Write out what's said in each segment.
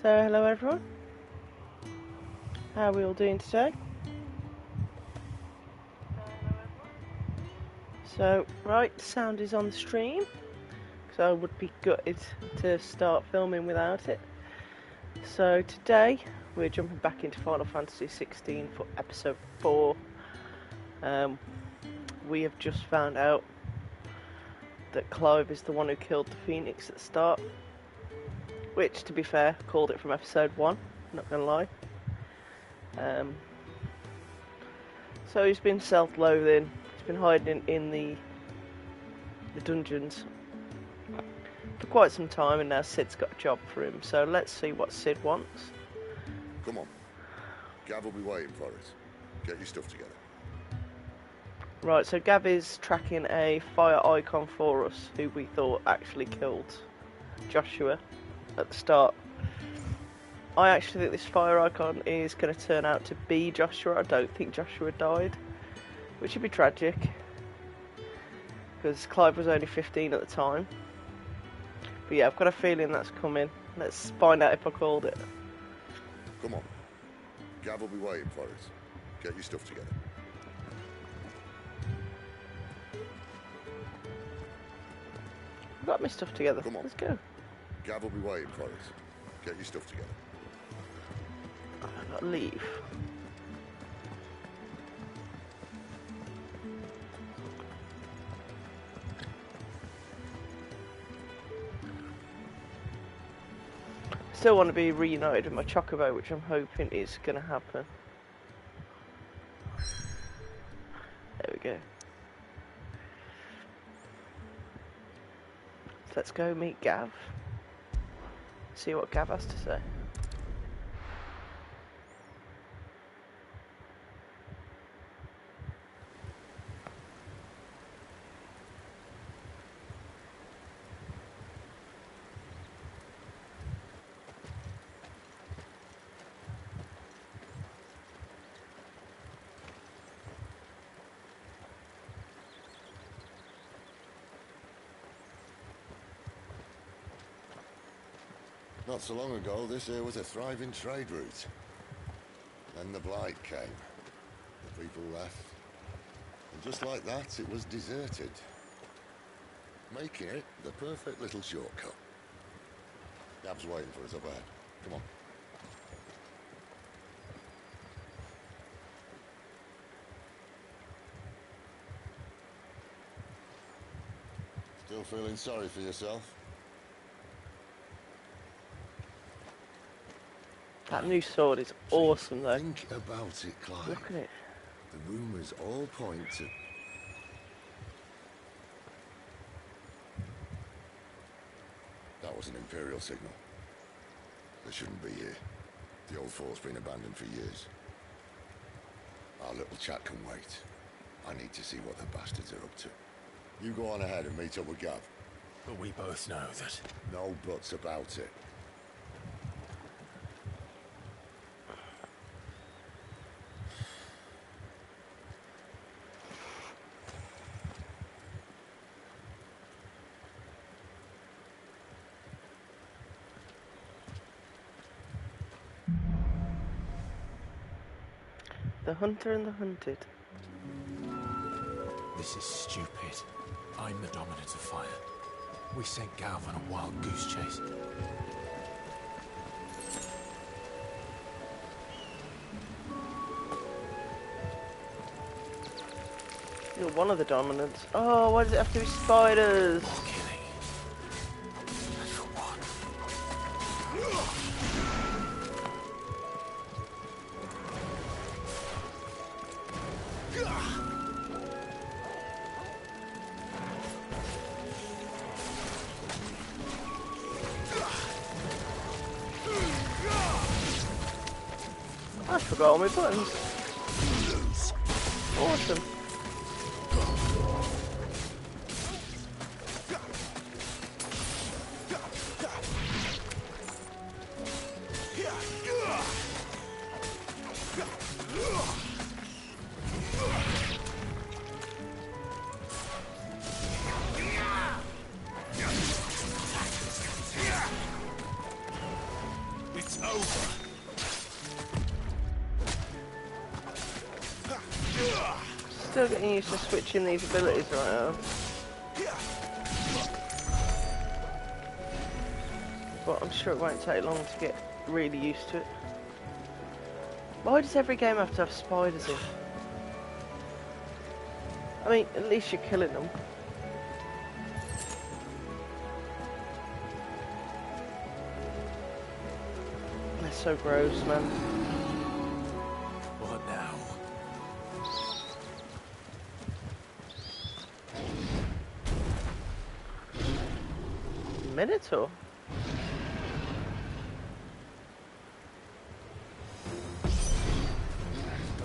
So hello everyone, how are we all doing today? So right, sound is on the stream, so I would be gutted to start filming without it. So today we're jumping back into Final Fantasy 16 for episode 4. We have just found out that Clive is the one who killed the Phoenix at the start, which, to be fair, called it from episode 1, not gonna lie. So he's been self-loathing, he's been hiding in the dungeons for quite some time, and now Sid's got a job for him, so let's see what Sid wants. Come on, Gav will be waiting for us. Get your stuff together. Right, so Gav is tracking a fire icon for us, who we thought actually killed Joshua at the start. I actually think this fire icon is going to turn out to be Joshua. I don't think Joshua died, which would be tragic, because Clive was only 15 at the time. But yeah, I've got a feeling that's coming. Let's find out if I called it. Come on, Gav will be waiting for us. Get your stuff together. I've got my stuff together. Come on. Let's go. Gav will be waiting for us. Get your stuff together. I've got to leave. Still want to be reunited with my chocobo, which I'm hoping is going to happen. There we go. So let's go meet Gav. See what Gav has to say. Not so long ago, this here was a thriving trade route. Then the blight came. The people left. And just like that, it was deserted. Making it the perfect little shortcut. Gav's waiting for us up ahead. Come on. Still feeling sorry for yourself? That new sword is awesome though. Think about it, Clive. Look at it. The rumours all point to... That was an Imperial signal. They shouldn't be here. The old fort's been abandoned for years. Our little chat can wait. I need to see what the bastards are up to. You go on ahead and meet up with Gav. But we both know that... No buts about it. The hunter and the hunted. This is stupid. I'm the dominant of fire. We sent Gav on a wild goose chase. You're one of the dominants. Oh, why does it have to be spiders? More killing. And for what? I forgot all my buttons. Awesome. It's Still getting used to switching these abilities right now. But I'm sure it won't take long to get really used to it. Why does every game have to have spiders in? I mean, at least you're killing them. They're so gross, man. What now? Minotaur?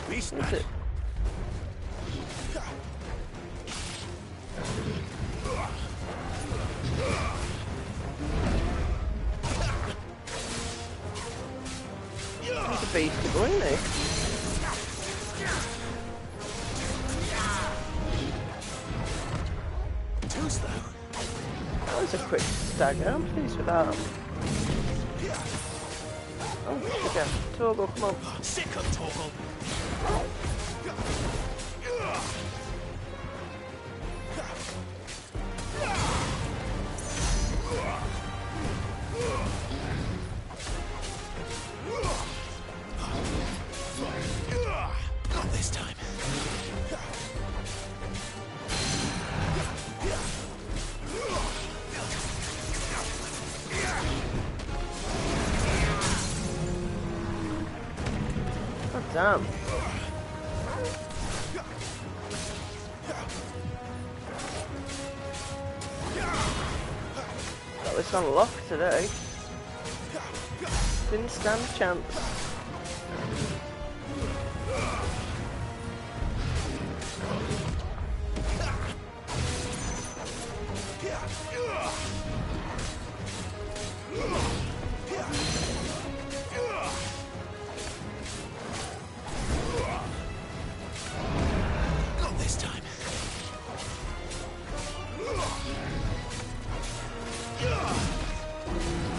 Beast Is it? He's a beastie boy, isn't he? Too slow. That was a quick stagger. I'm pleased with that. Oh, sugar. Torgal, come on. Sick of Torgal. Not this time. God damn. Got this on lock today. Didn't stand a chance. Not this time.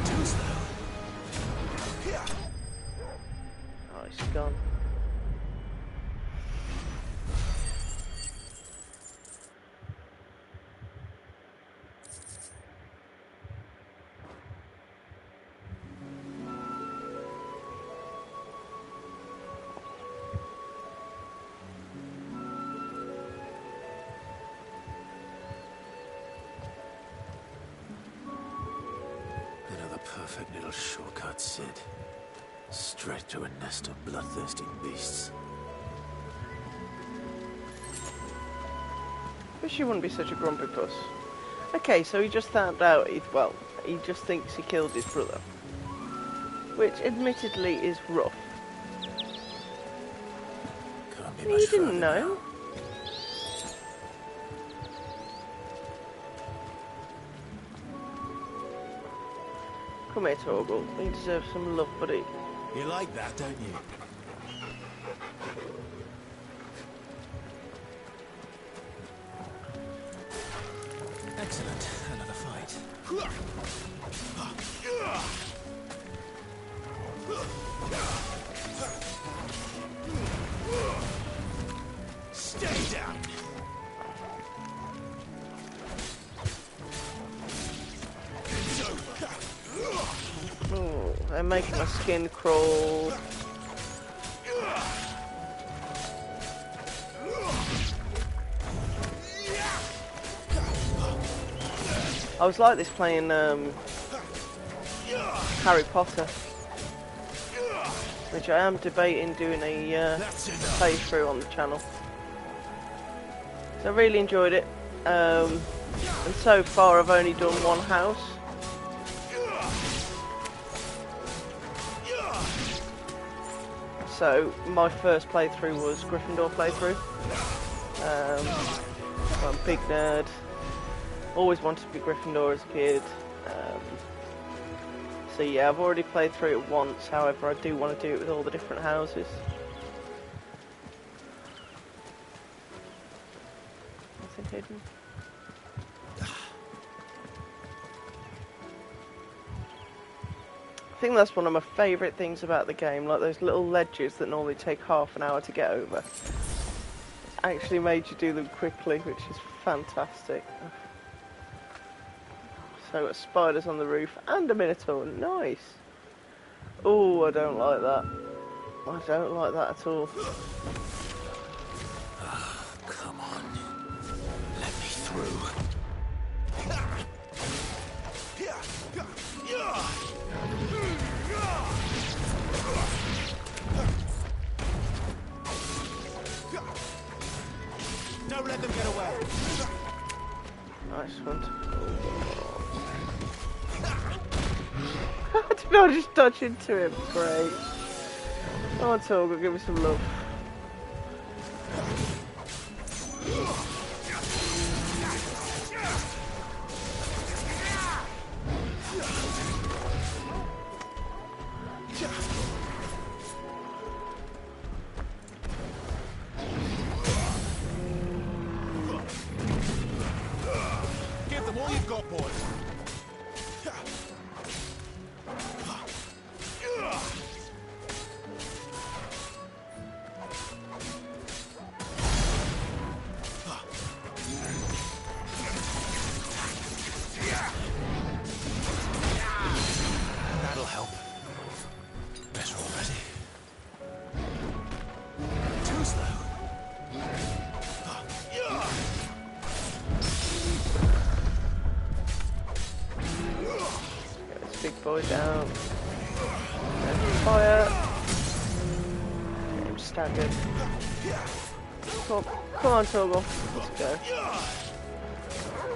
Too slow. Oh, he's gone. Another perfect little shortcut, Sid. Straight to a nest of bloodthirsty beasts. Wish you wouldn't be such a grumpy puss. Okay, so he just found out, he just thinks he killed his brother. Which, admittedly, is rough. Can't be He much didn't further know. now. Come here, Torgal. You deserve some love, buddy. You like that, don't you? Excellent. Another fight. Stay down. Oh, they're making my skin crawl. I was like this playing Harry Potter, which I am debating doing a playthrough on the channel. So I really enjoyed it, and so far I've only done one house. So my first playthrough was Gryffindor playthrough. I'm a big nerd. Always wanted to be Gryffindor as a kid. So yeah, I've already played through it once. However, I do want to do it with all the different houses. Nothing hidden. I think that's one of my favourite things about the game, like those little ledges that normally take half an hour to get over. actually made you do them quickly, which is fantastic. So got spiders on the roof and a minotaur. Nice. Oh, I don't like that. I don't like that at all. Come on. Let me through. Don't let them get away. Nice one. Did I just dodge into him? Great. Come on, Torgal, give me some love. Give them all you've got, boys. That'll help. Better already. Too slow. Get this big boy down. Fire. Get him staggered. Come on, Torgal. Let's go.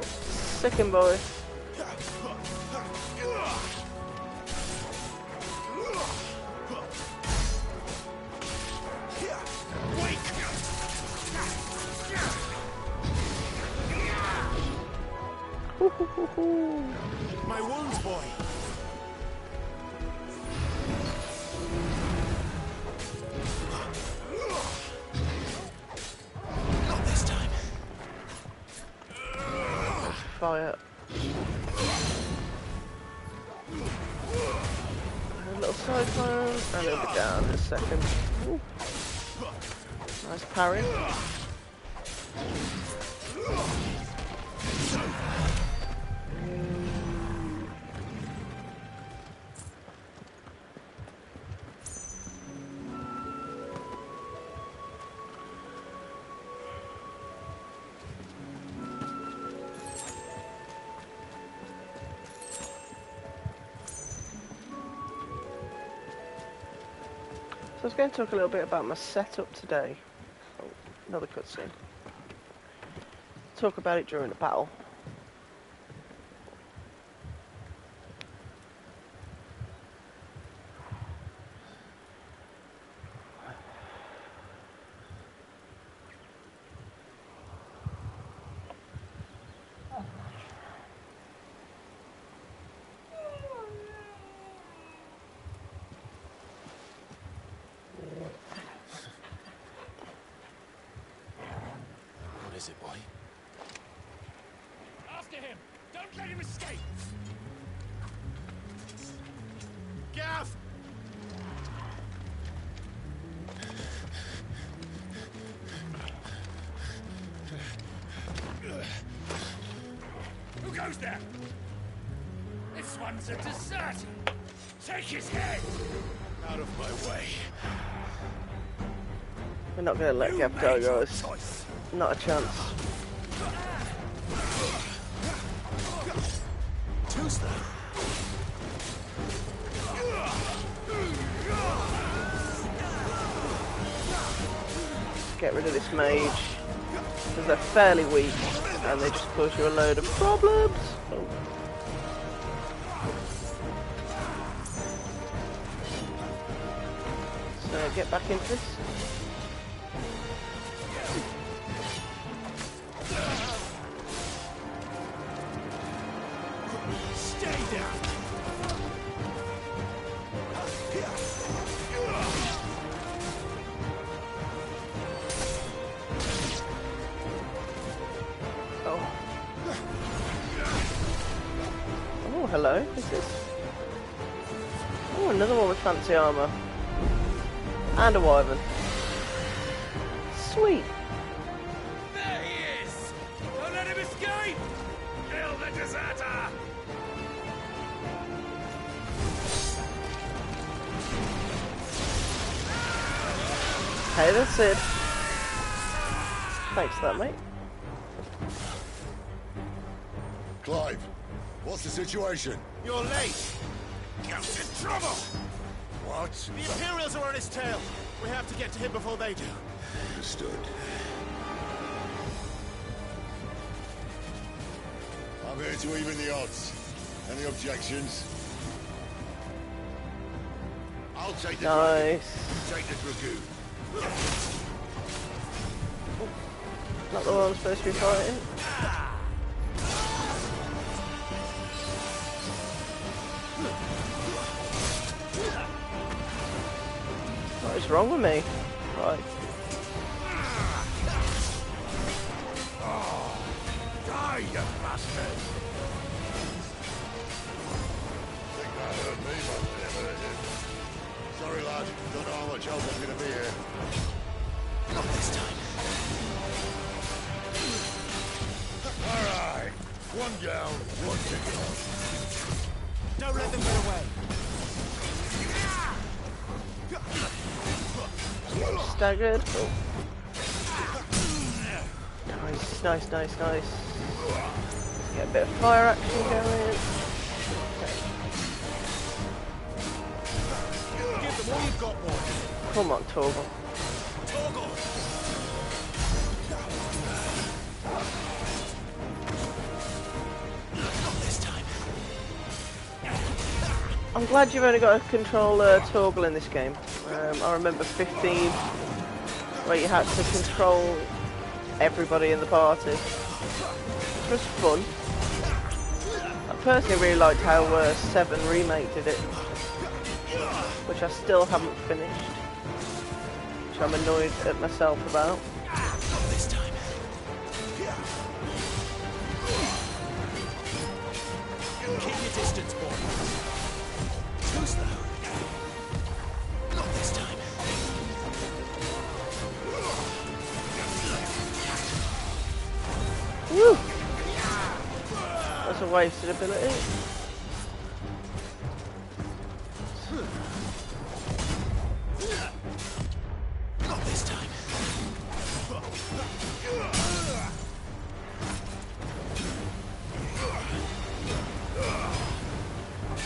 Sick him, boy. My wounds, boy. Not this time. Fire. A little cyclone, and he'll be down in a second. Ooh. Nice parry. So I was going to talk a little bit about my setup today. Oh, another cutscene. Talk about it during the battle. What is it, boy? After him! Don't let him escape! Gav! Who goes there? This one's a deserter! Take his head! Out of my way. We're not going to let Gav go, guys. Not a chance. Too slow. Get rid of this mage. Because they're fairly weak and they just cause you a load of problems. Oh. So get back into this. Stay down. Oh, hello. What's this? Oh, another one with fancy armour. And a wyvern. Sweet. Hey, that's it. Thanks for that, mate. Clive, what's the situation? You're late. Goat's in trouble! What? The Imperials are on his tail. We have to get to him before they do. Understood. I'm here to even the odds. Any objections? I'll take the dragon. Nice. You take the dragoon. Not the one I'm supposed to be fighting. What is wrong with me? Right. Die, you bastard! Think that hurt me, but it hurt him. Sorry, lad. Don't know how much help I'm gonna be here. Not this time. All right. One down, one ticket off. Don't let them get away. Staggered. Oh. Nice. Get a bit of fire action going. Give them all you've got, boy. Come on, Torgal. Torgal! Not this time. I'm glad you've only got to control Torgal in this game. I remember 15, where you had to control everybody in the party. It was fun. I personally really liked how 7 Remake did it, which I still haven't finished, which I'm annoyed at myself about. Not this time. Keep your distance, boy. Too slow. Not this time. Woo! That's a wasted ability. Not this time.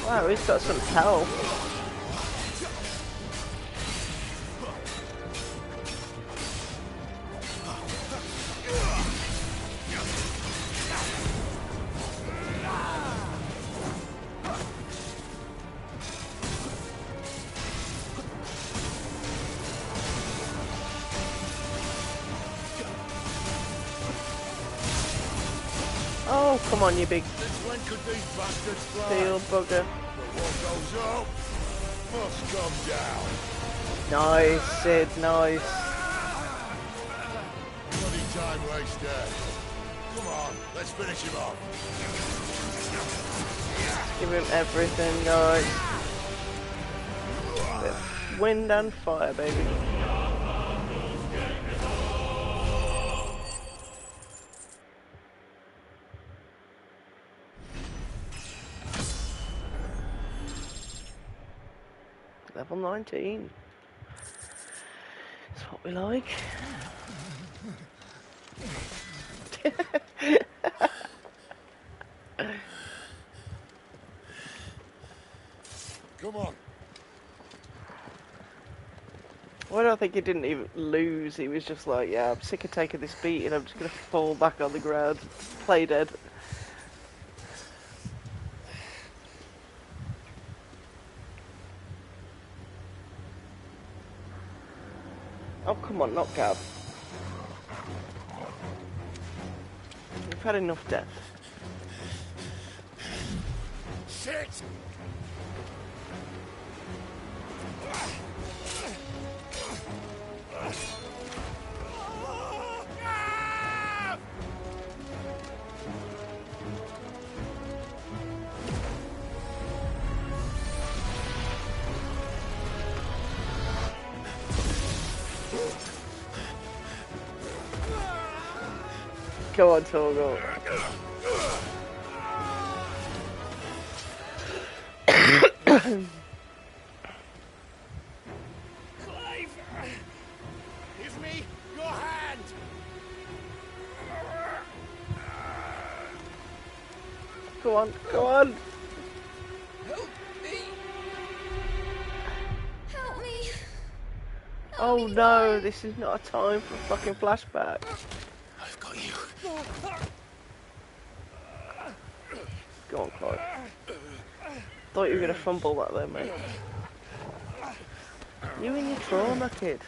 Wow, he's got some health. Oh, come on, you big Since when could these bastards fly? steel bugger. But what goes up must come down. Nice, Sid, nice. Bloody time waster. Come on, let's finish him off. Give him everything, nice. Bit of wind and fire, baby. Level 19. That's what we like. Come on. Well, I don't think he didn't even lose. He was just like, yeah, I'm sick of taking this beating. I'm just going to fall back on the ground. Play dead. Oh, come on, not Gav. We've had enough death. Shit! Go on, Torgal. Clive! Come on, come on. Help me! Help me! Oh no, this is not a time for a fucking flashback. I've got you. Go on, Clive. Thought you were going to fumble that though, mate. You and your trauma, kid.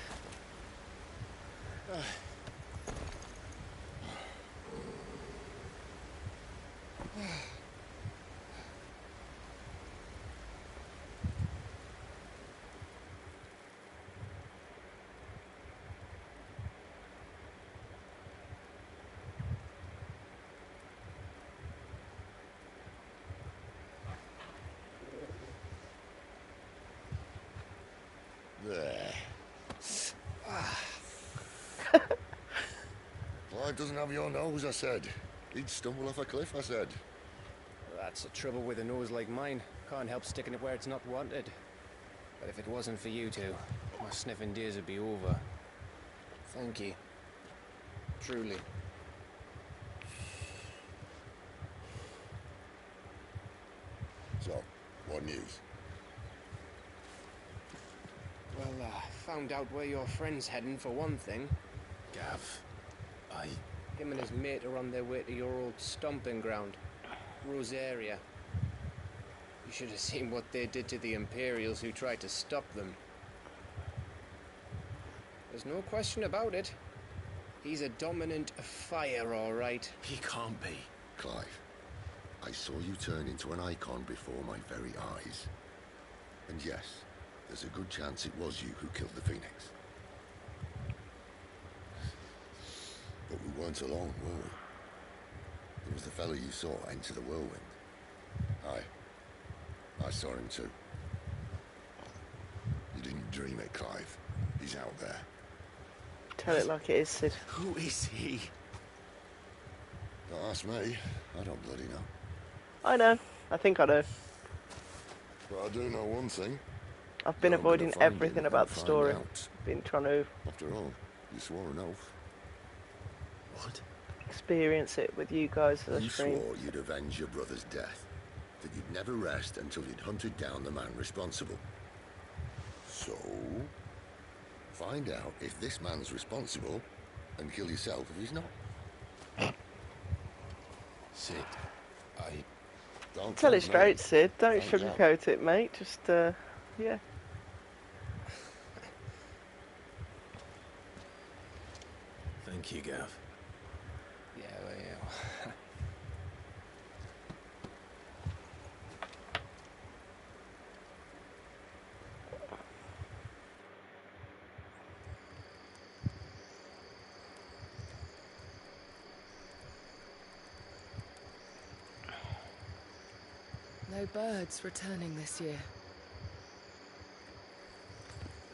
There. Clive doesn't have your nose, I said. He'd stumble off a cliff, I said. That's the trouble with a nose like mine. Can't help sticking it where it's not wanted. But if it wasn't for you two, my sniffing days would be over. Thank you. Truly. So, what news? Well, found out where your friend's heading for one thing. Gav, Him and his mate are on their way to your old stomping ground, Rosaria. You should have seen what they did to the Imperials who tried to stop them. There's no question about it. He's a dominant fire, all right. he can't be. Clive, I saw you turn into an icon before my very eyes. And yes, there's a good chance it was you who killed the Phoenix. But we weren't alone, were we? There was the fellow you saw enter the whirlwind. I saw him too. You didn't dream it, Clive. He's out there. Tell it like it is, Sid. Who is he? Don't ask me. I don't bloody know. I know. I think I know. But I do know one thing. I've been I'm gonna avoiding find everything him about and the find story. out. Been trying to After all, you swore an oath. What? experience it with you guys as a You stream. swore you'd avenge your brother's death. That you'd never rest until you'd hunted down the man responsible. So, find out if this man's responsible and kill yourself if he's not. Sid, Don't Tell it tempt me. straight, Sid. Don't Thanks, Jack. sugarcoat it, mate. Just, yeah. thank you, Gav. Yeah, well, yeah. No birds returning this year.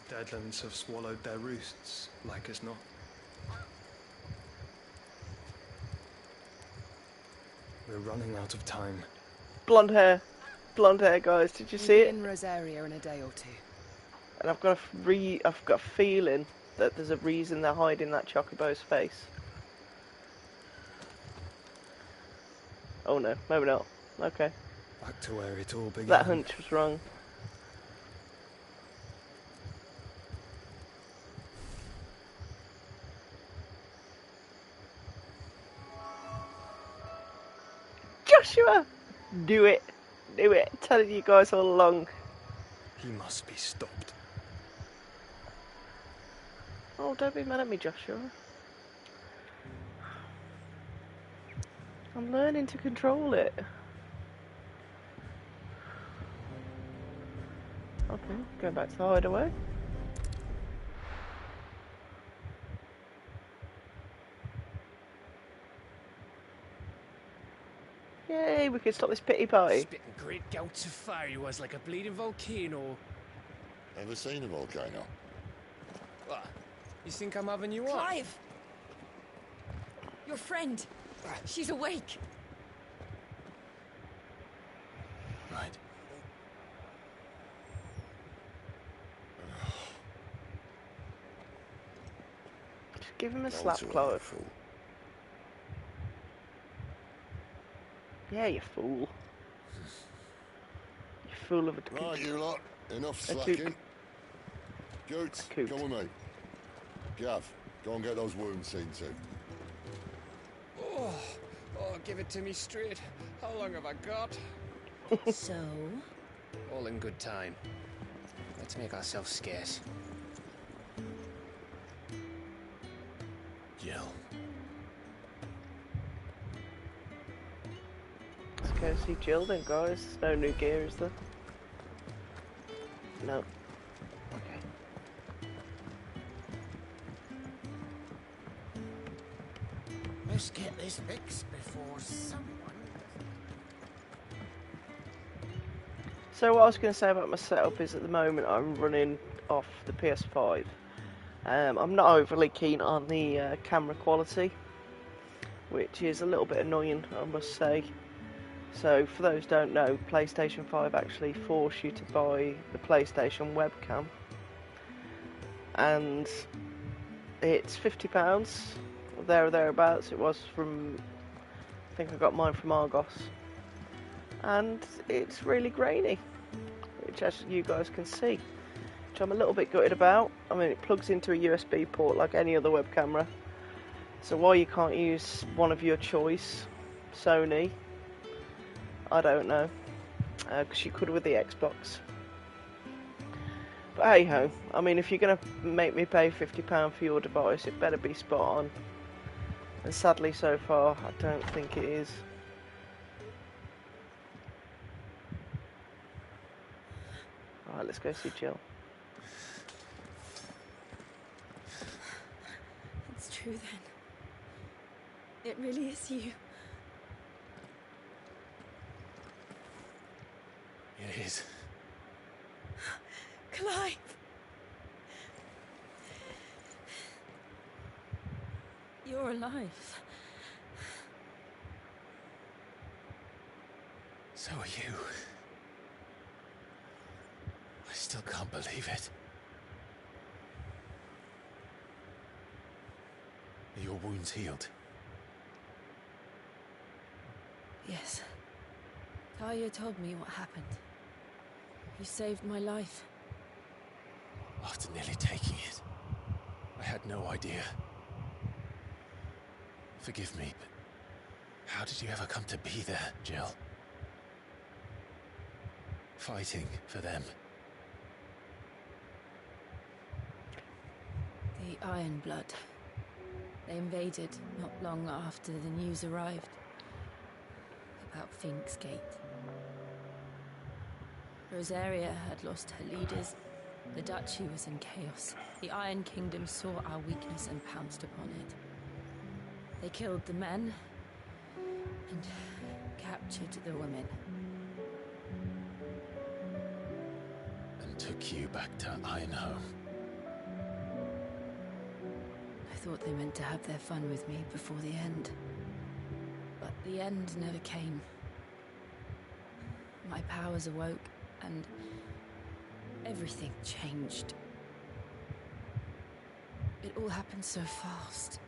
The Deadlands have swallowed their roosts, like as not. We're running out of time. Blonde hair. Blonde hair, guys. Did you We'll see be it? in Rosaria in a day or two. And I've got a feeling that there's a reason they're hiding that chocobo's face. Oh no, maybe not. Okay. Back to where it all began. That hunch was wrong. Joshua! Do it. Do it. I'm telling you guys all along. He must be stopped. Oh, don't be mad at me, Joshua. I'm learning to control it. Okay, going back to the hideaway. Yay, we can stop this pity party. Spitting great gouts of fire he was, like a bleeding volcano. Ever seen a volcano? What? You think I'm having you on? Clive! Your friend. She's awake. Right. Just give him a Go slap, to her, Clive. fool. Yeah, you fool. You fool of a coot. Right, you lot. Enough A coot. slacking. Goots, A coot. come with me. Gav, go and get those wounds seen to. Oh, give it to me straight. How long have I got? So? All in good time. Let's make ourselves scarce. Jill. Let's go see Jill then, guys. There's no new gear, is there? No. Okay. Let's get this fixed before someone... So what I was going to say about my setup is at the moment I'm running off the PS5. I'm not overly keen on the camera quality, which is a little bit annoying, I must say. So for those who don't know, PlayStation 5 actually force you to buy the PlayStation webcam, and it's £50, there or thereabouts. It was from, I think I got mine from Argos, and it's really grainy, which as you guys can see, which I'm a little bit gutted about. I mean, it plugs into a USB port like any other web camera, so why you can't use one of your choice, Sony, I don't know, because you could with the Xbox. But hey ho, I mean, if you're going to make me pay £50 for your device, it better be spot on. And sadly, so far, I don't think it is. Alright, let's go see Jill. It's true then. It really is you. It is. Clive! You're alive. So are you. I still can't believe it. Are your wounds healed? Yes. Talia told me what happened. You saved my life. After nearly taking it, I had no idea. Forgive me, but how did you ever come to be there, Jill? Fighting for them. The Iron Blood. They invaded not long after the news arrived about Phoenix Gate. Rosaria had lost her leaders. The Duchy was in chaos. The Iron Kingdom saw our weakness and pounced upon it. They killed the men and captured the women. And took you back to Ironhome. I thought they meant to have their fun with me before the end. But the end never came. My powers awoke, and everything changed. It all happened so fast.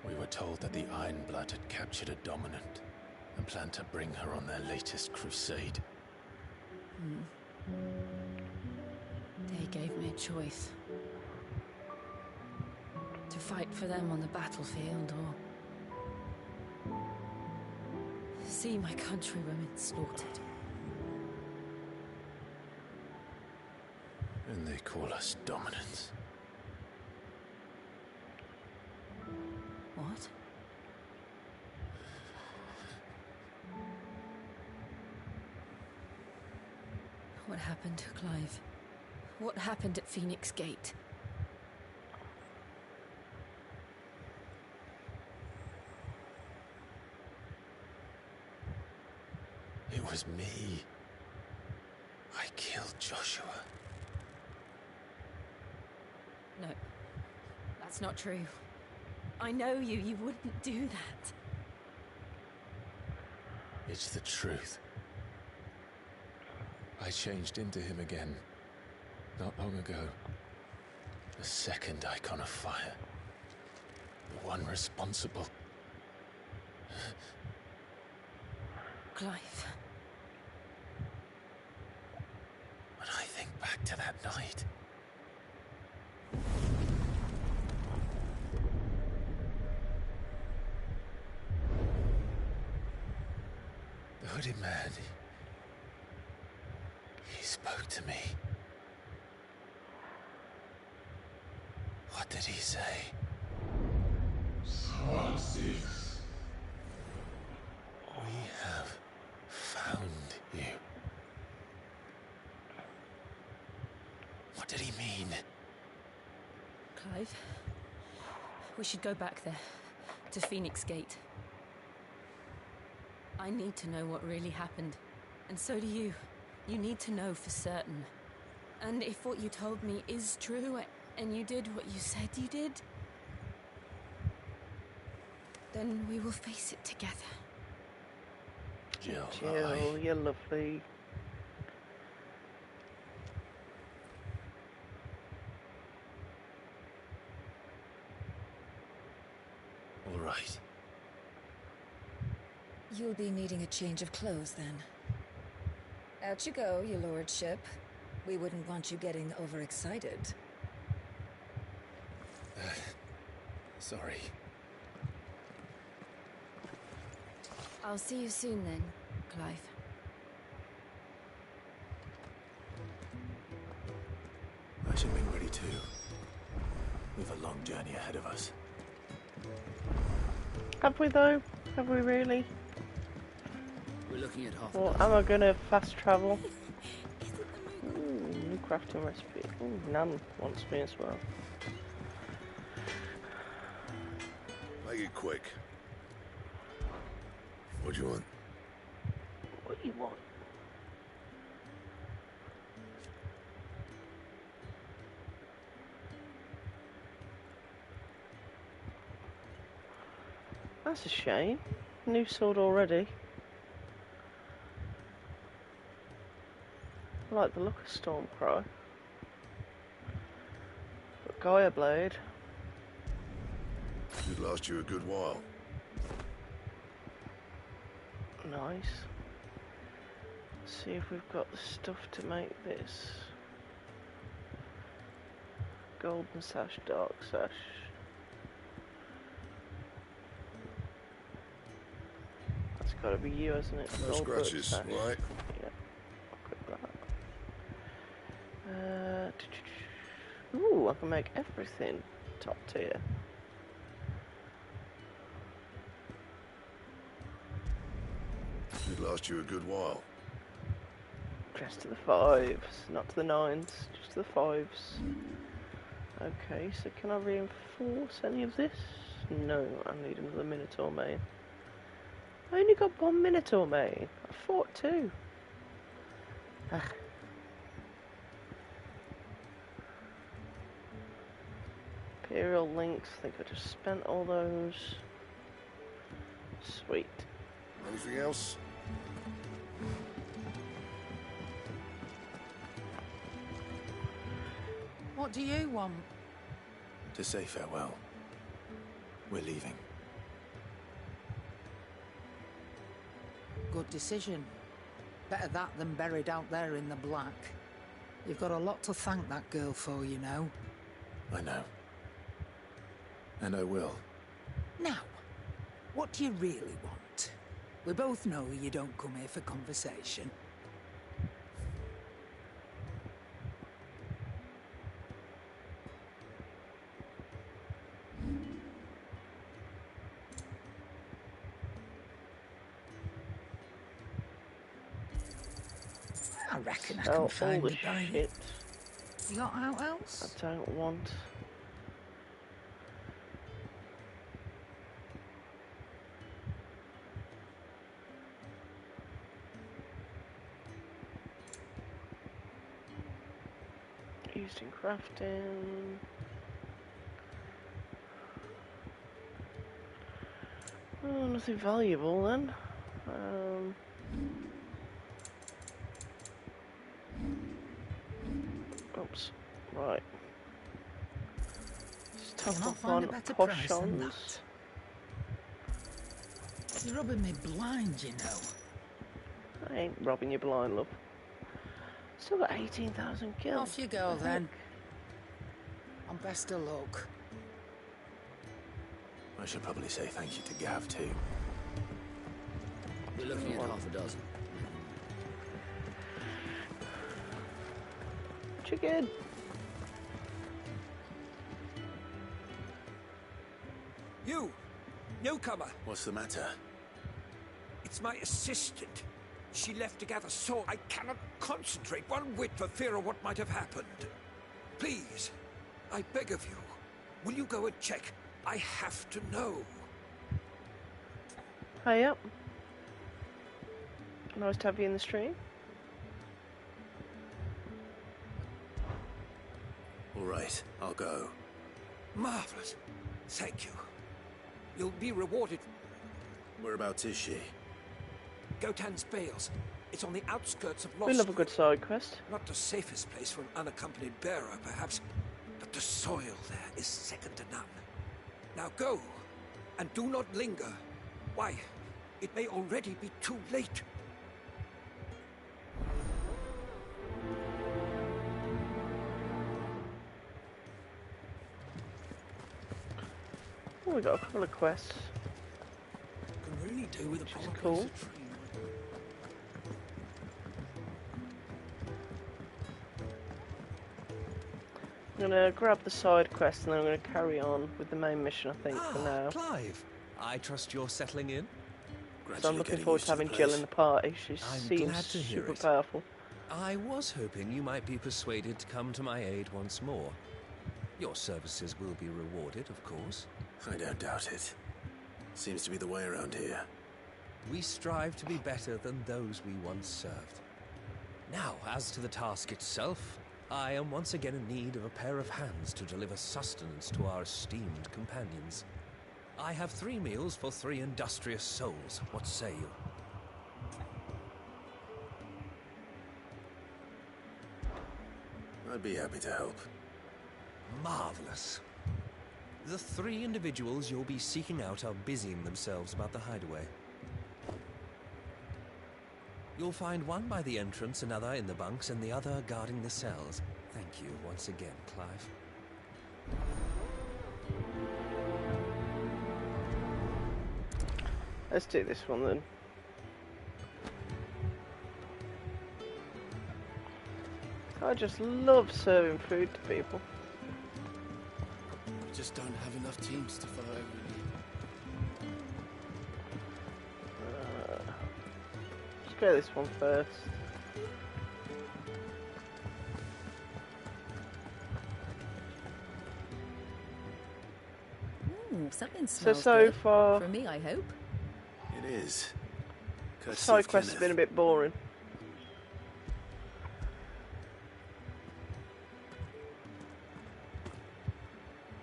We were told that the Iron Blood had captured a dominant and planned to bring her on their latest crusade. They gave me a choice. To fight for them on the battlefield, or see my countrywomen slaughtered. And they call us dominants. What? What happened to Clive? What happened at Phoenix Gate? It was me. I killed Joshua. No, that's not true. I know you. You wouldn't do that. It's the truth. I changed into him again, not long ago. The second icon of fire. The one responsible. Clive. When I think back to that night... The hooded man, he spoke to me. What did he say? We have found you. What did he mean? Clive, we should go back there, to Phoenix Gate. I need to know what really happened, and so do you. You need to know for certain. And if what you told me is true, and you did what you said you did, then we will face it together. Jill, Jill, you're lovely. all right. You'll be needing a change of clothes then. Out you go, your lordship. We wouldn't want you getting overexcited. Sorry. I'll see you soon then, Clive. I should be ready too. We've a long journey ahead of us. Have we though? Have we really? We're looking at half. Or am I gonna fast travel? Ooh, new crafting recipe. Ooh, Nan wants me as well. Make it quick. What do you want? What do you want? That's a shame. New sword already. I like the look of Stormcry. But Gaia Blade. Should last you a good while. Nice. Let's see if we've got the stuff to make this. Golden sash, dark sash. That's got to be you, hasn't it? No Gold bird scratches, sash. right? Yeah. I'll put that. Ooh, I can make everything top tier. Should last you a good while. Just to the 5s, not to the 9s, just to the 5s. Okay, so can I reinforce any of this? No, I need another Minotaur main. I only got one Minotaur main. I fought 2. Ah. Imperial links, I think I just spent all those. Sweet. Anything else? What do you want? To say farewell. We're leaving. Good decision. Better that than buried out there in the black. You've got a lot to thank that girl for, you know. I know. And I will. Now, what do you really want? We both know you don't come here for conversation. I reckon I can Sell all find the me buying. shit You got out I else? don't want. Used in crafting. Oh, nothing valuable then. Oops. Right. Let's top You'll not up find a on better price than potions. It's rubbing me blind, you know. I ain't robbing you blind, love. Still got 18,000 kills. Off you go, then. And best of luck. I should probably say thank you to Gav, too. We're looking at half a dozen. Chicken. You! Newcomer! What's the matter? It's my assistant. She left to gather salt. I cannot concentrate one whit for fear of what might have happened. Please, I beg of you, will you go and check? I have to know. Hi up. Nice to have you in the stream. All right, I'll go. Marvelous. Thank you. You'll be rewarded. Whereabouts is she? Gotan's Bales. It's on the outskirts of We Lost. love a good side quest. Not the safest place for an unaccompanied bearer, perhaps, but the soil there is second to none. Now go, and do not linger. Why, it may already be too late. Oh, we got a couple of quests. Can really do with a Which is proper cool. piece of tree. I'm gonna grab the side quest and then I'm gonna carry on with the main mission, I think, for now. Clive, I trust you're settling in. So I'm looking forward to having Jill in the party. She I'm seems glad to hear super it. powerful. I was hoping you might be persuaded to come to my aid once more. Your services will be rewarded, of course. I don't doubt it. Seems to be the way around here. We strive to be better than those we once served. Now, as to the task itself, I am once again in need of a pair of hands to deliver sustenance to our esteemed companions. I have 3 meals for 3 industrious souls. What say you? I'd be happy to help. Marvelous. The 3 individuals you'll be seeking out are busying themselves about the hideaway. You'll find one by the entrance, another in the bunks, and the other guarding the cells. Thank you once again, Clive. Let's do this one then. I just love serving food to people. We just don't have enough teams to fight every Let's go this one first. Something So smells good. far, For me, I hope. It is. the Courtesy side of quests have been a Kenneth. bit boring.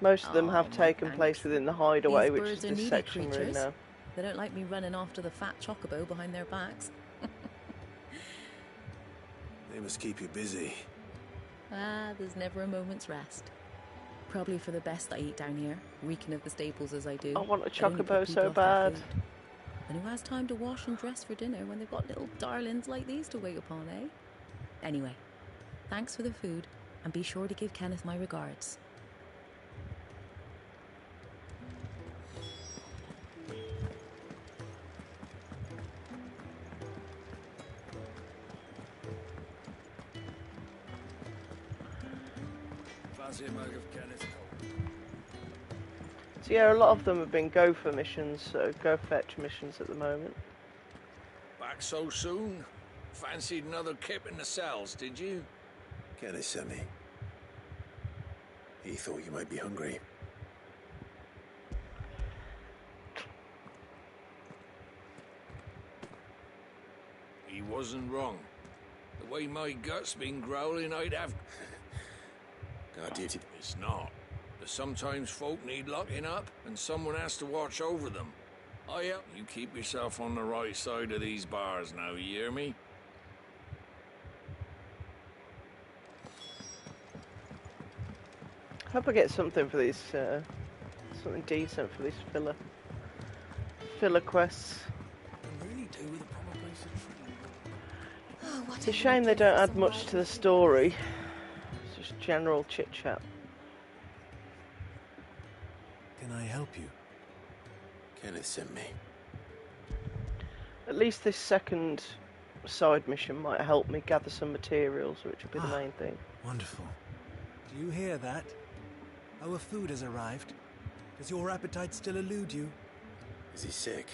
Most of them have Oh, taken place thanks. within the hideaway, These which is birds are this needy section we're in creatures. now. They don't like me running after the fat chocobo behind their backs. They must keep you busy. There's never a moment's rest. Probably for the best I eat down here, reeking of the staples as I do. I want a I'd only put chocobo people so off their bad. food. And who has time to wash and dress for dinner when they've got little darlings like these to wait upon, eh? Anyway, thanks for the food, and be sure to give Kenneth my regards. Fancy a mug of Kenneth Cole. So yeah, a lot of them have been gopher missions, so go fetch missions at the moment. Back so soon? Fancied another kip in the cells, did you? Kenneth sent me. He thought you might be hungry. He wasn't wrong. The way my gut's been growling, I'd have... Guard duty. It's not. But sometimes folk need locking up, and someone has to watch over them. I help you keep yourself on the right side of these bars now, you hear me? Hope I get something for these, something decent for these filler quests. Really do with a proper place to train. It's a shame they don't add much to the story. It's just general chit-chat. Can I help you? Kenneth sent me. At least this second side mission might help me gather some materials, which will be the main thing. Wonderful. Do you hear that? Our food has arrived. Does your appetite still elude you? Is he sick?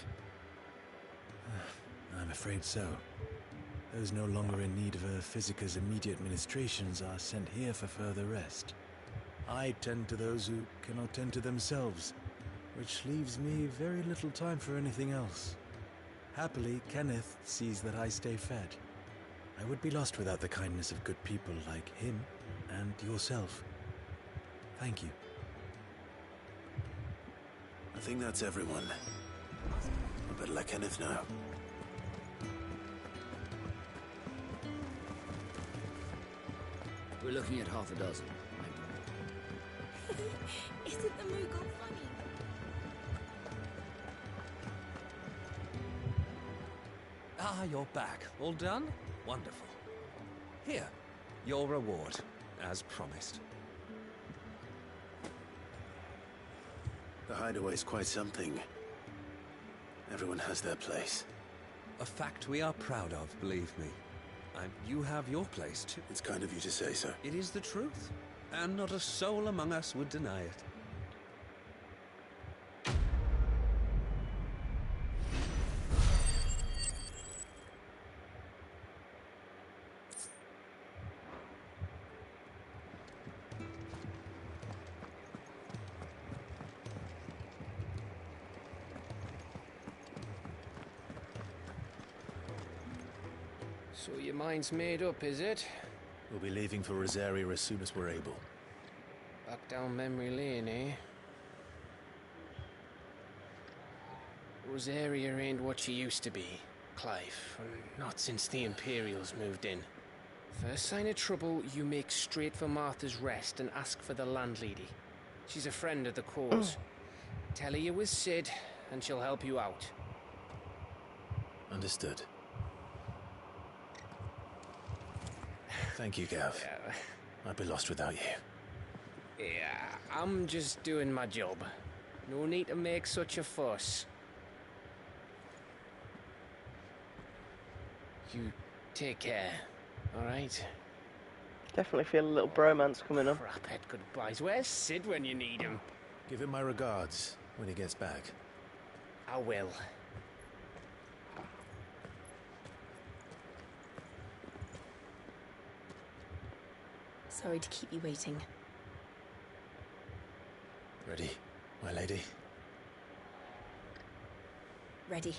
I'm afraid so. Those no longer in need of a physicker's immediate ministrations are sent here for further rest. I tend to those who cannot tend to themselves, which leaves me very little time for anything else. Happily, Kenneth sees that I stay fed. I would be lost without the kindness of good people like him and yourself. Thank you. I think that's everyone. I better let Kenneth know. We're looking at half a dozen. Isn't the Moogle funny? Ah, you're back. All done? Wonderful. Here, your reward, as promised. The hideaway's quite something. Everyone has their place. A fact we are proud of, believe me. And you have your place too. It's kind of you to say so. It is the truth, and not a soul among us would deny it. So your mind's made up, is it? We'll be leaving for Rosaria as soon as we're able. Back down memory lane, eh? Rosaria ain't what she used to be, Clive. Not since the Imperials moved in. First sign of trouble, you make straight for Martha's Rest and ask for the landlady. She's a friend of the cause. Tell her you was Sid, and she'll help you out. Understood. Thank you, Gav. I'd be lost without you. Yeah, I'm just doing my job. No need to make such a fuss. You take care, alright? Definitely feel a little bromance coming up. Craphead goodbyes. Where's Sid when you need him? Give him my regards when he gets back. I will. Sorry to keep you waiting. Ready, my lady? Ready.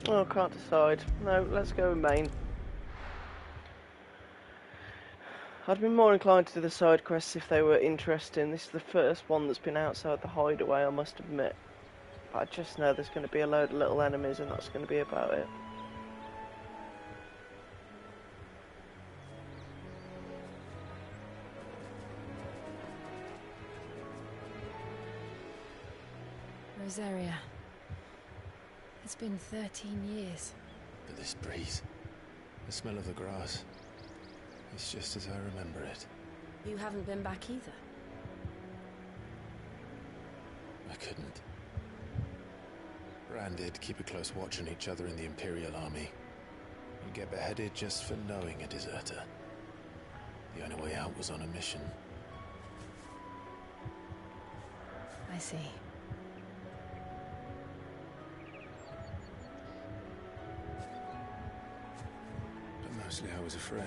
Oh, I can't decide. No, let's go with main. I'd be more inclined to do the side quests if they were interesting. This is the first one that's been outside the hideaway, I must admit. But I just know there's going to be a load of little enemies and that's going to be about it. Rosaria. It's been 13 years. But this breeze, the smell of the grass, it's just as I remember it. You haven't been back either. I couldn't. Rand did keep a close watch on each other in the Imperial Army. You get beheaded just for knowing a deserter. The only way out was on a mission. I see. Mostly I was afraid.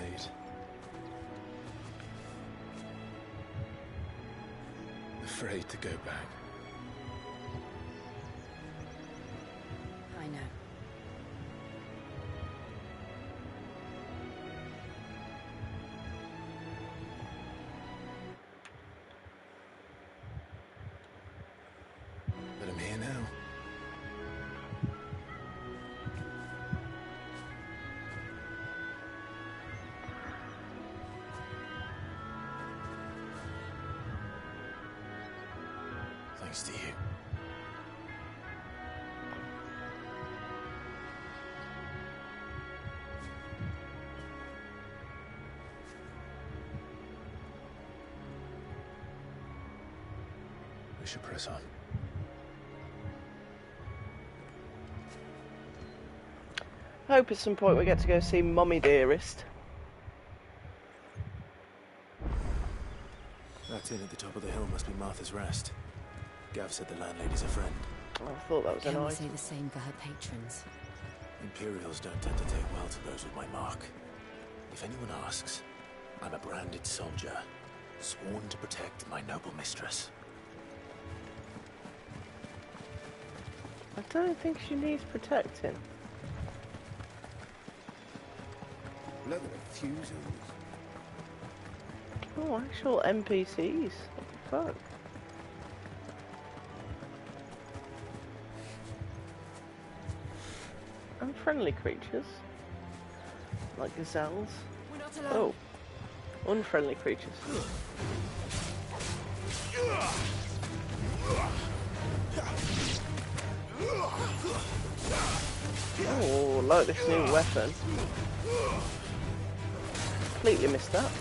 Afraid to go back. I know. But I'm here now. Thanks to you. We should press on. I hope at some point we get to go see Mummy Dearest. That inn at the top of the hill must be Martha's Rest. Gav said the landlady's a friend. I thought that was Can an we eye. say the same for her patrons? Imperials don't tend to take well to those with my mark. If anyone asks, I'm a branded soldier, sworn to protect my noble mistress. I don't think she needs protecting. Look at the fusils. Oh, actual NPCs. What the fuck? And friendly creatures. Like gazelles. We're not alone. Oh. Unfriendly creatures. Oh, like this new weapon. Completely missed that.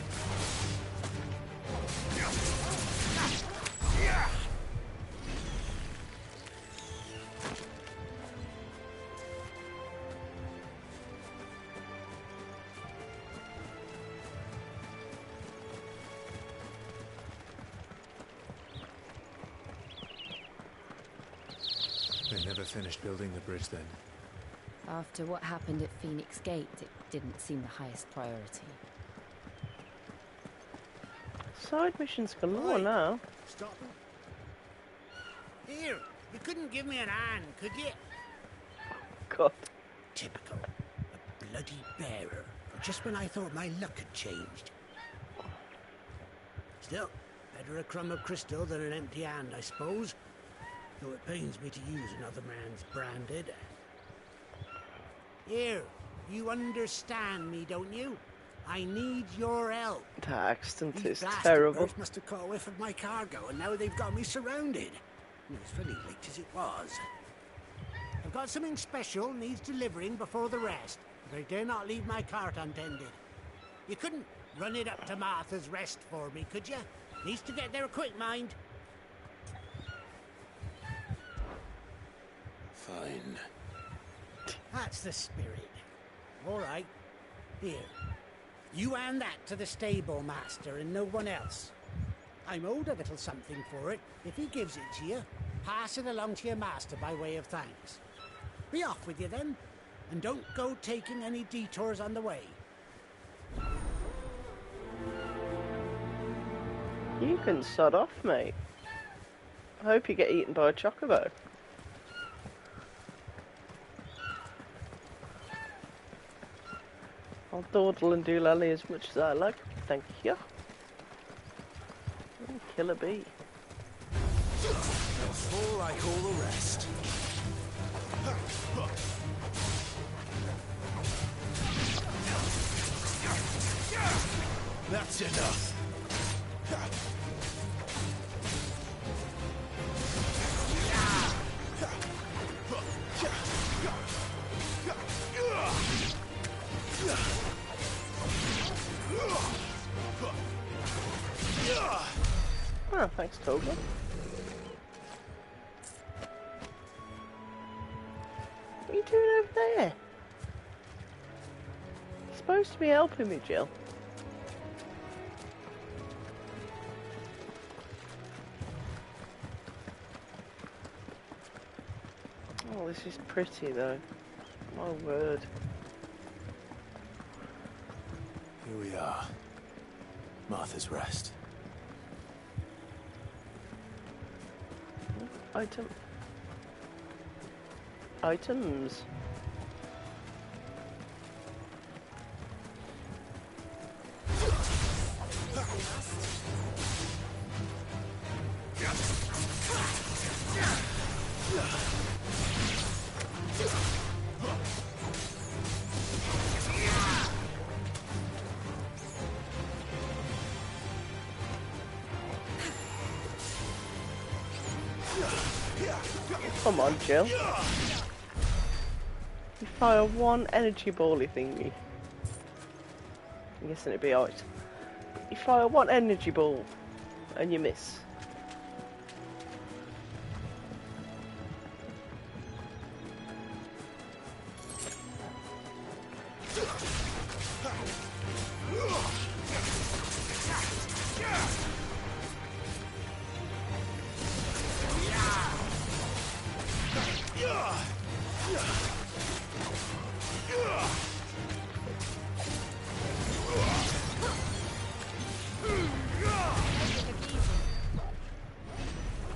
They never finished building the bridge then. After what happened at Phoenix Gate, it didn't seem the highest priority. Side missions galore now. Stop it. Here, you couldn't give me an hand, could you? God. Typical. A bloody bearer. Just when I thought my luck had changed. Still, better a crumb of crystal than an empty hand, I suppose. Though it pains me to use another man's branded. Here, you understand me, don't you? I need your help. That accent These is blasted terrible. birds must have caught a whiff of my cargo, and now they've got me surrounded. It was fairly late as it was. I've got something special needs delivering before the rest, but I dare not leave my cart untended. You couldn't run it up to Martha's Rest for me, could you? Needs to get there quick, mind. Fine. That's the spirit. All right. Here. You hand that to the stable master and no one else. I'm owed a little something for it. If he gives it to you, pass it along to your master by way of thanks. Be off with you then, and don't go taking any detours on the way. You can sod off, mate. I hope you get eaten by a chocobo. I'll dawdle and doolally as much as I like. Thank you. Kill a bee. Fall like all the rest. That's enough. Oh, thanks, Toga. What are you doing over there? You're supposed to be helping me, Jill. Oh, this is pretty though. My word. Here we are. Martha's Rest. Item. Items. Come on, Jill. You fire one energy bally thingy. I'm guessing it'd be ice. You fire one energy ball and you miss.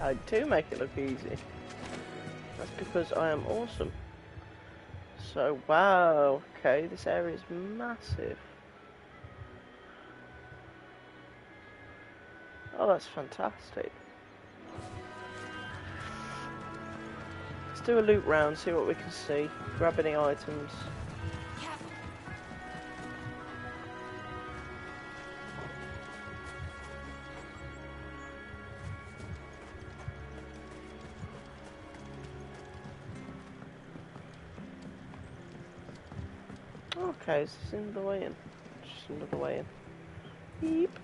I do make it look easy. That's because I am awesome. So, wow, okay, this area is massive. Oh, that's fantastic. Let's do a loot round, see what we can see. Grab any items. Okay, is this another way in? Just another way in. Beep.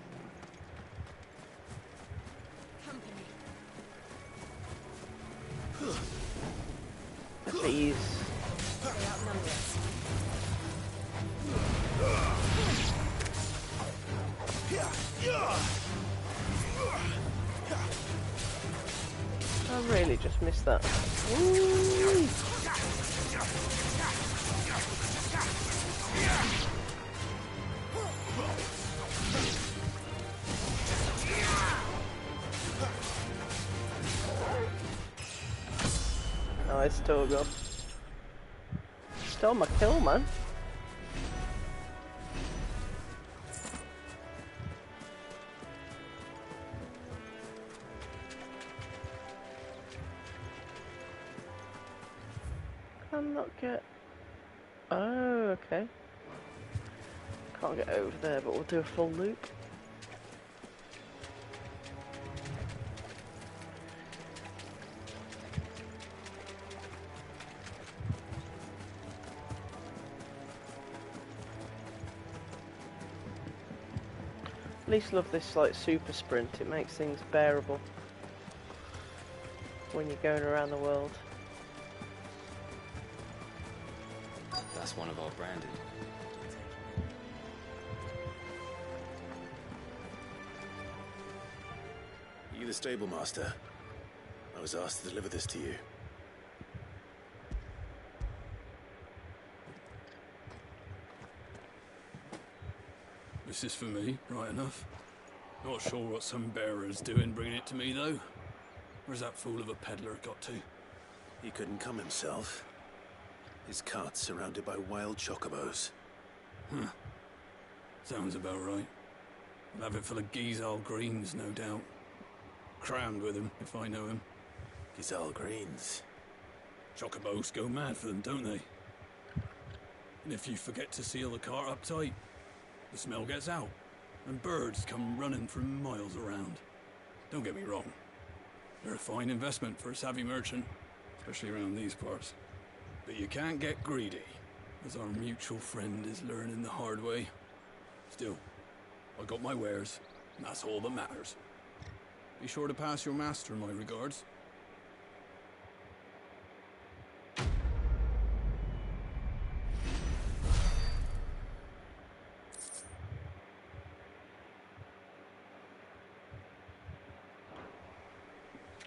Please. I really just missed that. Ooh. Nice, Togo. Stole my kill, man. Cannot get... Oh, okay. Can't get over there, but we'll do a full loop. At least love this like super sprint, it makes things bearable when you're going around the world. That's one of our branded. Are you the stable master? I was asked to deliver this to you. This is for me, right enough. Not sure what some bearer's doing bringing it to me, though. Where's that fool of a peddler got to? He couldn't come himself. His cart's surrounded by wild chocobos. Huh. Sounds about right. I'll have it full of Gizal greens, no doubt. Crammed with him, if I know him. Gizal greens? Chocobos go mad for them, don't they? And if you forget to seal the cart up tight, the smell gets out, and birds come running from miles around. Don't get me wrong. They're a fine investment for a savvy merchant, especially around these parts. But you can't get greedy, as our mutual friend is learning the hard way. Still, I got my wares, and that's all that matters. Be sure to pass your master my regards.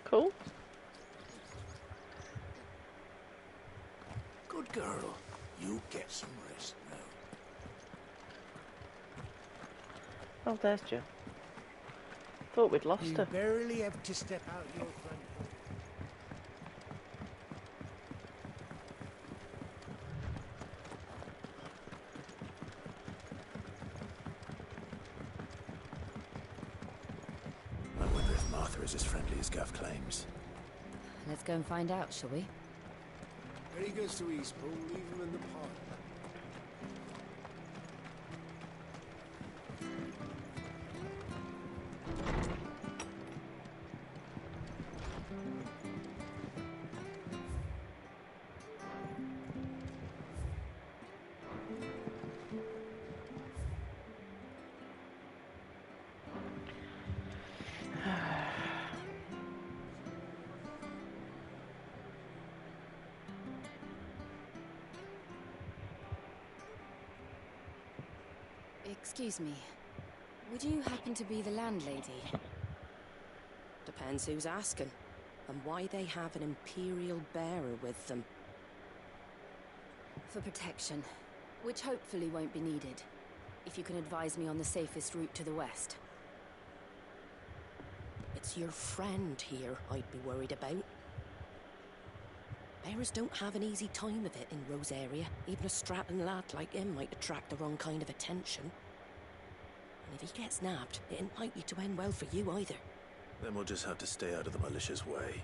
Cool. Good girl. You get some rest Oh, there's Jill. Thought we'd lost You her. barely have to step out your front door. I wonder if Martha is as friendly as Gav claims. Let's go and find out, shall we? When he goes to Eastpool, leave him in the park. Excuse me. Would you happen to be the landlady? Depends who's asking, and why they have an Imperial bearer with them. For protection, which hopefully won't be needed. If you can advise me on the safest route to the west. It's your friend here I'd be worried about. Bearers don't have an easy time of it in Rose area. Even a strapping lad like him might attract the wrong kind of attention. And if he gets nabbed, it ain't likely to end well for you either. Then we'll just have to stay out of the militia's way.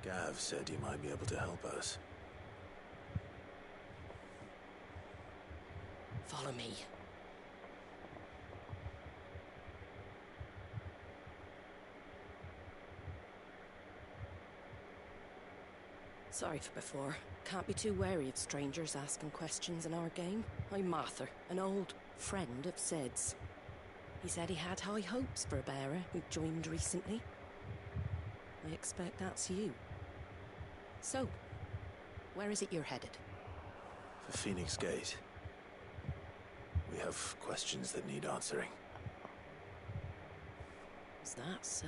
Gav said he might be able to help us. Follow me. Sorry for before. Can't be too wary of strangers asking questions in our game. I'm Martha, an old friend of Sid's. He said he had high hopes for a bearer who joined recently. I expect that's you. So, where is it you're headed? For Phoenix Gate. We have questions that need answering. Is that so?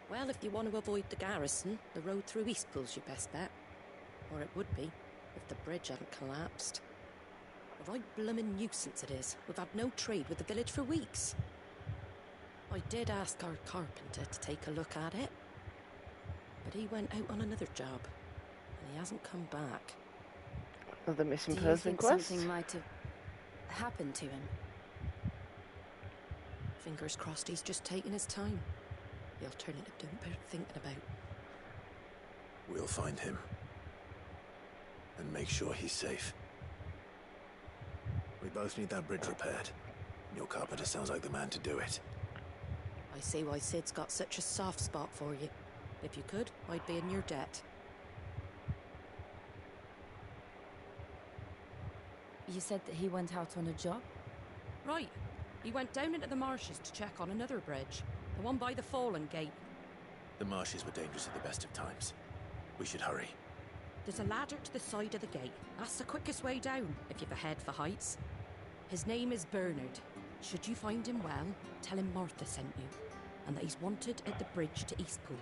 Well, if you want to avoid the garrison, the road through Eastpool's your best bet. Or it would be, if the bridge hadn't collapsed. A right bloomin' nuisance it is. We've had no trade with the village for weeks. I did ask our carpenter to take a look at it. But he went out on another job. And he hasn't come back. Another missing Do you person think quest? something might have happened to him? Fingers crossed he's just taking his time. The alternative don't bear thinking about. We'll find him. And make sure he's safe. We both need that bridge repaired. Your carpenter sounds like the man to do it. I see why Sid's got such a soft spot for you. If you could, I'd be in your debt. You said that he went out on a job? Right. He went down into the marshes to check on another bridge. The one by the Fallen Gate. The marshes were dangerous at the best of times. We should hurry. There's a ladder to the side of the gate. That's the quickest way down, if you've a head for heights. His name is Bernard. Should you find him well, tell him Martha sent you, and that he's wanted at the bridge to Eastpool.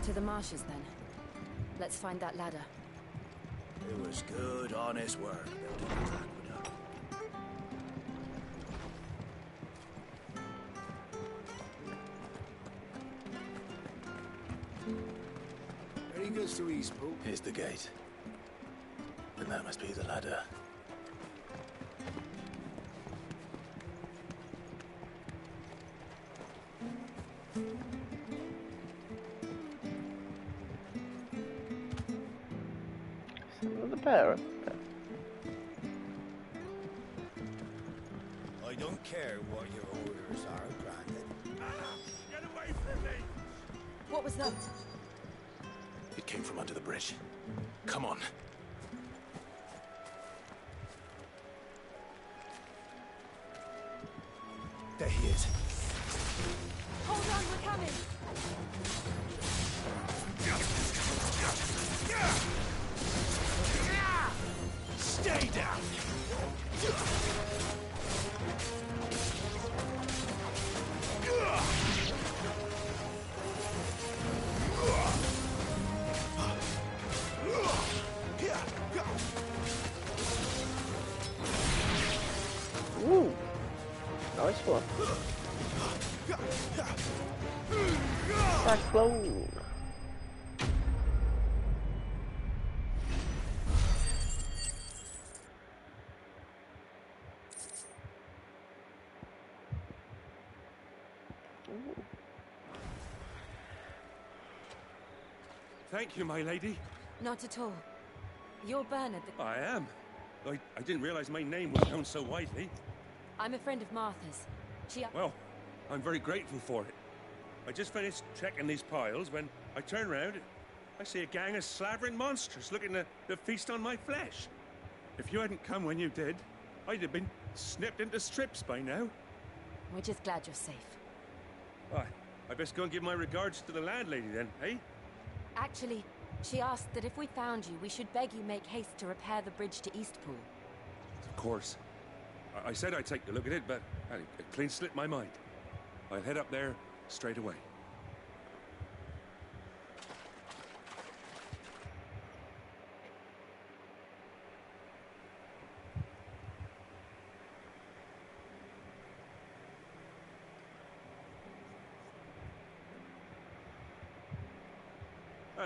To the marshes, then. Let's find that ladder. It was good, honest work building that aqueduct. When he goes to Eastpool. Here's the gate. And that must be the ladder. The bearer. I don't care what your orders are, Brandon. Get away from me! What was that? It came from under the bridge. Come on. There he is. Hold on, we're coming! Stay down! Nice one. Cyclone. Thank you, my lady. Not at all. You're Bernard the... I am. I didn't realize my name was known so widely. I'm a friend of Martha's. She... Well, I'm very grateful for it. I just finished checking these piles when I turn around. I see a gang of slavering monsters looking to feast on my flesh. If you hadn't come when you did, I'd have been snipped into strips by now. We're just glad you're safe. I best go and give my regards to the landlady then, eh? Actually, she asked that if we found you, we should beg you make haste to repair the bridge to Eastpool. Of course. I said I'd take a look at it, but it clean slipped my mind. I'll head up there straight away.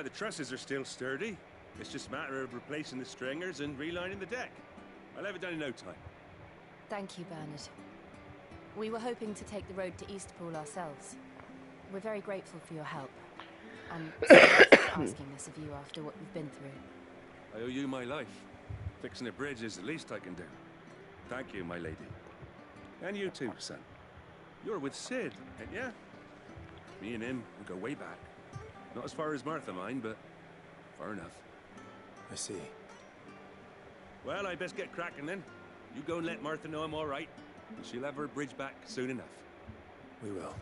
The trusses are still sturdy. It's just a matter of replacing the stringers and relining the deck. I'll have it done in no time. Thank you, Bernard. We were hoping to take the road to Eastpool ourselves. We're very grateful for your help. And sorry for asking this of you after what you've been through. I owe you my life. Fixing a bridge is the least I can do. Thank you, my lady. And you too, son. You're with Sid, ain't ya? Me and him, we go way back. Not as far as Martha, mind, but far enough. I see. Well, I best get cracking then. You go and let Martha know I'm all right. And she'll have her bridge back soon enough. We will.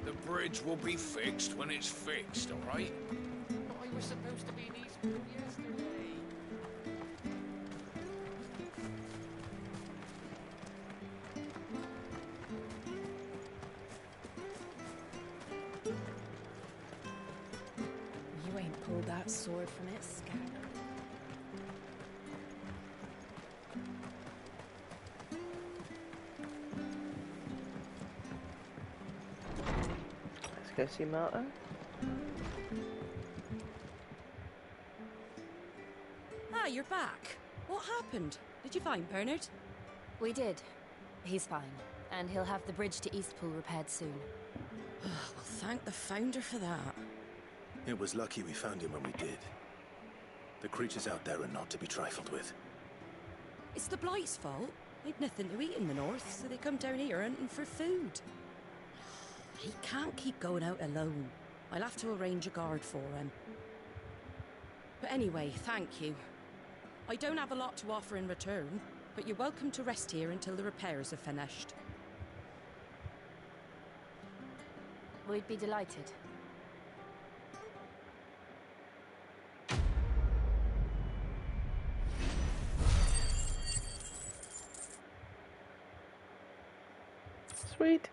The bridge will be fixed when it's fixed, all right? But I was supposed to be in Eastpool yesterday. You ain't pulled that sword from its scabbard. Let's go see Martha. Ah, you're back. What happened? Did you find Bernard? We did. He's fine. And he'll have the bridge to Eastpool repaired soon. Well, thank the Founder for that. It was lucky we found him when we did. The creatures out there are not to be trifled with. It's the Blight's fault. They've nothing to eat in the north, so they come down here hunting for food. He can't keep going out alone. I'll have to arrange a guard for him. But anyway, thank you. I don't have a lot to offer in return, but you're welcome to rest here until the repairs are finished. We'd be delighted. Sweet.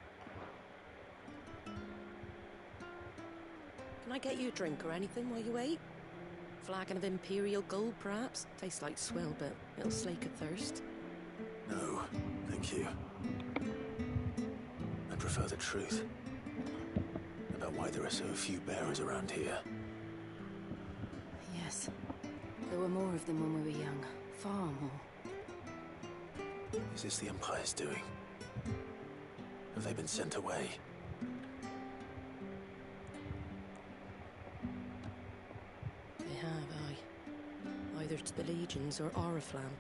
Can I get you a drink or anything while you wait? Flagon of Imperial Gold, perhaps? Tastes like swill, but it'll slake a thirst. No, thank you. I prefer the truth. About why there are so few bearers around here. Yes. There were more of them when we were young. Far more. Is this the Empire's doing? Have they been sent away? They have, aye. Either to the Legions or Oriflamme.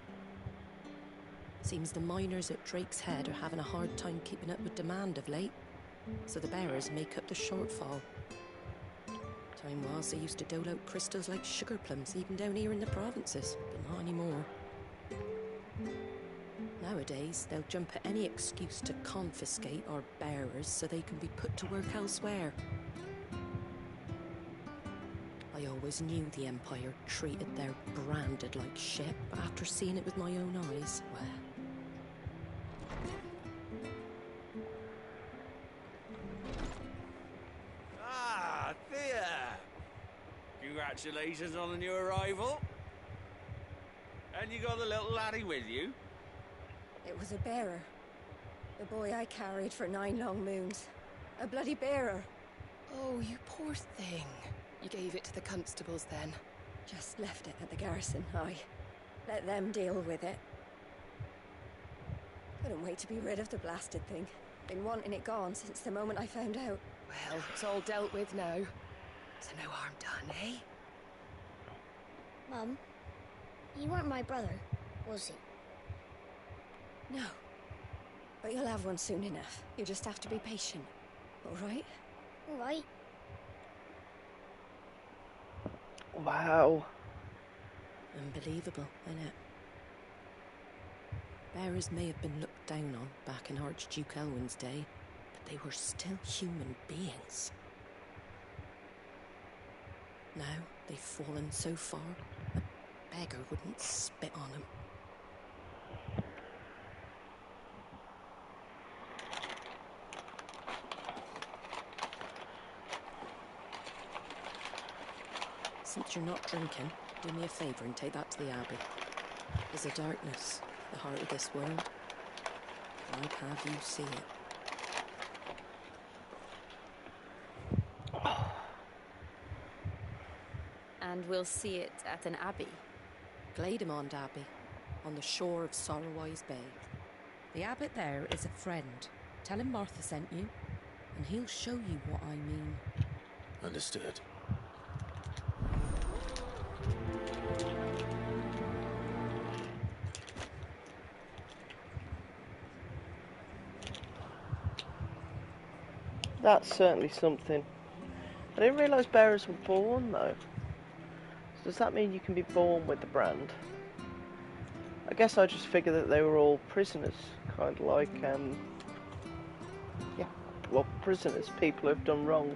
Seems the miners at Drake's Head are having a hard time keeping up with demand of late, so the bearers make up the shortfall. Time was they used to dole out crystals like sugar plums even down here in the provinces, but not anymore. Nowadays, they'll jump at any excuse to confiscate our bearers so they can be put to work elsewhere. I always knew the Empire treated their branded like shit, but after seeing it with my own eyes, well... Ah, Thea! You Congratulations on the new arrival. And you got the little laddie with you? It was a bearer. The boy I carried for 9 long moons. A bloody bearer. Oh, you poor thing. You gave it to the constables then? Just left it at the garrison, aye. Let them deal with it. Couldn't wait to be rid of the blasted thing. Been wanting it gone since the moment I found out. Well, it's all dealt with now. So no harm done, eh? Mum, you weren't my brother, was he? No. But you'll have one soon enough. You just have to be patient. All right? All right. Wow. Unbelievable, innit? Bearers may have been looked down on back in Archduke Elwin's day, but they were still human beings. Now they've fallen so far, a beggar wouldn't spit on them. Since you're not drinking, do me a favour and take that to the Abbey. There's a darkness, the heart of this world. I'd have you see it. And we'll see it at an abbey. Glademond Abbey, on the shore of Sorrowwise Bay. The abbot there is a friend. Tell him Martha sent you, and he'll show you what I mean. Understood. That's certainly something. I didn't realise bearers were born though. So does that mean you can be born with the brand? I guess I just figured that they were all prisoners, kind of like, yeah, well, prisoners, people who've done wrong,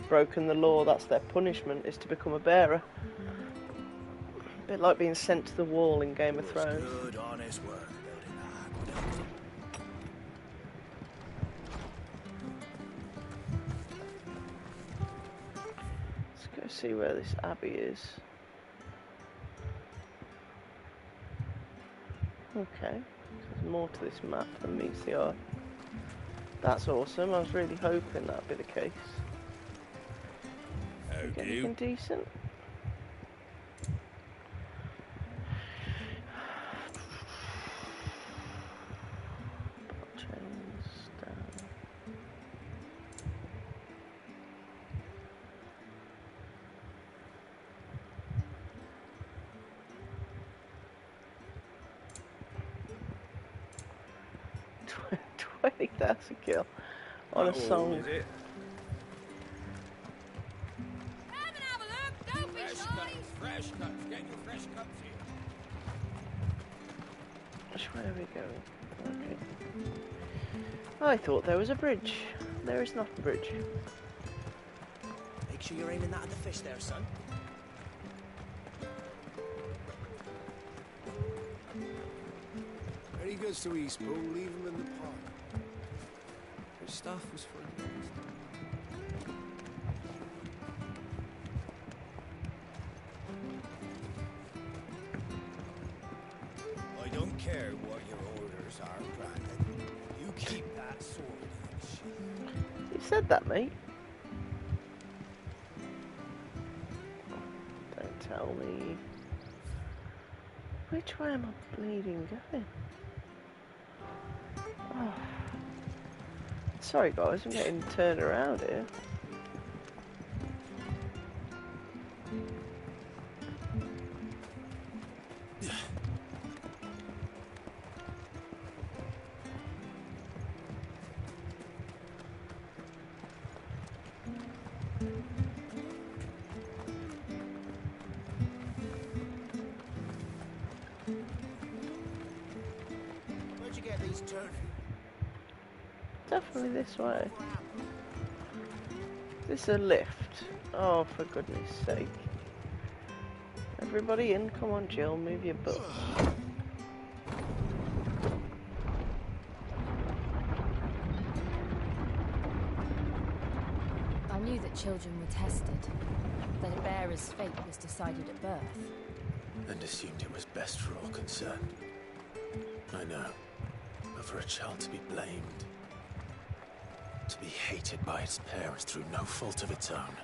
broken the law. That's their punishment, is to become a bearer. A bit like being sent to the wall in Game of Thrones. Good, honest work building the aqueduct. Let's go see where this abbey is. Okay, there's more to this map than meets the eye. That's awesome. I was really hoping that'd be the case. Anything decent? Chains down. $20,000 kill on a song. Is it? Fresh cuts. Get your fresh cuts here. Which way are we going? Okay. I thought there was a bridge. There is not a bridge. Make sure you're aiming that at the fish there, son. When he goes to East Pool, leave him in the pond. Her stuff was for the I don't care what your orders are, Brandon. You keep that sword in its sheath. You said that, mate. Don't tell me. Which way am I bleeding going? Oh. Sorry guys, I'm getting turned around here. Where'd you get these turkeys? Definitely this way. Is this a lift? Oh, for goodness sake. Everybody in, come on Jill, move your butt. I knew that children were tested, that a bearer's fate was decided at birth. And assumed it was best for all concerned. I know. But for a child to be blamed, to be hated by its parents through no fault of its own.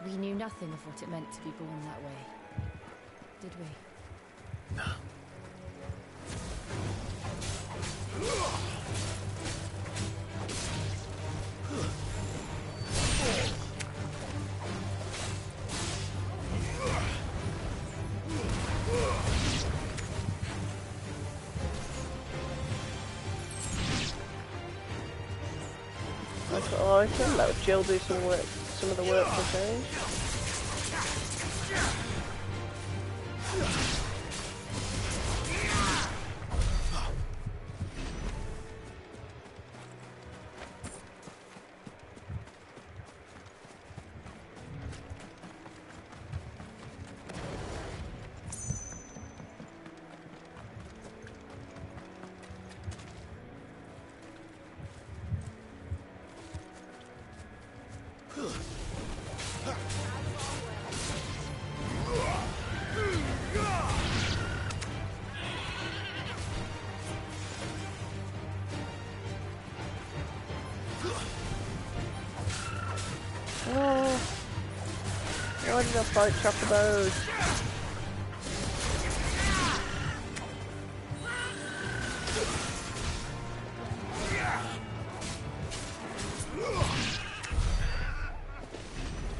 We knew nothing of what it meant to be born that way, did we? No. That's an item. Let Jill do some work, some of the work for change. Oh, why did I fight chocobos?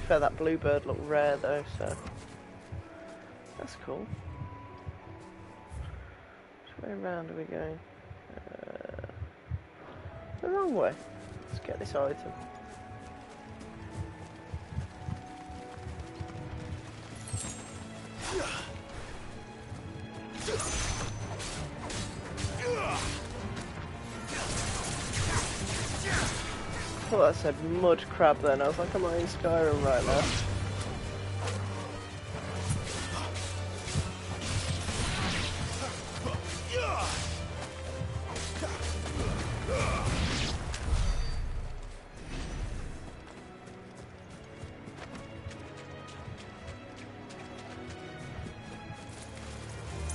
Fair, that bluebird looked rare though, so that's cool. Which way around are we going? The wrong way. Let's get this item. I thought that said mud crab then. I was like, am I in Skyrim right now?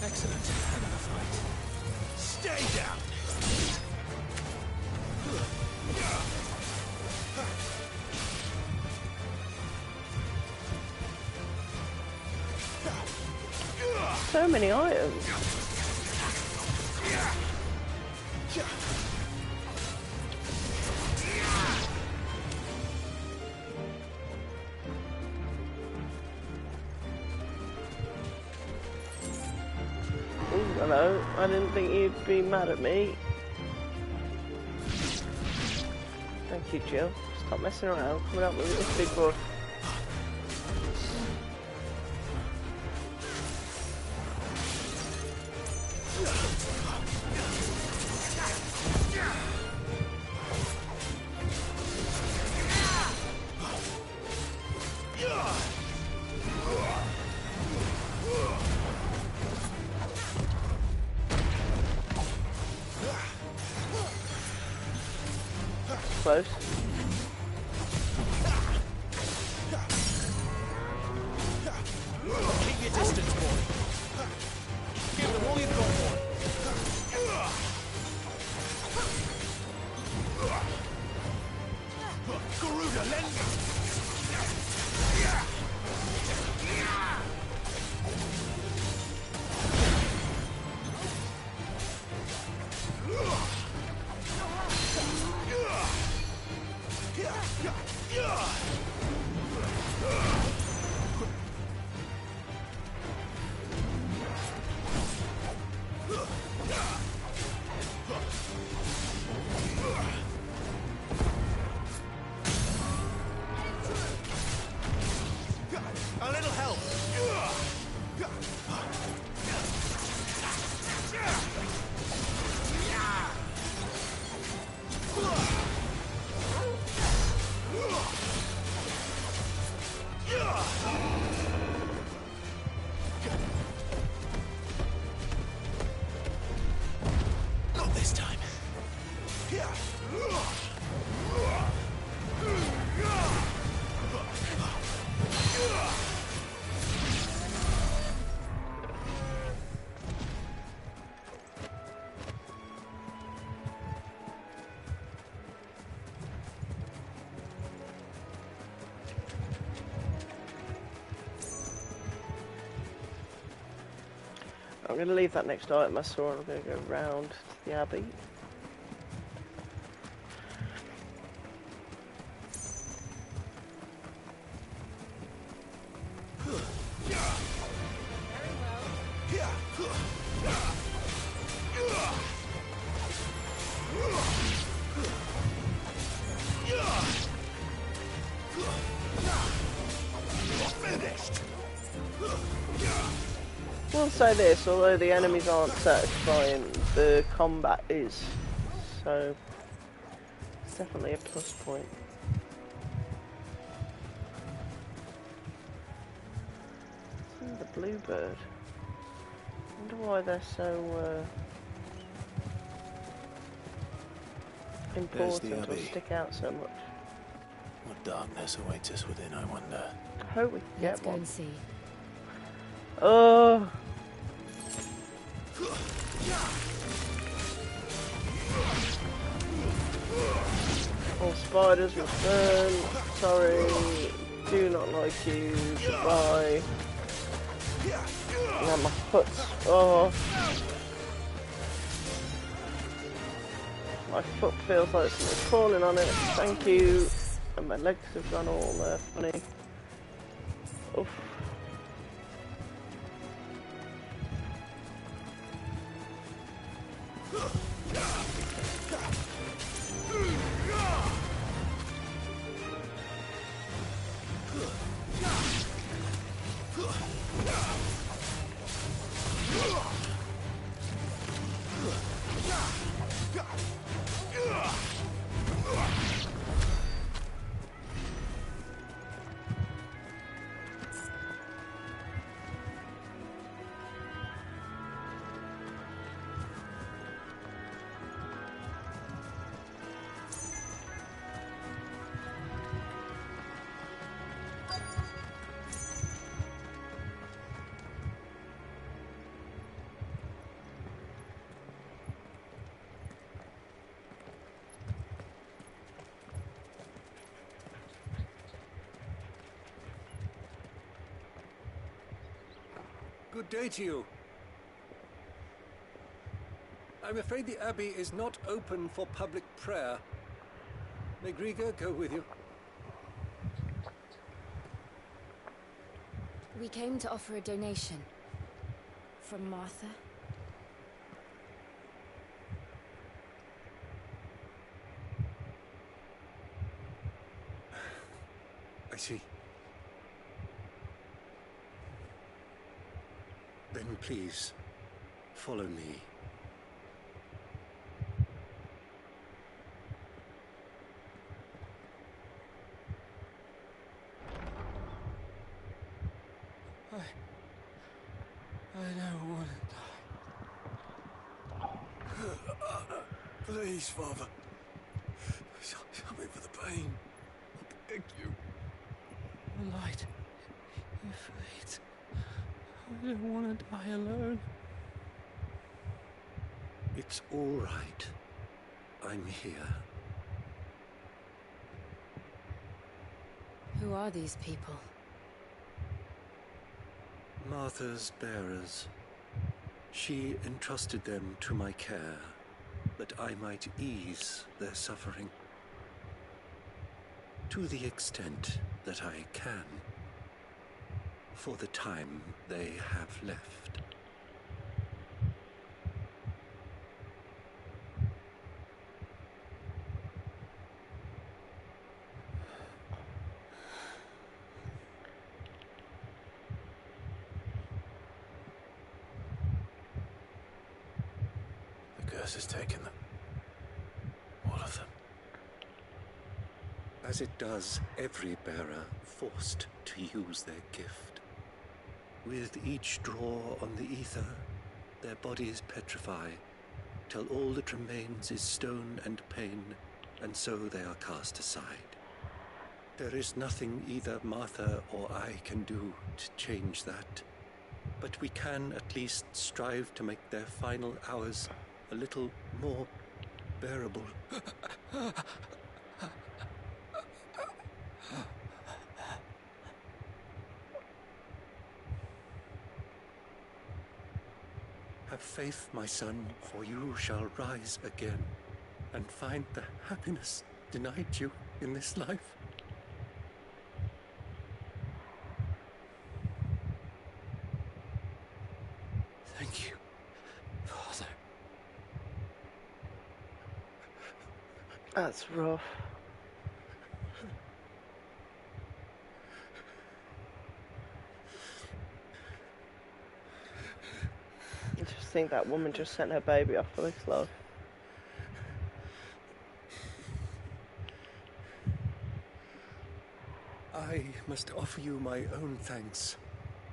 Excellent. Another fight. Stay down! So many items. Ooh, hello. I didn't think you'd be mad at me. Thank you, Jill. Stop messing around. Coming up with this big boy. Close. Keep your distance, boy. Give them all you've got, boy. Garuda, lend me. I'm going to leave that next item I saw and I'm going to go round to the Abbey. I will say this, although the enemies aren't satisfying, the combat is, so it's definitely a plus point. The bluebird. I wonder why they're so important or stick out so much. What darkness awaits us within, I wonder. I hope we can get Let's go one. and see. Oh. All spiders return. Sorry. Do not like you. Goodbye. Now my foot's off. My foot feels like something's crawling on it. Thank you. And my legs have gone all funny. Oof. Good day to you. I'm afraid the Abbey is not open for public prayer. May Griga go with you? We came to offer a donation. From Martha. I see. Then please, follow me. I don't want to die. Please, Father. Help me for the pain. I beg you. The light. Ifrit. I don't want to die alone. It's all right. I'm here. Who are these people? Martha's bearers. She entrusted them to my care, that I might ease their suffering. To the extent that I can, for the time they have left. The curse has taken them. All of them. As it does every bearer forced to use their gift. With each draw on the ether, their bodies petrify, till all that remains is stone and pain, and so they are cast aside. There is nothing either Martha or I can do to change that, but we can at least strive to make their final hours a little more bearable. Have faith, my son, for you shall rise again and find the happiness denied you in this life. Thank you, Father. That's rough. I just think that woman just sent her baby off for this life. I must offer you my own thanks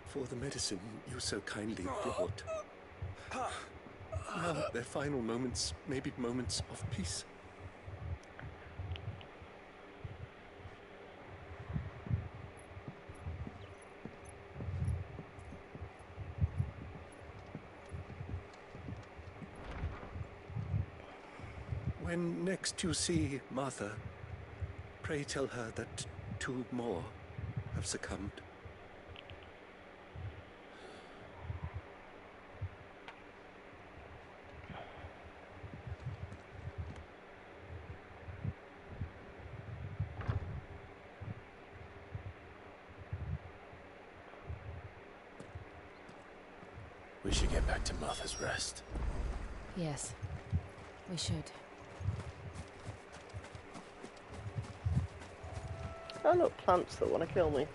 for the medicine you so kindly brought. Now their final moments may be moments of peace. When next you see Martha, pray tell her that 2 more have succumbed. We should get back to Martha's Rest. Yes, we should. Oh look, plants that want to kill me.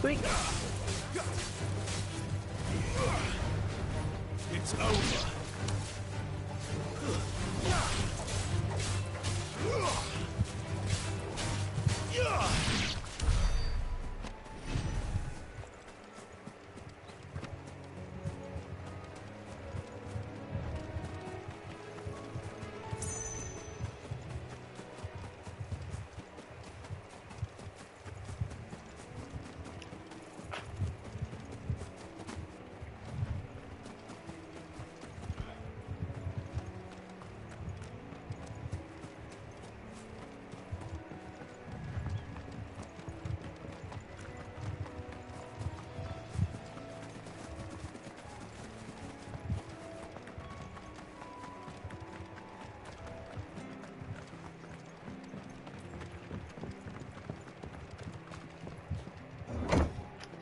Quick! It's over.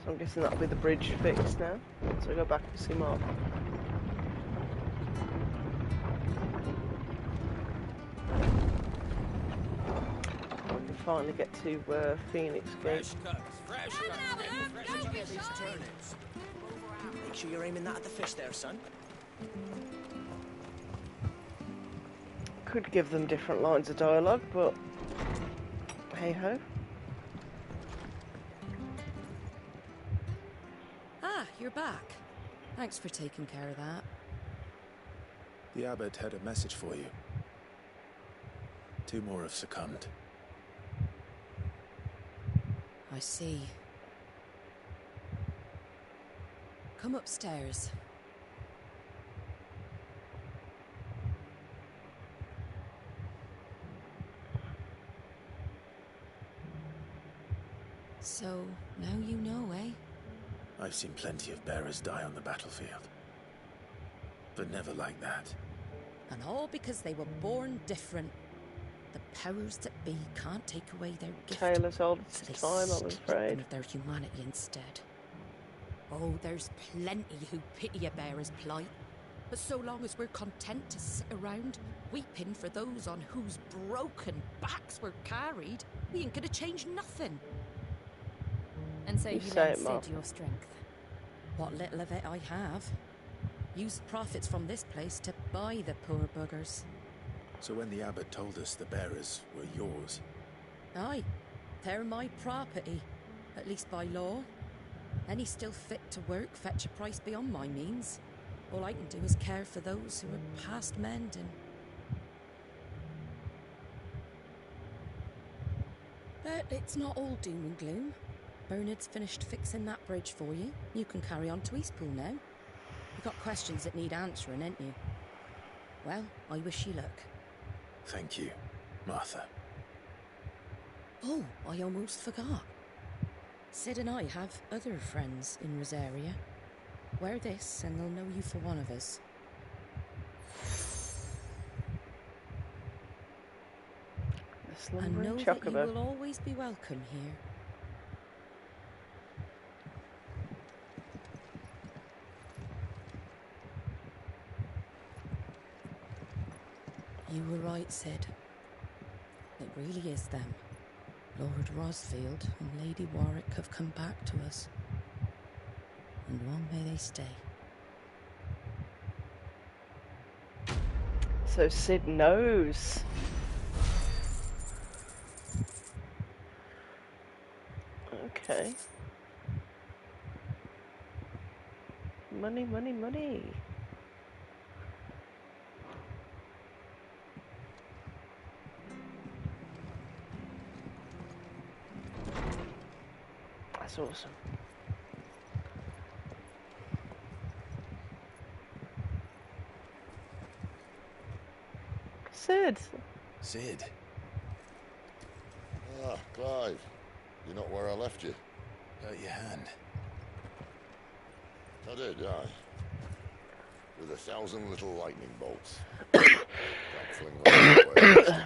So I'm guessing that'll be the bridge fixed now. So I go back and see Mark. We can finally get to Phoenix Gate. Fresh these turnips. Make sure you're aiming that at the fish there, son. Could give them different lines of dialogue, but hey ho. Ah, you're back. Thanks for taking care of that. The abbot had a message for you. 2 more have succumbed. I see. Come upstairs. So, now you know, eh? I've seen plenty of bearers die on the battlefield. But never like that. And all because they were born different. The powers that be can't take away their gift. Taylor's old So they time, I'm strip afraid. them of their humanity instead. Oh, there's plenty who pity a bearer's plight. But so long as we're content to sit around, weeping for those on whose broken backs we're carried, we ain't gonna change nothing. And so You you say lend it, Mum. Sid your strength. What little of it I have. Used profits from this place to buy the poor buggers. So when the abbot told us the bearers were yours... Aye, they're my property, at least by law. Any still fit to work fetch a price beyond my means. All I can do is care for those who are past mending. But it's not all doom and gloom. Bernard's finished fixing that bridge for you. You can carry on to Eastpool now. You've got questions that need answering, ain't you? Well, I wish you luck. Thank you, Martha. Oh, I almost forgot. Sid and I have other friends in Rosaria. Wear this, and they'll know you for one of us. And know that you will always be welcome here. You were right, Sid. It really is them. Lord Rosfield and Lady Warwick have come back to us. And long may they stay. So Sid knows. Okay. Money, money, money. That's awesome. Sid. Sid. Ah, Clive. You're not where I left you. Hurt your hand. I did, aye. With 1,000 little lightning bolts. Can't fling them away.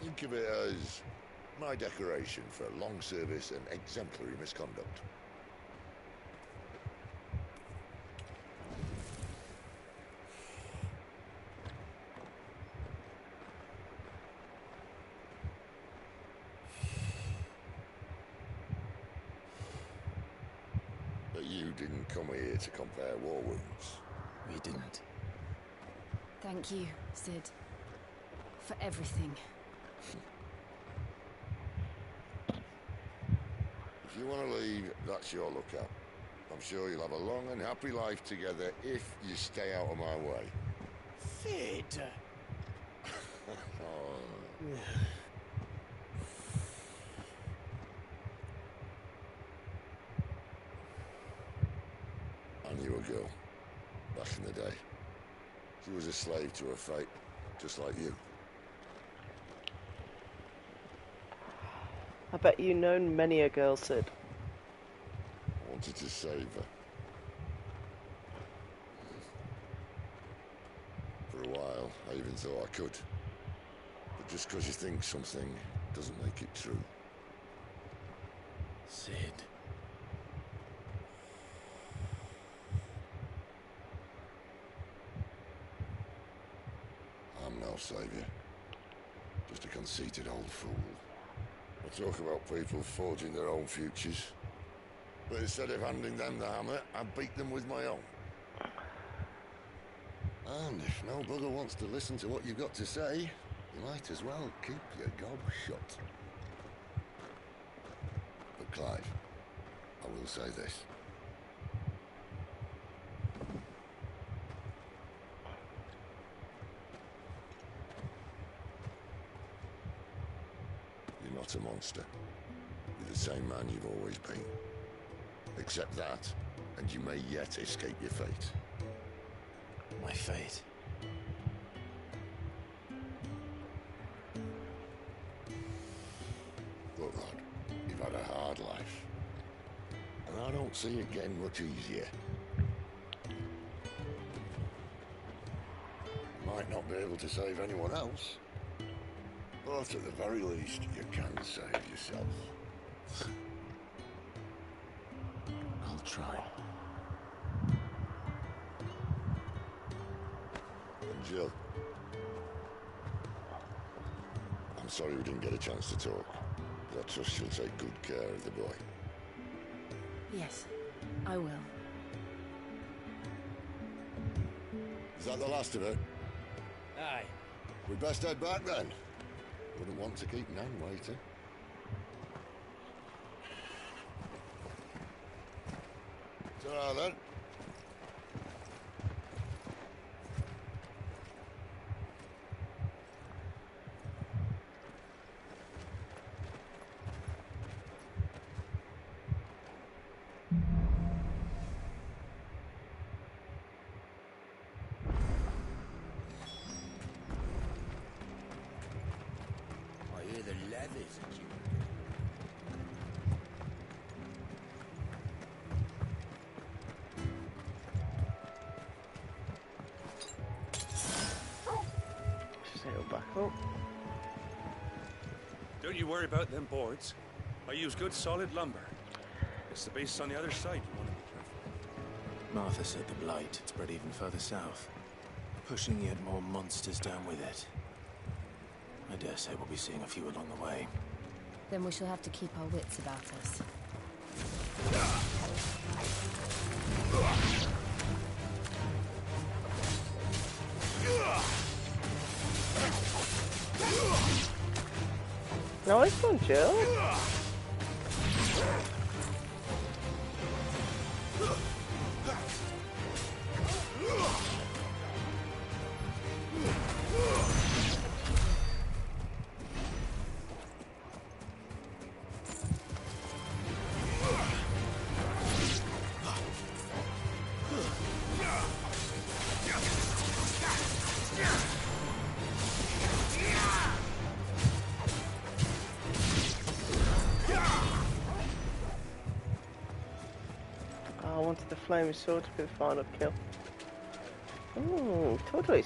Think of it as my decoration for long service and exemplary misconduct. But you didn't come here to compare war wounds. We didn't. Thank you, Sid. For everything. If you want to leave, that's your lookout. I'm sure you'll have a long and happy life together if you stay out of my way. Sid! Oh. I knew a girl, back in the day. She was a slave to her fate, just like you. I bet you've known many a girl, Sid. I wanted to save her. For a while, I even thought I could. But just because you think something doesn't make it true. Sid. I'm no savior. Just a conceited old fool. I talk about people forging their own futures. But instead of handing them the hammer, I beat them with my own. And if no bugger wants to listen to what you've got to say, you might as well keep your gob shut. But Clive, I will say this. You're not a monster. You're the same man you've always been. Accept that, and you may yet escape your fate. My fate. Look, lad, you've had a hard life. And I don't see it getting much easier. You might not be able to save anyone else, but at the very least, you can save yourself. I'll try. And Jill, I'm sorry we didn't get a chance to talk, but I trust you'll take good care of the boy. Yes, I will. Is that the last of it? Aye. We'd best head back then. Wouldn't want to keep Nan waiting. Ta-ra then. I hear the leathers at you. back up. Don't you worry about them boards. I use good solid lumber. It's the base on the other side you want to be careful. Martha said the blight had spread even further south, pushing yet more monsters down with it. I dare say we'll be seeing a few along the way. Then we shall have to keep our wits about us. Nice one, Jill. I wanted the flaming sword to be the final kill. Ooh, tortoise.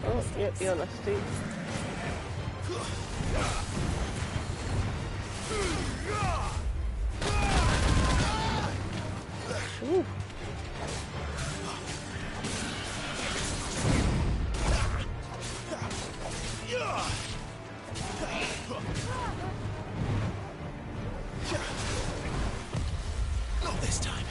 Oh, yep, you're nasty. Ooh. Not this time.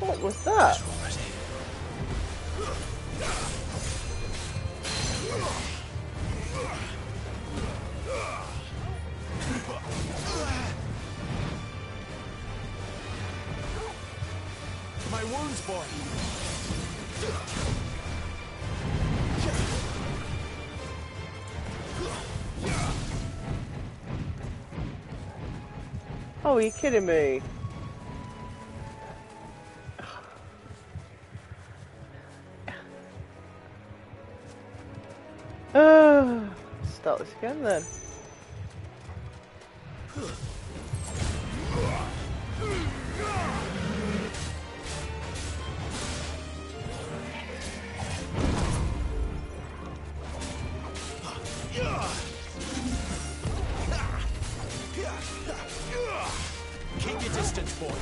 What was that? My wounds, boy. Oh, are you kidding me? Start this again then. Keep your distance, boy.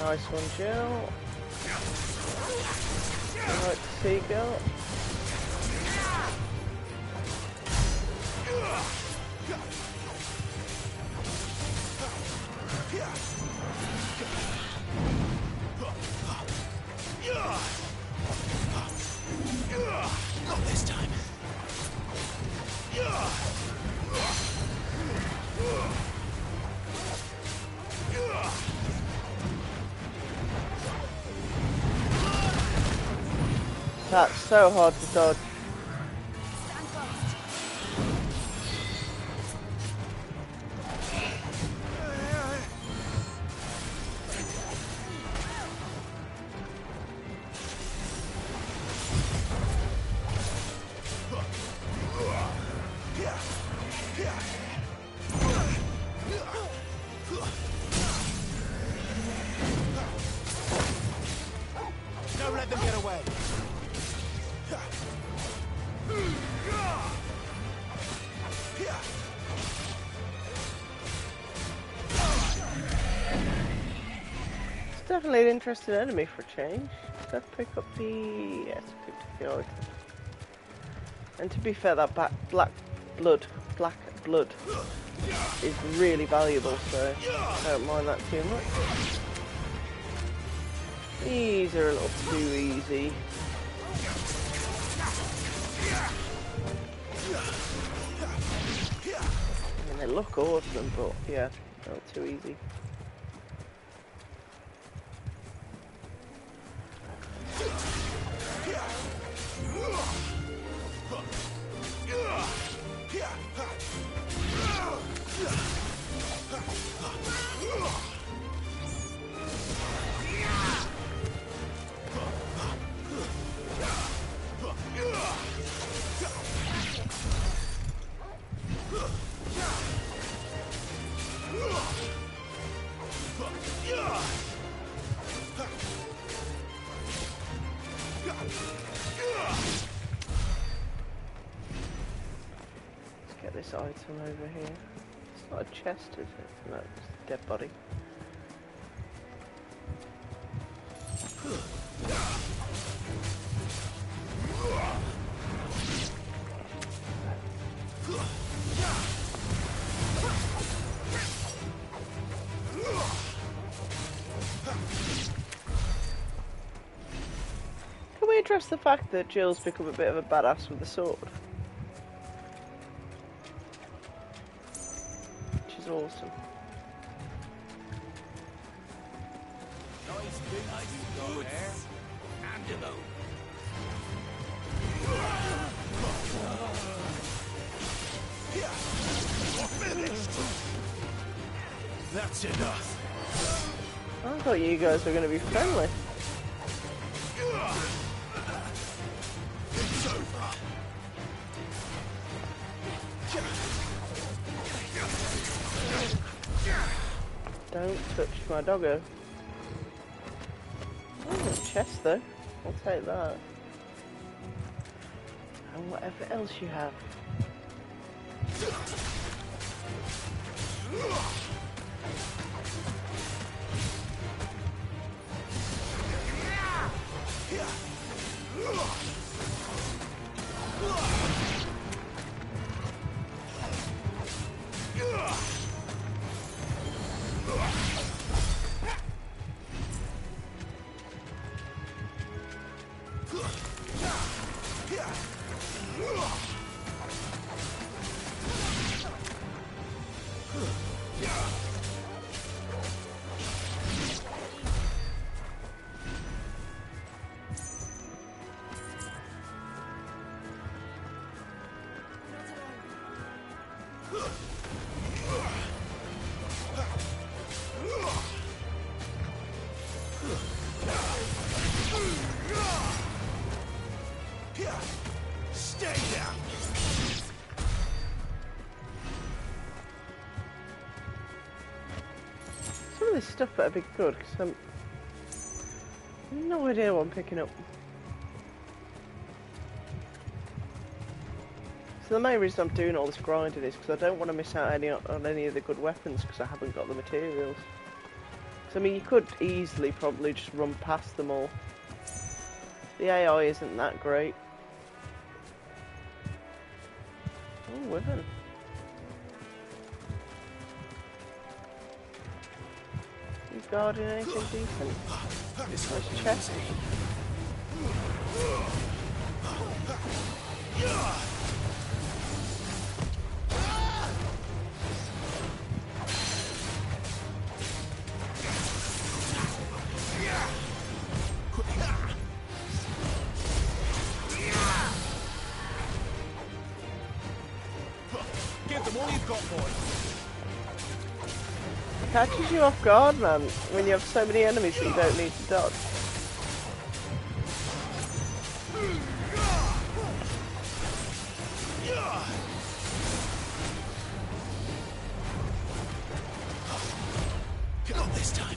Nice one, Jill. Right, seagull. Not this time. That's so hard to dodge. Don't let them get away. It's definitely an interesting enemy for a change. Let's pick up the... yes, pick up the item. And to be fair, that black blood black blood is really valuable, so I don't mind that too much. These are a little too easy. I mean, they look awesome, but yeah, a little too easy. This item over here. It's not a chest, is it? No, it's a dead body. Can we address the fact that Jill's become a bit of a badass with the sword? Awesome. Nice big good hair and a bone. Finished. That's enough. I thought you guys were going to be friendly. It's over. Don't touch my doggo. Oh, a chest though. I'll take that. And whatever else you have. Stay down. Some of this stuff better be good, because I'm no idea what I'm picking up. So the main reason I'm doing all this grinding is because I don't want to miss out on any of the good weapons because I haven't got the materials. So I mean, you could easily probably just run past them all. The AI isn't that great. Oh, women. You guarding anything decent? Nice chest. Give them all you've got, boy. Catches you off guard, man, when you have so many enemies that you don't need to dodge. Got this time.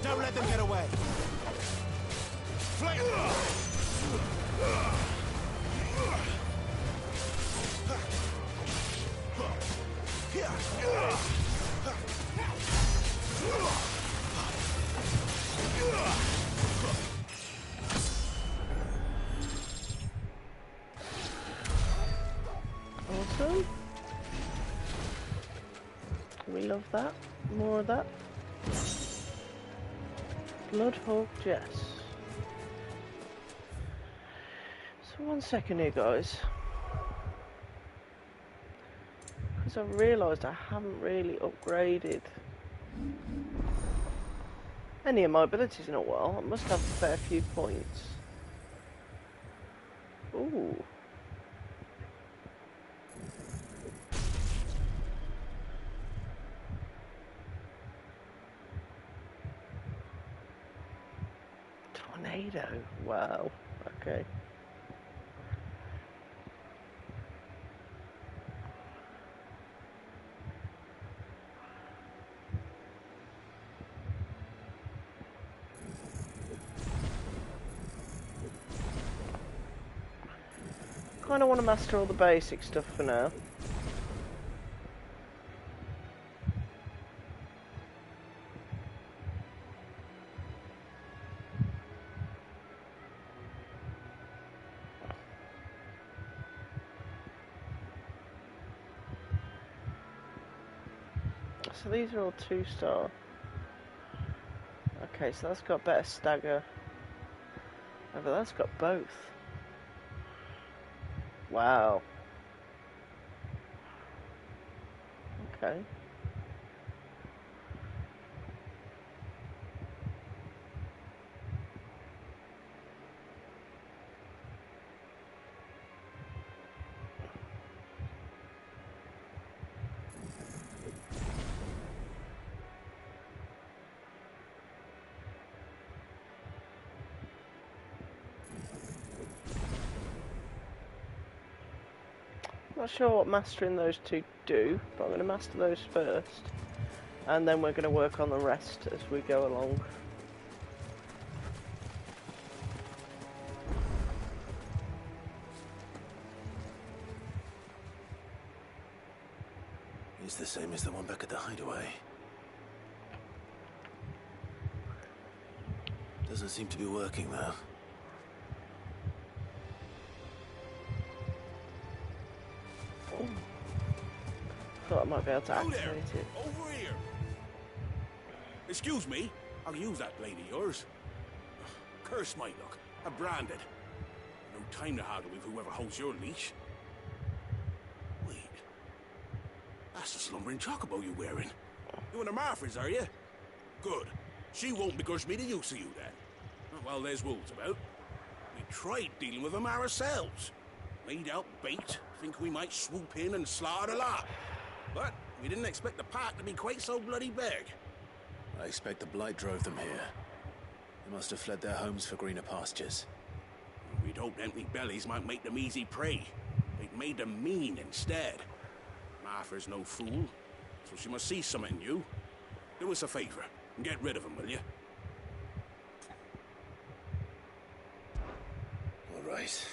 Don't let them get away. Flick! Awesome. We love that. More of that. Bloodhawk Jess. So 1 second here, guys. Because I've realised I haven't really upgraded any of my abilities in a while. I must have a fair few points. Ooh. Tornado. Wow. Okay. Kind of want to master all the basic stuff for now. So these are all 2-star. Okay, so that's got better stagger. Oh, but that's got both. Wow. Okay. Not sure what mastering those two do, but I'm going to master those first, and then we're going to work on the rest as we go along. It's the same as the one back at the hideaway. Doesn't seem to be working though. Thought I might be able to activate it. Over here! Excuse me, I'll use that blade of yours. Curse my luck. I'm branded. No time to haggle with whoever holds your leash. Wait. That's the slumbering chocobo you're wearing. You and the Marfors, are you? Good. She won't begrudge me the use of you then. Not while there's wolves about. We tried dealing with them ourselves. Laid out bait, think we might swoop in and slaughter the lot. But we didn't expect the pack to be quite so bloody big. I expect the blight drove them here. They must have fled their homes for greener pastures. We'd hoped empty bellies might make them easy prey. They'd made them mean instead. Martha's no fool, so she must see something in you. Do us a favor and get rid of them, will you? All right.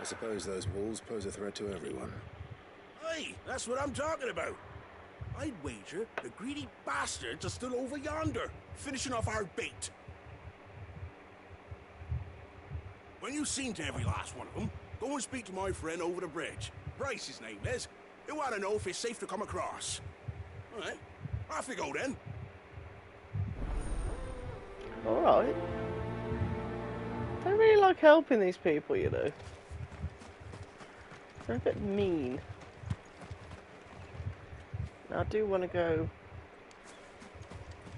I suppose those wolves pose a threat to everyone. Hey, that's what I'm talking about. I'd wager the greedy bastards are still over yonder, finishing off our bait. When you've seen to every last one of them, go and speak to my friend over the bridge. Bryce, his name is. He'll want to know if it's safe to come across. All right, off you go then. All right. Don't really like helping these people, you know. They're a bit mean. Now I do want to go...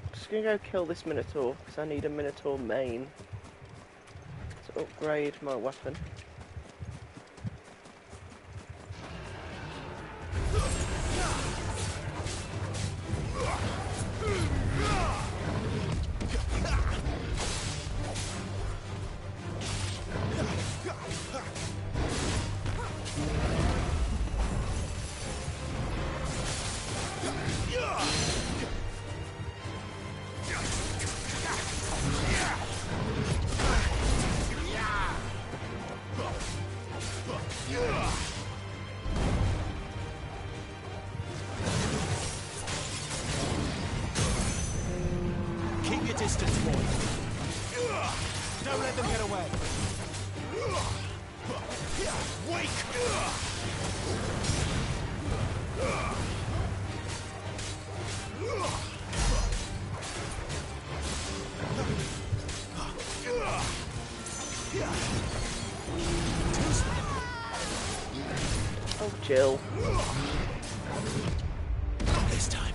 I'm just going to go kill this Minotaur, because I need a Minotaur main to upgrade my weapon. your distance, boy. Don't let them get away. Wake! Oh, Jill. Not this time.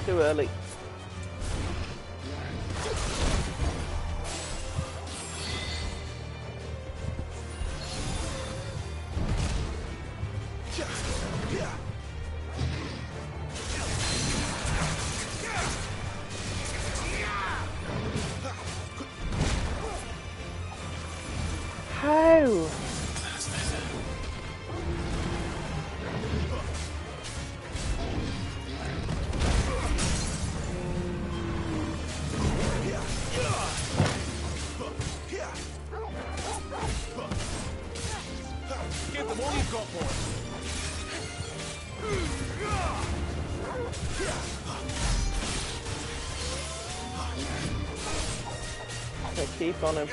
Too early. How? Give them all you've got, boy. So keep on him.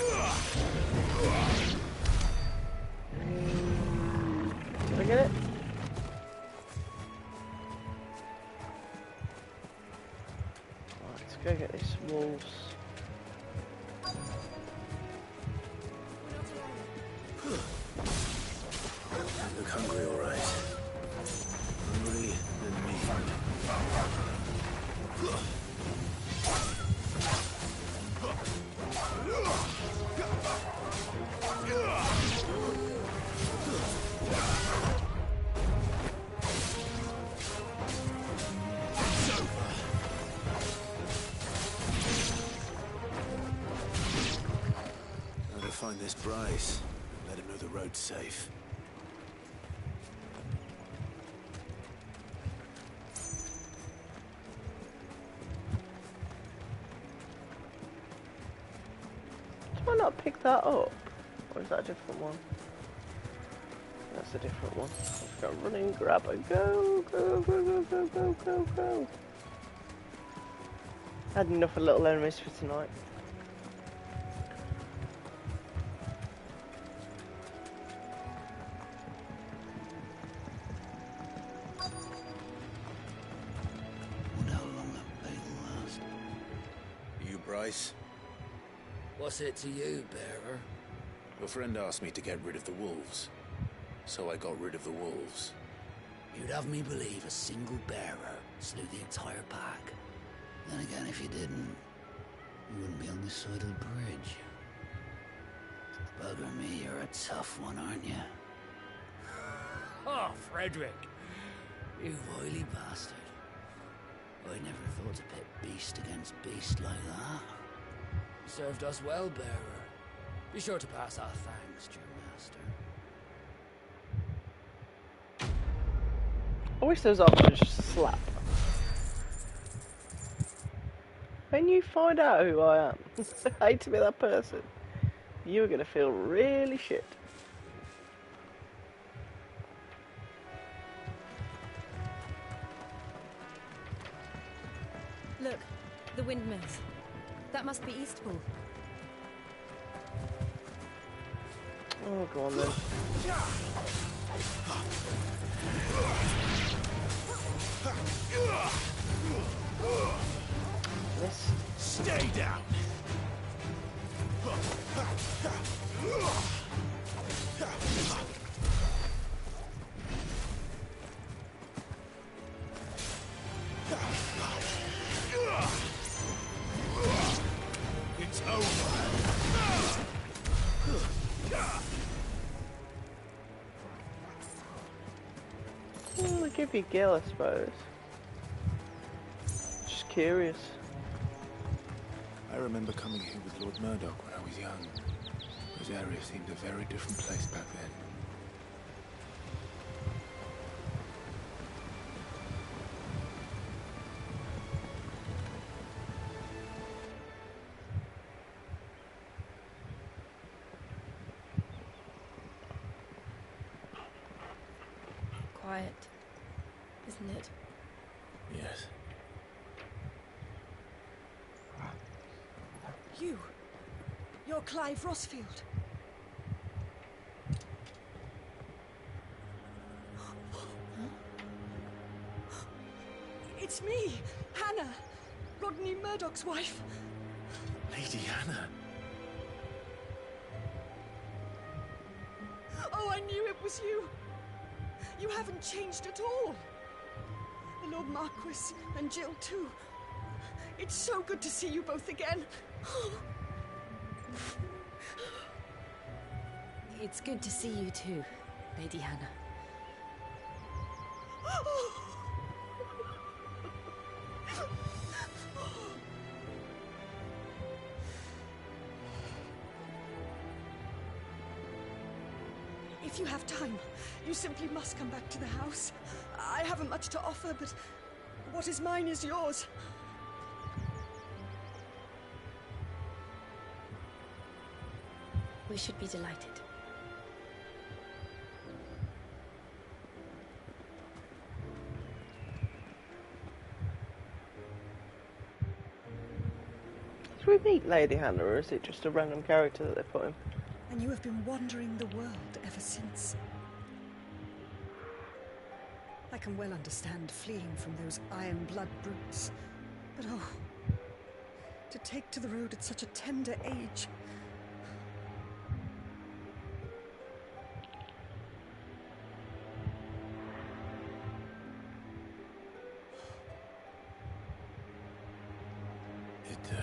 Did I get it? Right, let's go get these wolves. You look hungry, all right. Hungry than me. Now to find this Bryce. Let him know the road's safe. Do I not pick that up? Or is that a different one? That's a different one. Let's go running, grab and go, go, go, go, go, go, go, go. Had enough of little enemies for tonight. Wonder how long that pain will last. You, Bryce? What's it to you, bearer? Your friend asked me to get rid of the wolves. So I got rid of the wolves. You'd have me believe a single bearer slew the entire pack. Then again, if you didn't, you wouldn't be on this side of the bridge. Bugger me, you're a tough one, aren't you? Oh, Frederick! You wily bastard. I never thought to pit beast against beast like that. Served us well, bearer. Be sure to pass our thanks to your master. I wish those options just slap. When you find out who I am, I hate to be that person, you're going to feel really shit. Look, the windmills. That must be Eastpool. Oh, go on then. Miss. Stay down. It's over. I'll give you Gil, I suppose. Just curious. I remember coming here with Lord Murdoch when I was young. This area seemed a very different place back then. quiet, isn't it? Yes. You're Clive Rossfield. It's me, Hannah, Rodney Murdoch's wife. Lady Hannah. Oh, I knew it was you. You haven't changed at all. The Lord Marquis and Jill too. It's so good to see you both again. It's good to see you too, Lady Hannah. If you have time, you simply must come back to the house. I haven't much to offer, but what is mine is yours. We should be delighted. Did we meet Lady Hannah, or is it just a random character that they put in? And you have been wandering the world ever since. I can well understand fleeing from those iron blood brutes. But oh, to take to the road at such a tender age. It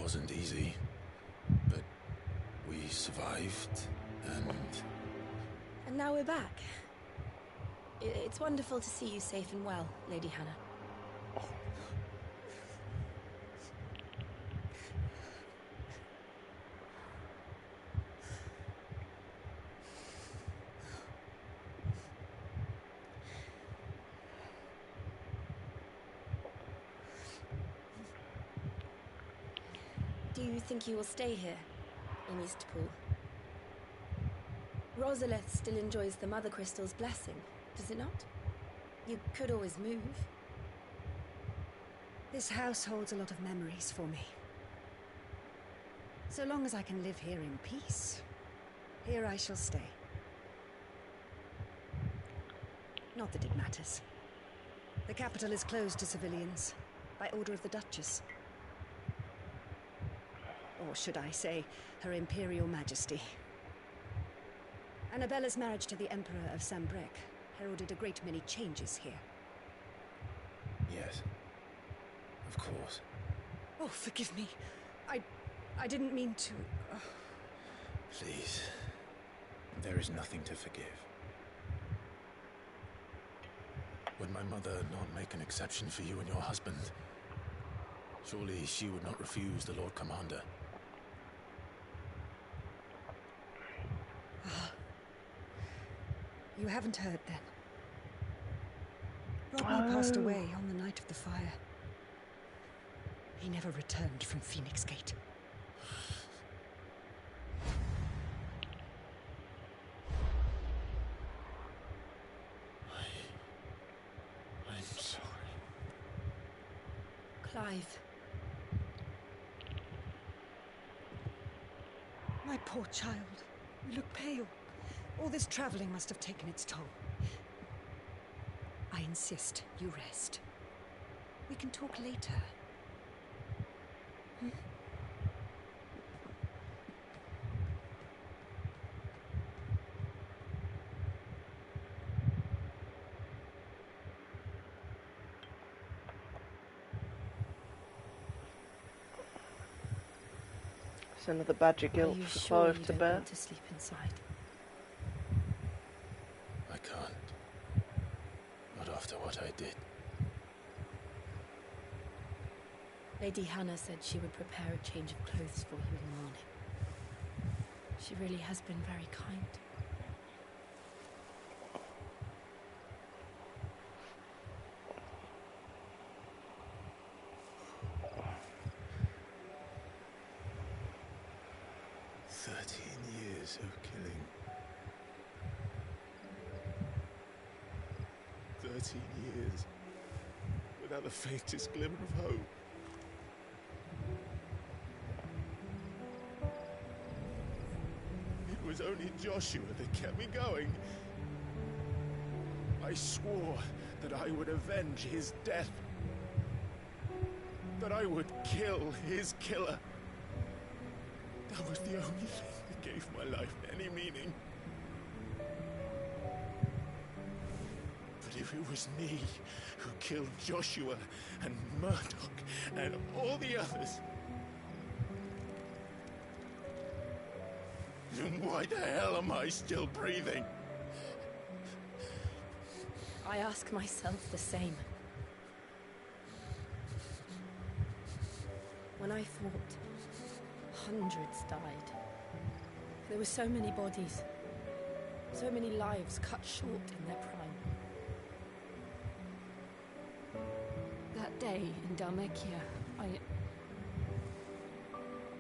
wasn't easy, but we survived, and... And now we're back. It's wonderful to see you safe and well, Lady Hannah. Do you think you will stay here, in Eastpool? Rosalith still enjoys the Mother Crystal's blessing, does it not? You could always move. This house holds a lot of memories for me. So long as I can live here in peace, here I shall stay. Not that it matters. The capital is closed to civilians, by order of the Duchess. Or should I say, Her Imperial Majesty. Annabella's marriage to the Emperor of Sambrec heralded a great many changes here. Yes. Of course. Oh, forgive me. I didn't mean to... Please. There is nothing to forgive. Would my mother not make an exception for you and your husband? Surely she would not refuse the Lord Commander. You haven't heard, then? Rodney passed away on the night of the fire. He never returned from Phoenix Gate. I'm sorry. Clive. My poor child. You look pale. All this traveling must have taken its toll. I insist you rest. We can talk later. Hmm? It's another badge of guilt for Clive to bear. To sleep inside? I can't. Not after what I did. Lady Hannah said she would prepare a change of clothes for you in the morning. She really has been very kind. "13 years of killing. 13 years, without the faintest glimmer of hope. It was only Joshua that kept me going. I swore that I would avenge his death. That I would kill his killer. That was the only thing that gave my life any meaning. But if it was me who killed Joshua and Murdoch and all the others, then why the hell am I still breathing? I ask myself the same. When I fought, hundreds died. There were so many bodies, so many lives cut short in their prime. That day in Dalmekia,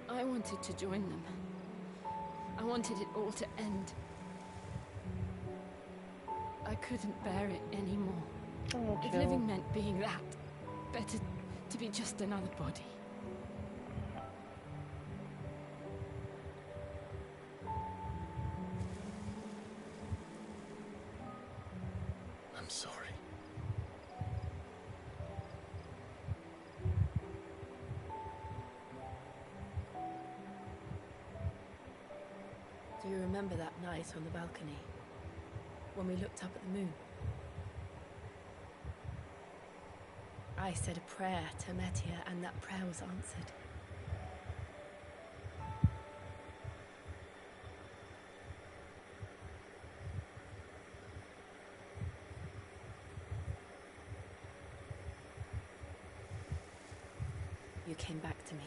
I wanted to join them. I wanted it all to end. I couldn't bear it anymore. Oh, if Jill. living meant being that, better to be just another body. I'm sorry. Do you remember that night on the balcony? When we looked up at the moon? I said a prayer to Metia, and that prayer was answered. You came back to me.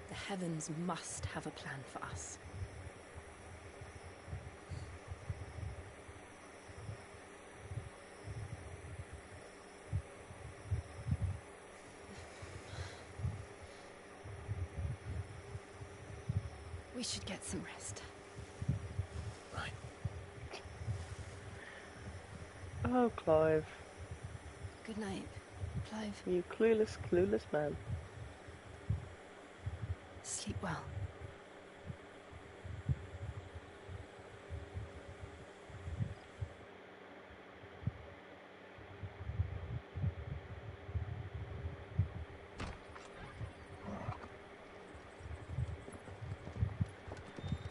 The heavens must have a plan for us. We should get some rest. Right. Oh, Clive. Good night, Clive. You clueless, clueless man. Sleep well.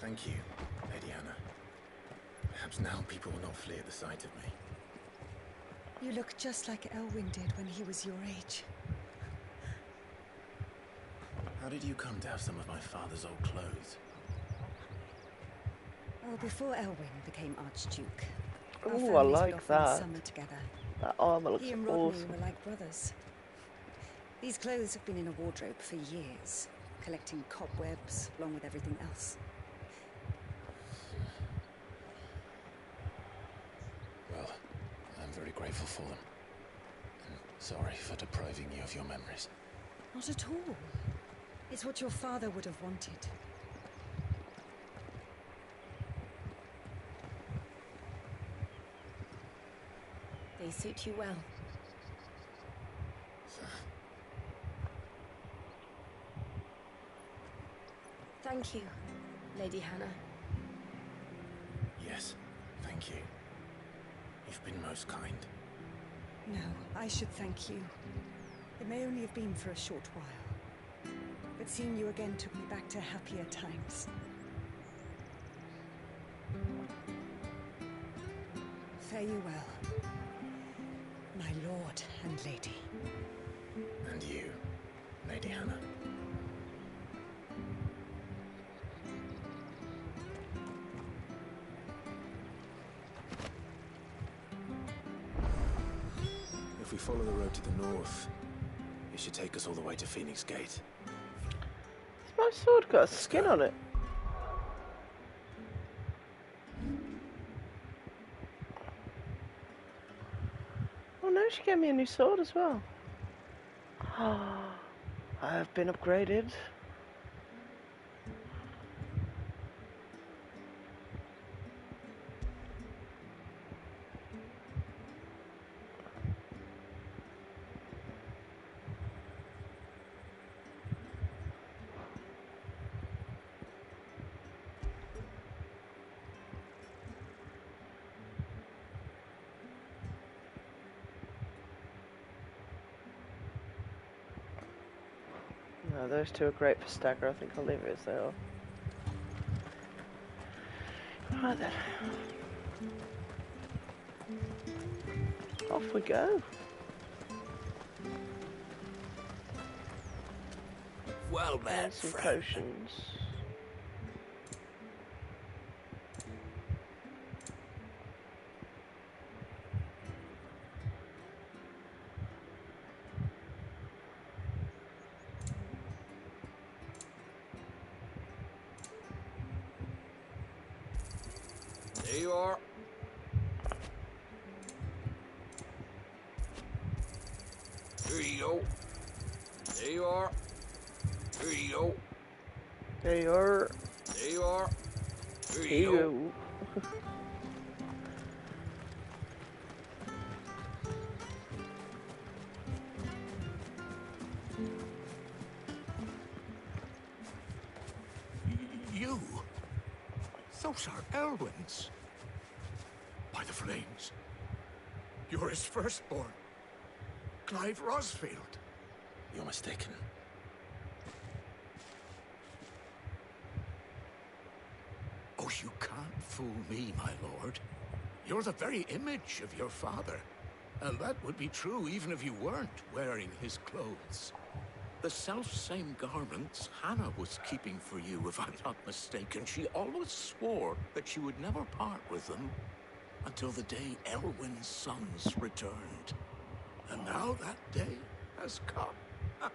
Thank you, Lady Anna. Perhaps now people will not flee at the sight of me. You look just like Elwyn did when he was your age. How did you come to have some of my father's old clothes? Oh, before Elwyn became Archduke, our Oh, I families would like often that. summer together. That armour looks He and Rodney awesome. were like brothers. These clothes have been in a wardrobe for years, collecting cobwebs along with everything else. Well, I'm very grateful for them. And sorry for depriving you of your memories. Not at all. It's what your father would have wanted. They suit you well. Thank you, Lady Hannah. Yes, thank you. You've been most kind. No, I should thank you. It may only have been for a short while, but seeing you again took me back to happier times. Fare you well, my lord and lady. And you, Lady Hannah. If we follow the road to the north, it should take us all the way to Phoenix Gate. My sword got a skin on it. Oh no, she gave me a new sword as well. I have been upgraded. No, those two are great for stagger. I think I'll leave it as they are. Right then. Off we go. Well met, And some friend. potions. There you are. There you go. There you are. There you go. There you are. There you are. There Here you you go. go. You? Those are Elwyn's. By the flames. You're his firstborn. Clive Rosfield. You're mistaken. Oh, you can't fool me, my lord. You're the very image of your father. And that would be true even if you weren't wearing his clothes. The self-same garments Hannah was keeping for you, if I'm not mistaken. She always swore that she would never part with them until the day Elwyn's sons returned. And now that day has come.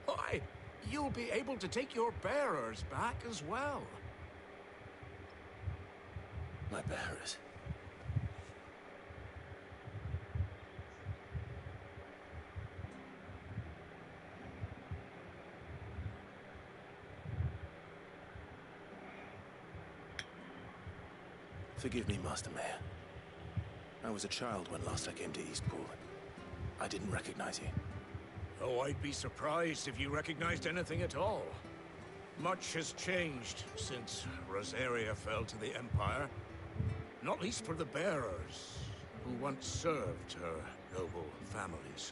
Why, you'll be able to take your bearers back as well. My bearers. Forgive me, Master Mayor. I was a child when last I came to Eastpool. I didn't recognize you. Oh, I'd be surprised if you recognized anything at all. Much has changed since Rosaria fell to the Empire. Not least for the bearers, who once served her noble families.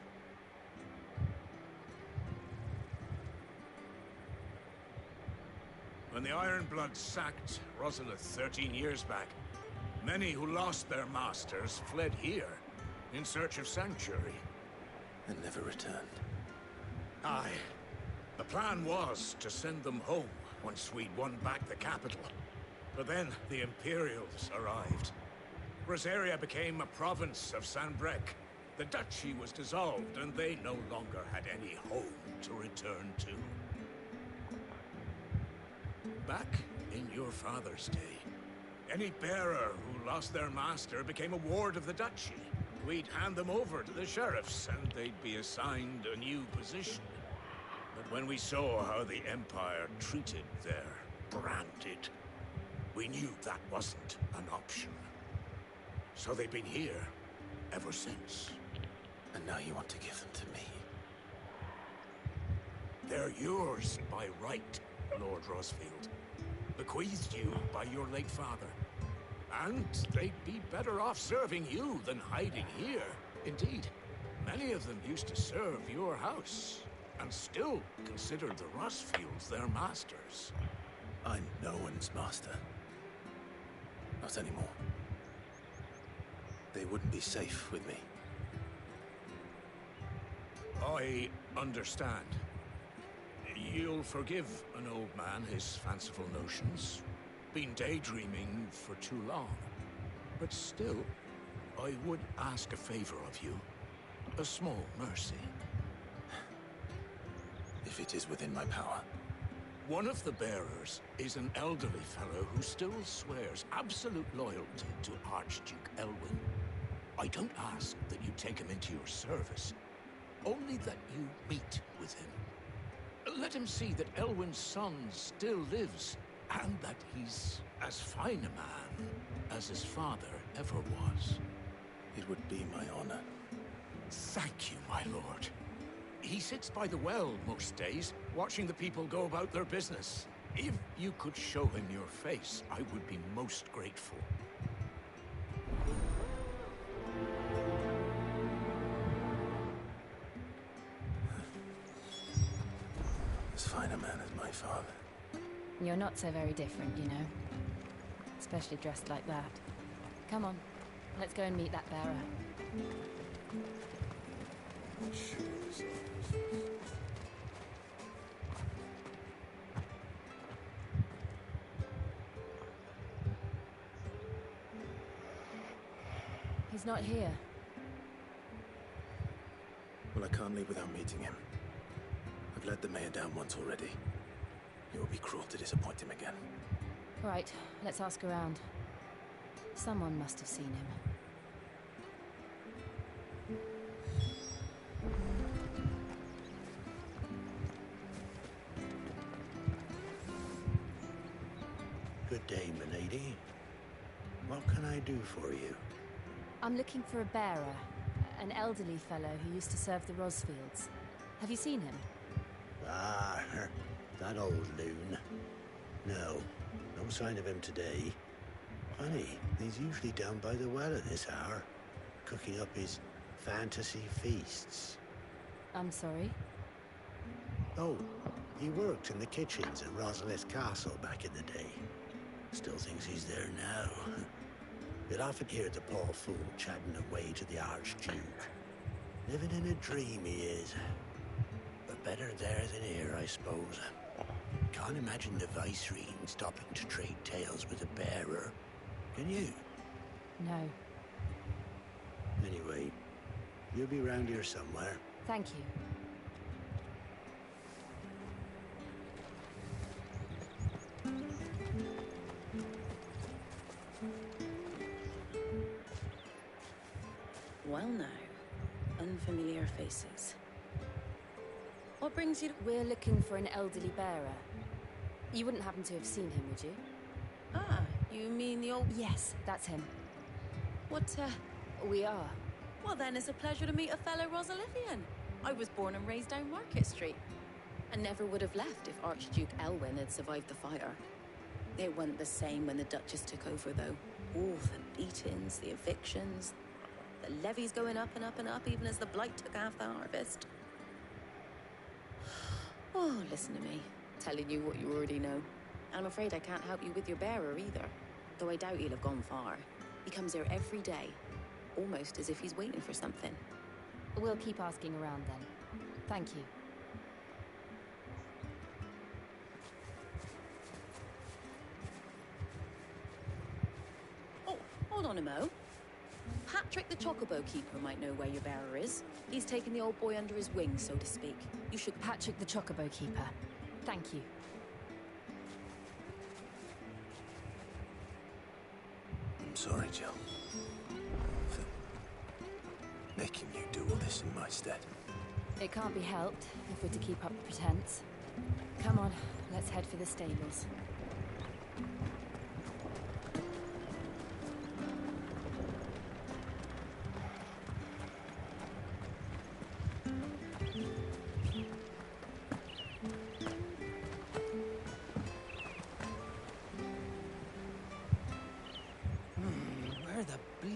When the Ironbloods sacked Rosalith 13 years back, many who lost their masters fled here in search of sanctuary. And never returned. Aye. The plan was to send them home once we'd won back the capital. But then the Imperials arrived. Rosaria became a province of Sanbreque. The duchy was dissolved, and they no longer had any home to return to. Back in your father's day, any bearer who lost their master became a ward of the duchy. We'd hand them over to the sheriffs, and they'd be assigned a new position. But when we saw how the Empire treated their branded, we knew that wasn't an option. So they've been here ever since. And now you want to give them to me? They're yours by right, Lord Rosfield. Bequeathed you by your late father. And they'd be better off serving you than hiding here. Indeed, many of them used to serve your house, and still consider the Rosfields their masters. I'm no one's master. Not anymore. They wouldn't be safe with me. I understand. You'll forgive an old man his fanciful notions. Been daydreaming for too long. But still, I would ask a favor of you. A small mercy. If it is within my power. One of the bearers is an elderly fellow who still swears absolute loyalty to Archduke Elwyn. I don't ask that you take him into your service, only that you meet with him. Let him see that Elwyn's son still lives, and that he's as fine a man as his father ever was. It would be my honor. Thank you, my lord. He sits by the well most days, watching the people go about their business. If you could show him your face, I would be most grateful. fine a man as my father. You're not so very different, you know. Especially dressed like that. Come on, let's go and meet that bearer. He's not here. Well, I can't leave without meeting him. I've let the mayor down once already. It would be cruel to disappoint him again. Right, let's ask around. Someone must have seen him. Good day, milady. What can I do for you? I'm looking for a bearer. An elderly fellow who used to serve the Rosfields. Have you seen him? Ah, that old loon. No sign of him today. Funny, he's usually down by the well at this hour, cooking up his fantasy feasts. I'm sorry? Oh, he worked in the kitchens at Rosalith Castle back in the day. Still thinks he's there now. You'll often hear the poor fool chatting away to the Archduke. Living in a dream he is. But better there than here, I suppose. Can't imagine the Viceroy stopping to trade tales with a bearer. Can you? No. Anyway, you'll be round here somewhere. Thank you. Well now, unfamiliar faces. What brings you to... We're looking for an elderly bearer. You wouldn't happen to have seen him, would you? Ah, you mean the old... Yes, that's him. What, We are. Well then, it's a pleasure to meet a fellow Rosalithian. I was born and raised down Market Street. And never would have left if Archduke Elwyn had survived the fire. It wasn't the same when the Duchess took over, though. Oh, the beatings, the evictions... The levies going up and up and up, even as the blight took half the harvest. Oh, listen to me, telling you what you already know. And I'm afraid I can't help you with your bearer either. Though I doubt he'll have gone far. He comes here every day, almost as if he's waiting for something. We'll keep asking around then. Thank you. Oh, hold on a mo. Patrick the chocobo keeper might know where your bearer is. He's taken the old boy under his wing, so to speak. You should... Patrick the chocobo keeper. Thank you. I'm sorry, Jill. For making you do all this in my stead. It can't be helped if we're to keep up the pretense. Come on, let's head for the stables.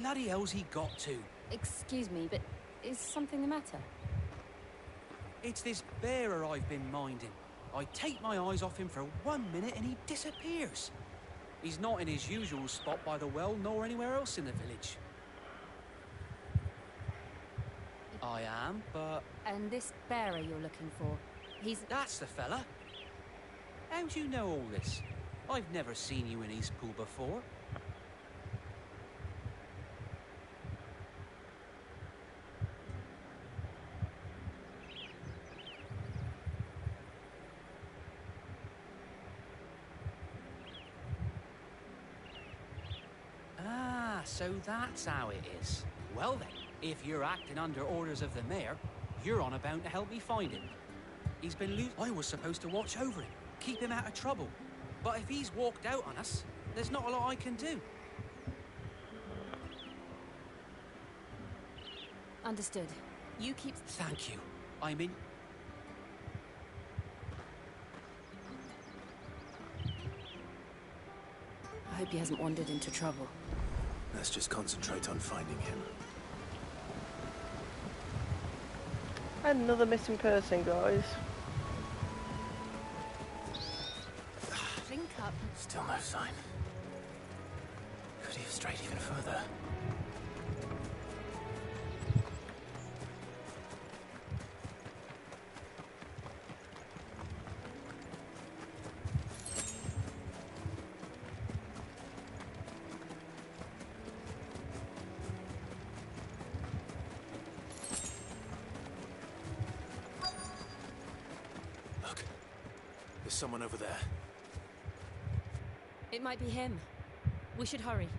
Bloody hell's he got to? Excuse me, but is something the matter? It's this bearer I've been minding. I take my eyes off him for 1 minute and he disappears. He's not in his usual spot by the well, nor anywhere else in the village. I am, but... And this bearer you're looking for, he's... That's the fella. How do you know all this? I've never seen you in Eastpool before. So that's how it is. Well then, if you're acting under orders of the mayor, you're on about to help me find him. He's been loose. I was supposed to watch over him, keep him out of trouble. But if he's walked out on us, there's not a lot I can do. Understood. You keep... Thank you. I'm in... I hope he hasn't wandered into trouble. Let's just concentrate on finding him. Another missing person, guys. up. Still no sign. Could he have strayed even further? Look. There's someone over there. It might be him. We should hurry.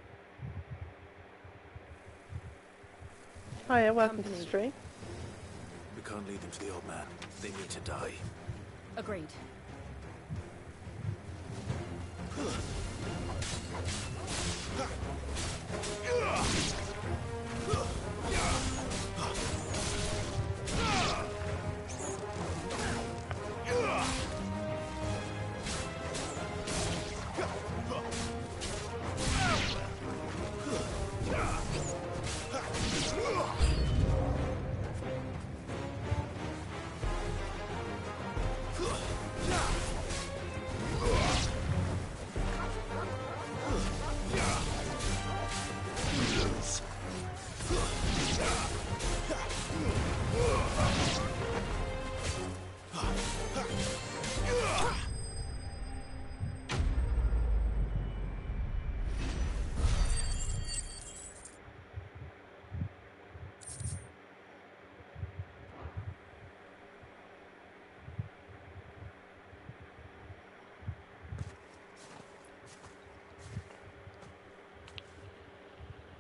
Hiya, welcome to the stream. We can't lead them to the old man. They need to die. Agreed.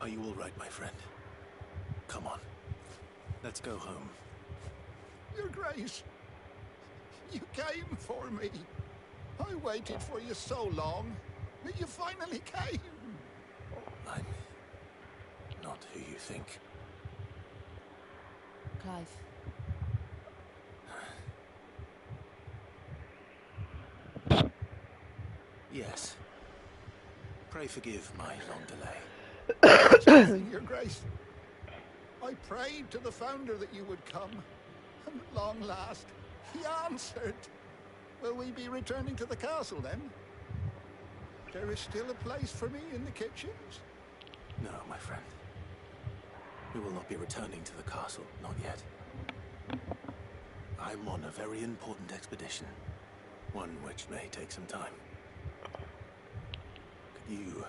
Are you all right, my friend? Come on. Let's go home. Your Grace, you came for me. I waited for you so long, but you finally came. I'm not who you think. Clive. Yes. Pray forgive my long delay. Your Grace, I prayed to the Founder that you would come, and at long last, he answered. Will we be returning to the castle then? There is still a place for me in the kitchens? No, my friend. We will not be returning to the castle, not yet. I'm on a very important expedition, one which may take some time. Could you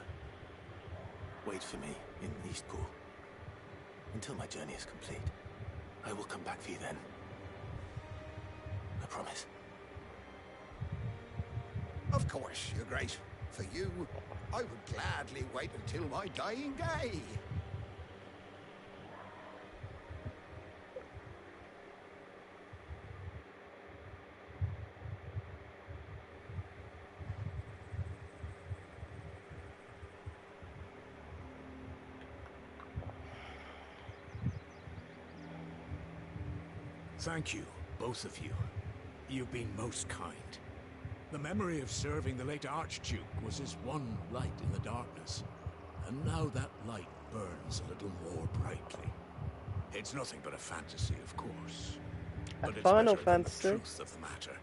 wait for me in Eastpool until my journey is complete? I will come back for you then. I promise. Of course, Your Grace. For you, I would gladly wait until my dying day. Thank you, both of you. You've been most kind. The memory of serving the late Archduke was as one light in the darkness. And now that light burns a little more brightly. It's nothing but a fantasy, of course. But it's Final better than the Fantasy. truth of the matter.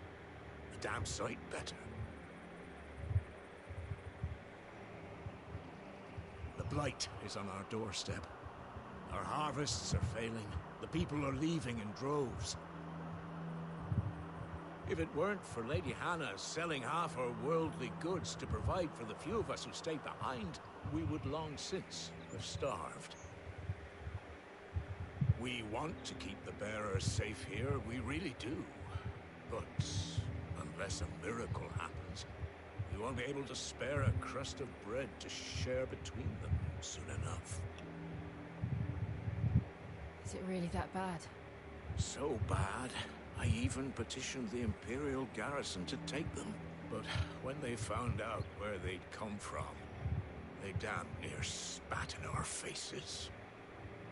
A damn sight better. The blight is on our doorstep. Our harvests are failing. The people are leaving in droves. If it weren't for Lady Hannah selling half her worldly goods to provide for the few of us who stayed behind, we would long since have starved. We want to keep the bearers safe here, we really do. But unless a miracle happens, we won't be able to spare a crust of bread to share between them soon enough. Is it really that bad? So bad, I even petitioned the Imperial garrison to take them. But when they found out where they'd come from, they damn near spat in our faces.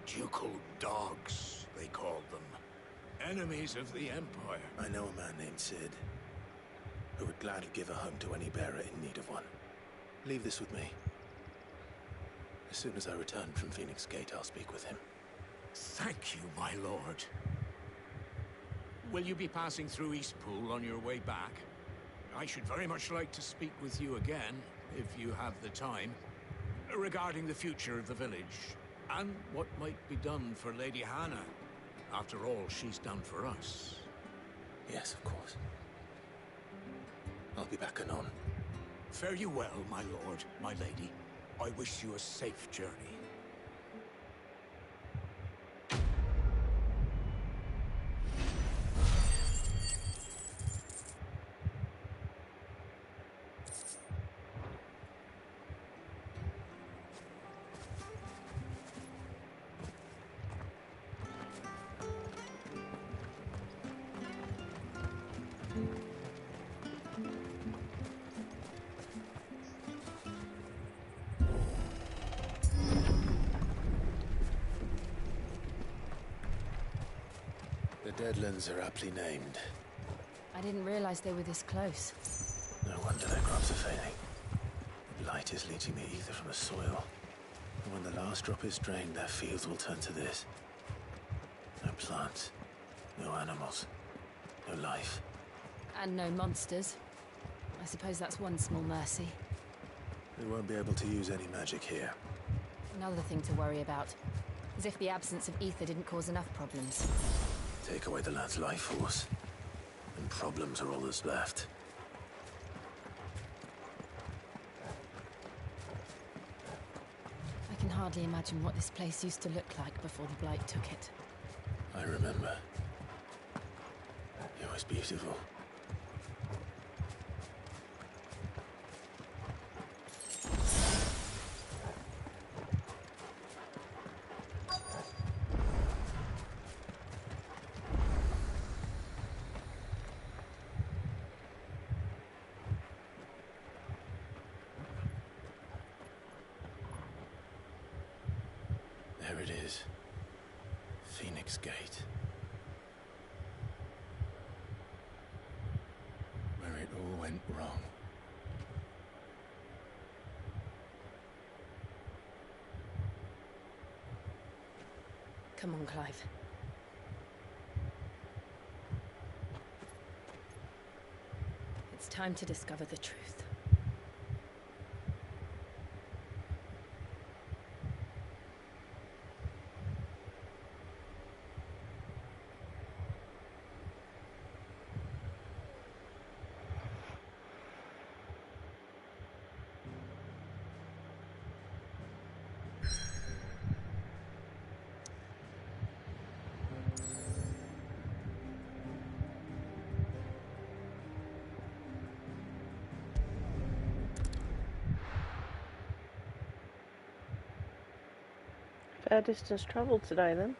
Ducal dogs, they called them. Enemies of the Empire. I know a man named Sid, who would gladly give a home to any bearer in need of one. Leave this with me. As soon as I return from Phoenix Gate, I'll speak with him. Thank you, my lord. Will you be passing through Eastpool on your way back? I should very much like to speak with you again, if you have the time, regarding the future of the village, and what might be done for Lady Hannah. After all, she's done for us. Yes, of course. I'll be back anon. Fare you well, my lord, my lady. I wish you a safe journey. The Deadlands are aptly named. I didn't realize they were this close. No wonder their crops are failing. The blight is leaching the ether from the soil. And when the last drop is drained, their fields will turn to this. No plants, no animals, no life. And no monsters. I suppose that's one small mercy. We won't be able to use any magic here. Another thing to worry about. As if the absence of ether didn't cause enough problems. Take away the lad's life force, and problems are all that's left. I can hardly imagine what this place used to look like before the Blight took it. I remember. It was beautiful. There it is. Phoenix Gate. Where it all went wrong. Come on, Clive. It's time to discover the truth. Fair distance travelled today, then.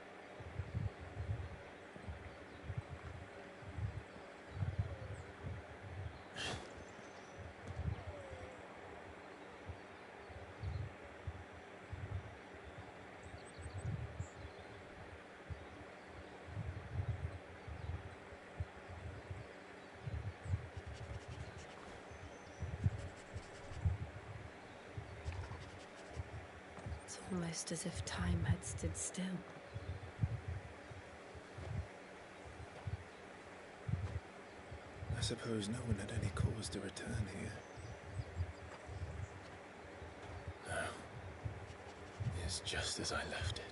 It's almost as if time had stood still. I suppose no one had any cause to return here. No. It's just as I left it.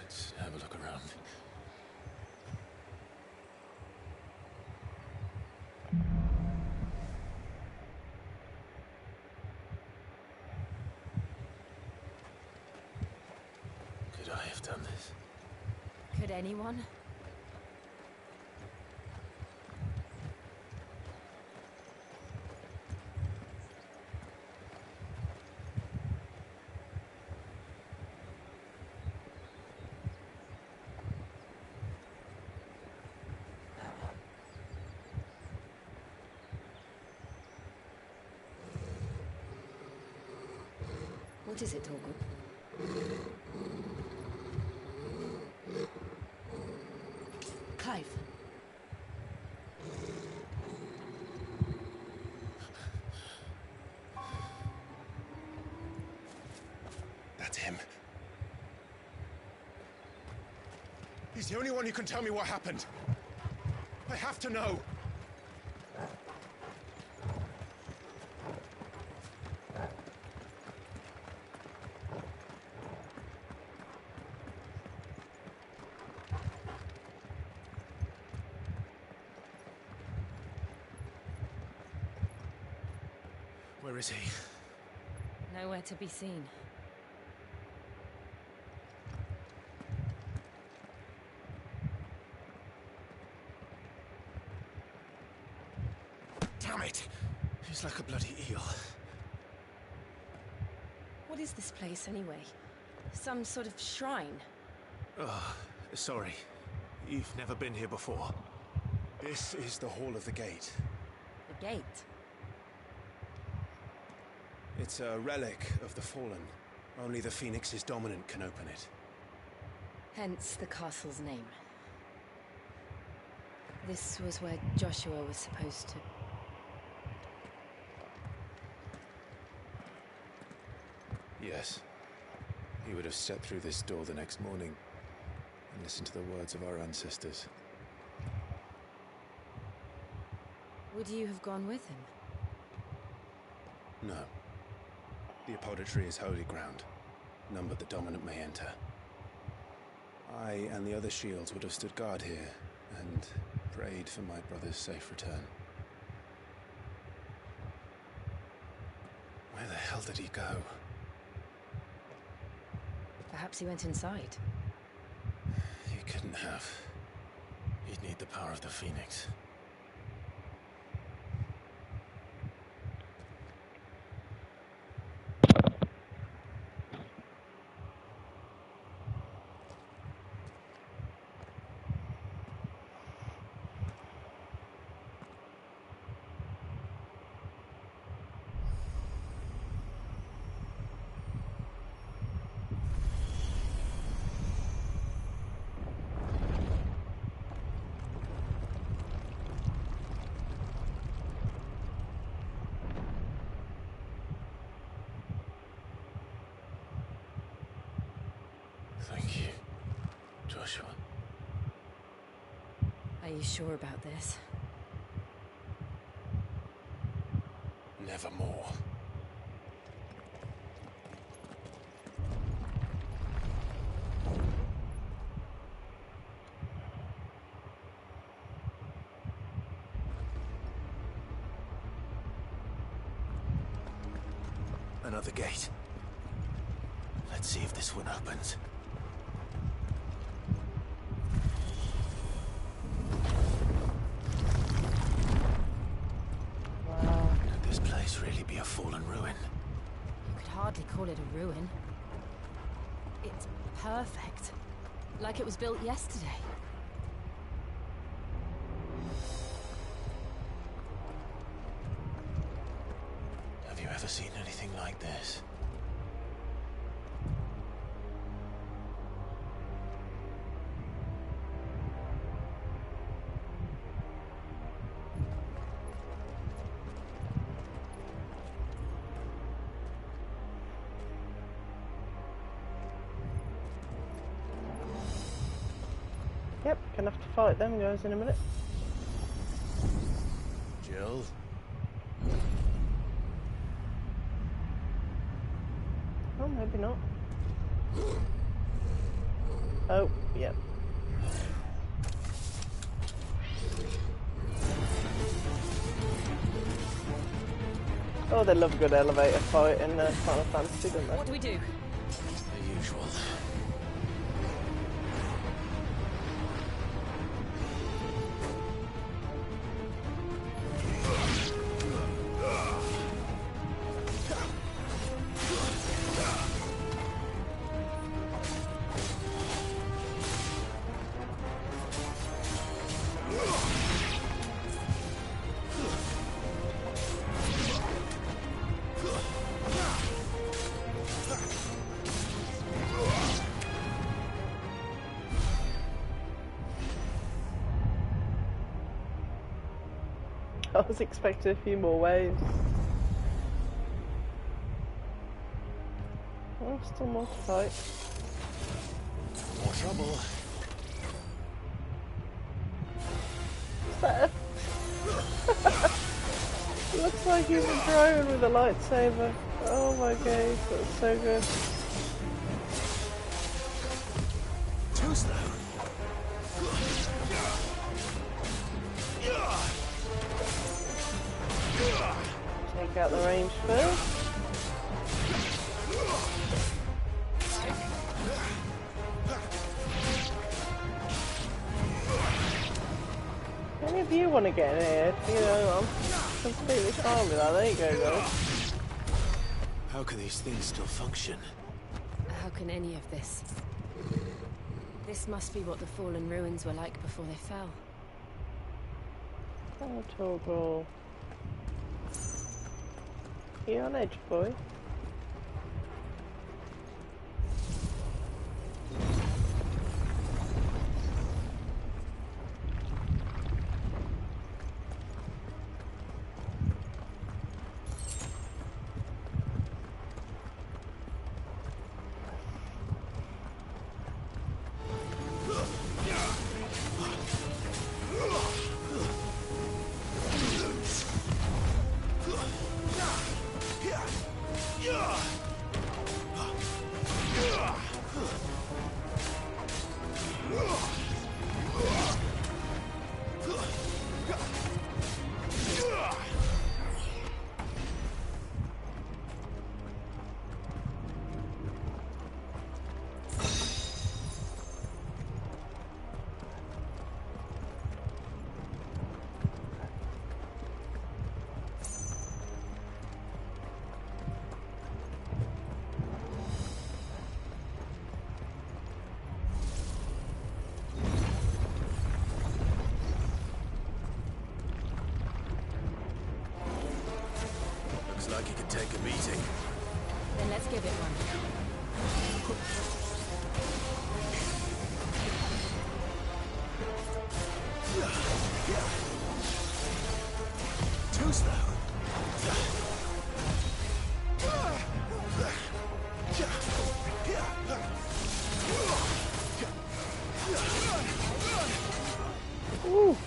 Let's have a look around. Could I have done this? Could anyone? What is it, Torgal? alive. That's him. He's the only one who can tell me what happened. I have to know. Where is he? Nowhere to be seen. Damn it! He's like a bloody eel. What is this place, anyway? Some sort of shrine? Oh, sorry. You've never been here before. This is the Hall of the Gate. The gate? It's a relic of the Fallen. Only the Phoenix's dominant can open it. Hence the castle's name. This was where Joshua was supposed to... Yes. He would have stepped through this door the next morning and listened to the words of our ancestors. Would you have gone with him? No. The apodatory is holy ground. None but the dominant may enter. I and the other shields would have stood guard here and prayed for my brother's safe return. Where the hell did he go? Perhaps he went inside. He couldn't have. He'd need the power of the Phoenix. Thank you, Joshua. Are you sure about this? Nevermore. Another gate. Let's see if this one opens. Could this place really be a fallen ruin? You could hardly call it a ruin. It's perfect. Like it was built yesterday. Have you ever seen anything like this? Yep, gonna have to fight them guys in a minute. Jill? Oh, maybe not. Oh, yep. Oh, they love a good elevator fight in Final Fantasy, don't they? What do we do? The usual. I was expecting a few more waves. Oh, still more to fight. More trouble. Is that looks like he's a drone with a lightsaber. Oh my god, that's so good. Too slow. Take out the range first. Any of you want to get in here? You know, I'm completely fine with that. There you go, guys. How can these things still function? How can any of this? This must be what the fallen ruins were like before they fell. Oh, Toggle. You on edge, boy? Like he could take a beating. Then let's give it one. Too slow. Ooh.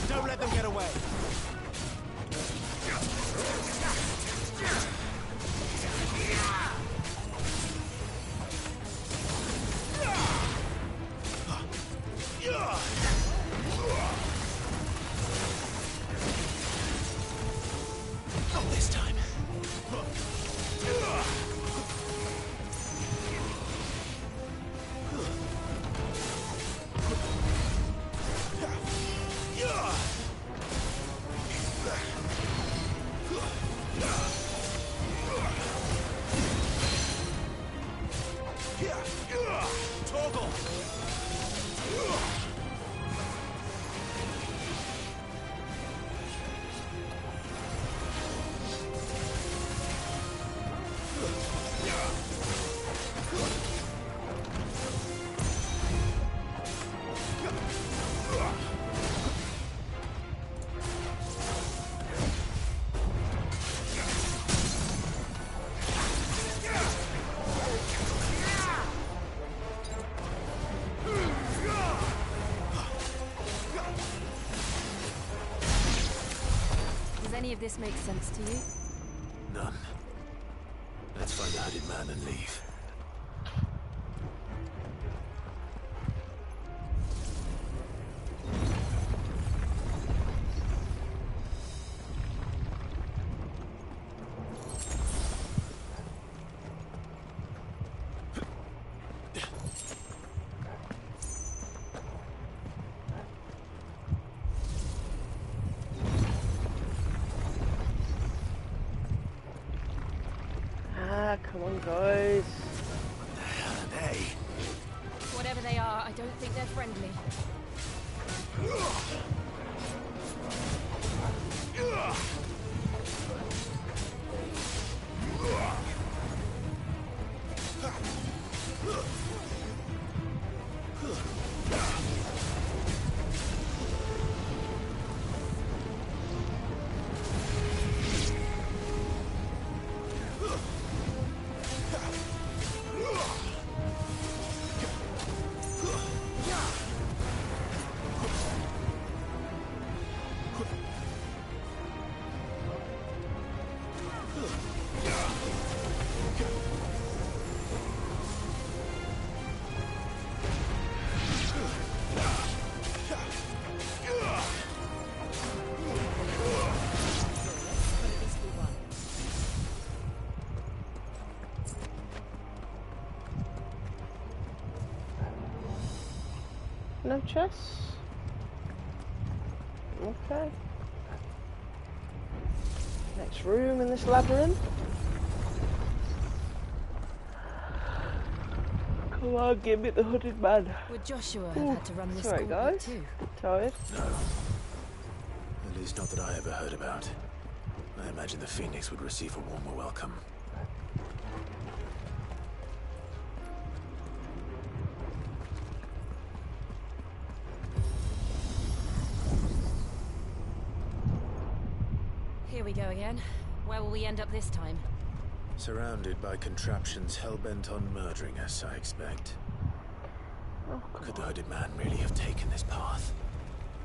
Don't let them get away. Not this time. Toggle. Does any of this make sense to you? None. Let's find the hooded man and leave. Come on, guys. No chests? Okay. Next room in this labyrinth. Come on, give me the hooded man. Would Joshua have had to run this Sorry, gauntlet guys. too? Tired? No. At least not that I ever heard about. I imagine the Phoenix would receive a warmer welcome. Here we go again. Where will we end up this time? Surrounded by contraptions hell-bent on murdering us, I expect. Oh, could the hooded man really have taken this path?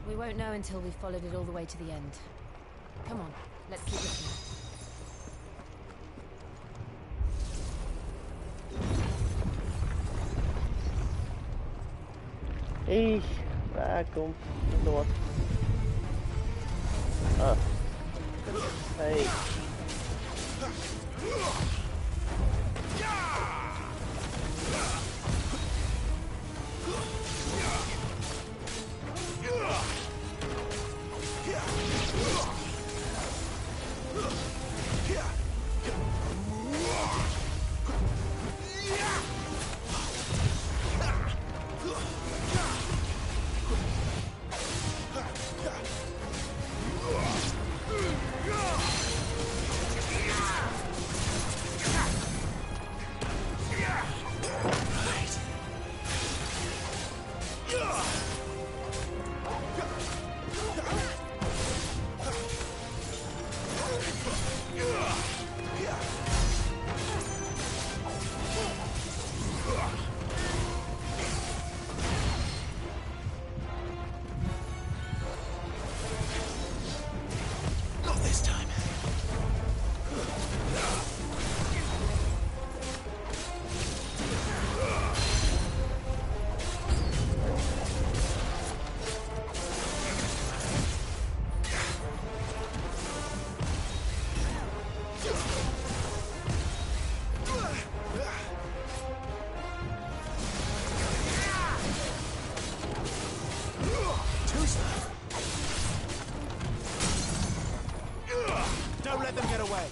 We won't know until we've followed it all the way to the end. Come on, let's keep looking. Eesh, bad gum. Another one. Oh. Hey. Don't let them get away.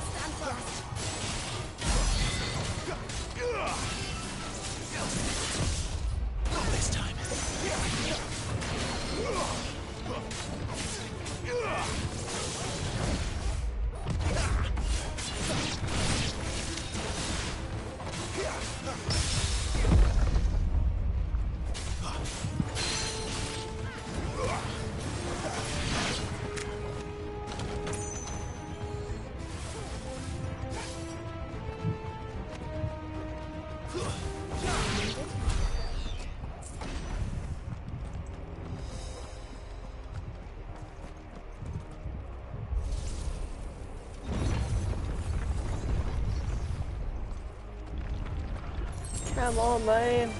Stand fast. Not this time. Come on, man.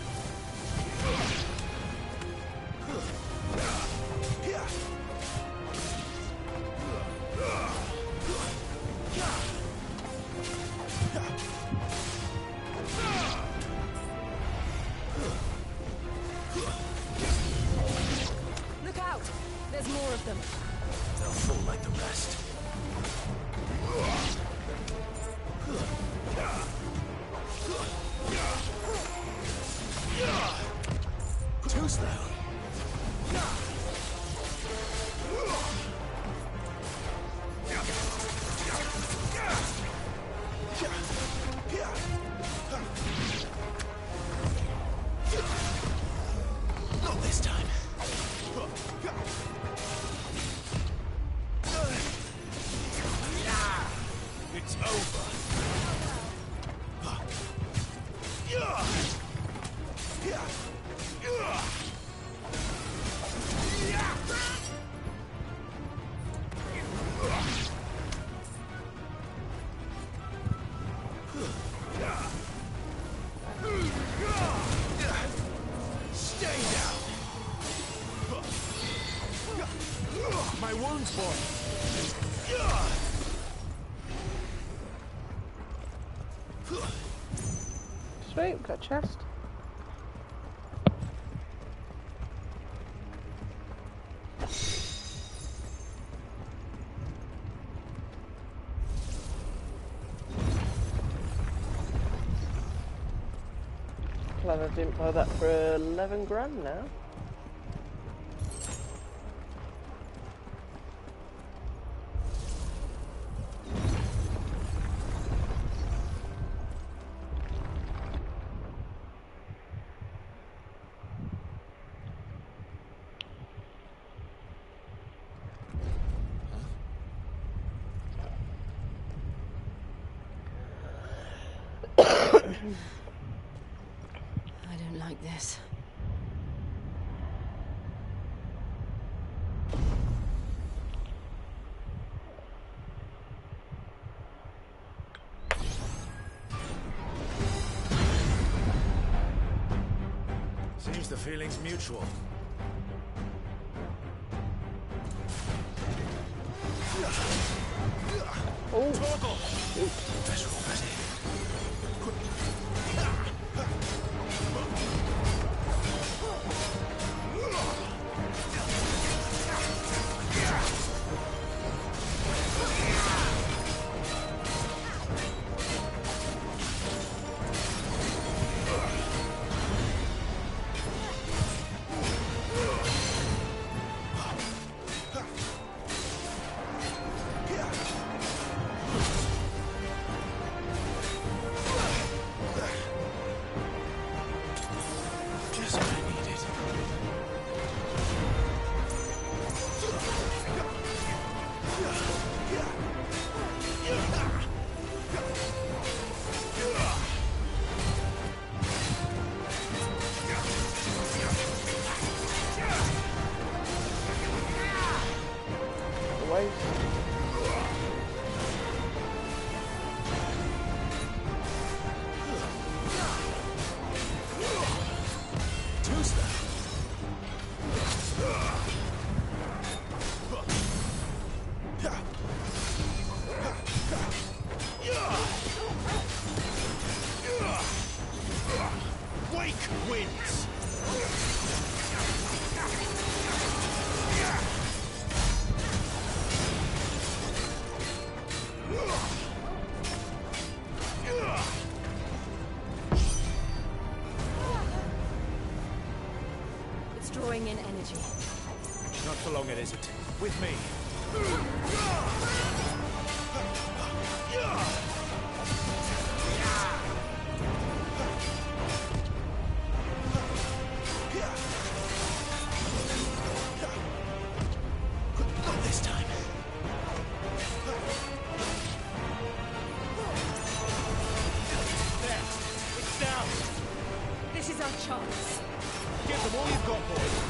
Look out! There's more of them. They'll fall like the rest. Too slow. Not this time. It's over. Stay down. My wounds, boy. Sweet, we've got a chest. Glad I didn't buy that for 11 grand now. I don't like this. Seems the feeling's mutual. Oh, Toggle! oops. Better already. Just what I needed. The waste. Tuesday. Wake wins. It's drawing in energy. Not for long, it isn't. With me. Not this time. There. It's down. This is our chance. Give them all you've got, boys.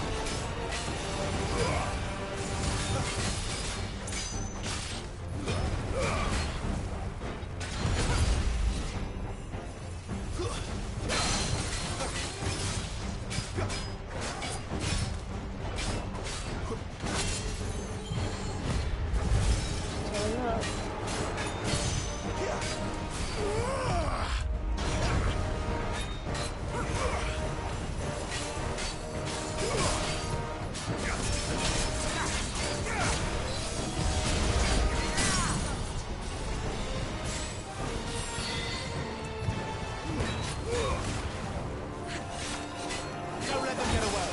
Don't let them get away.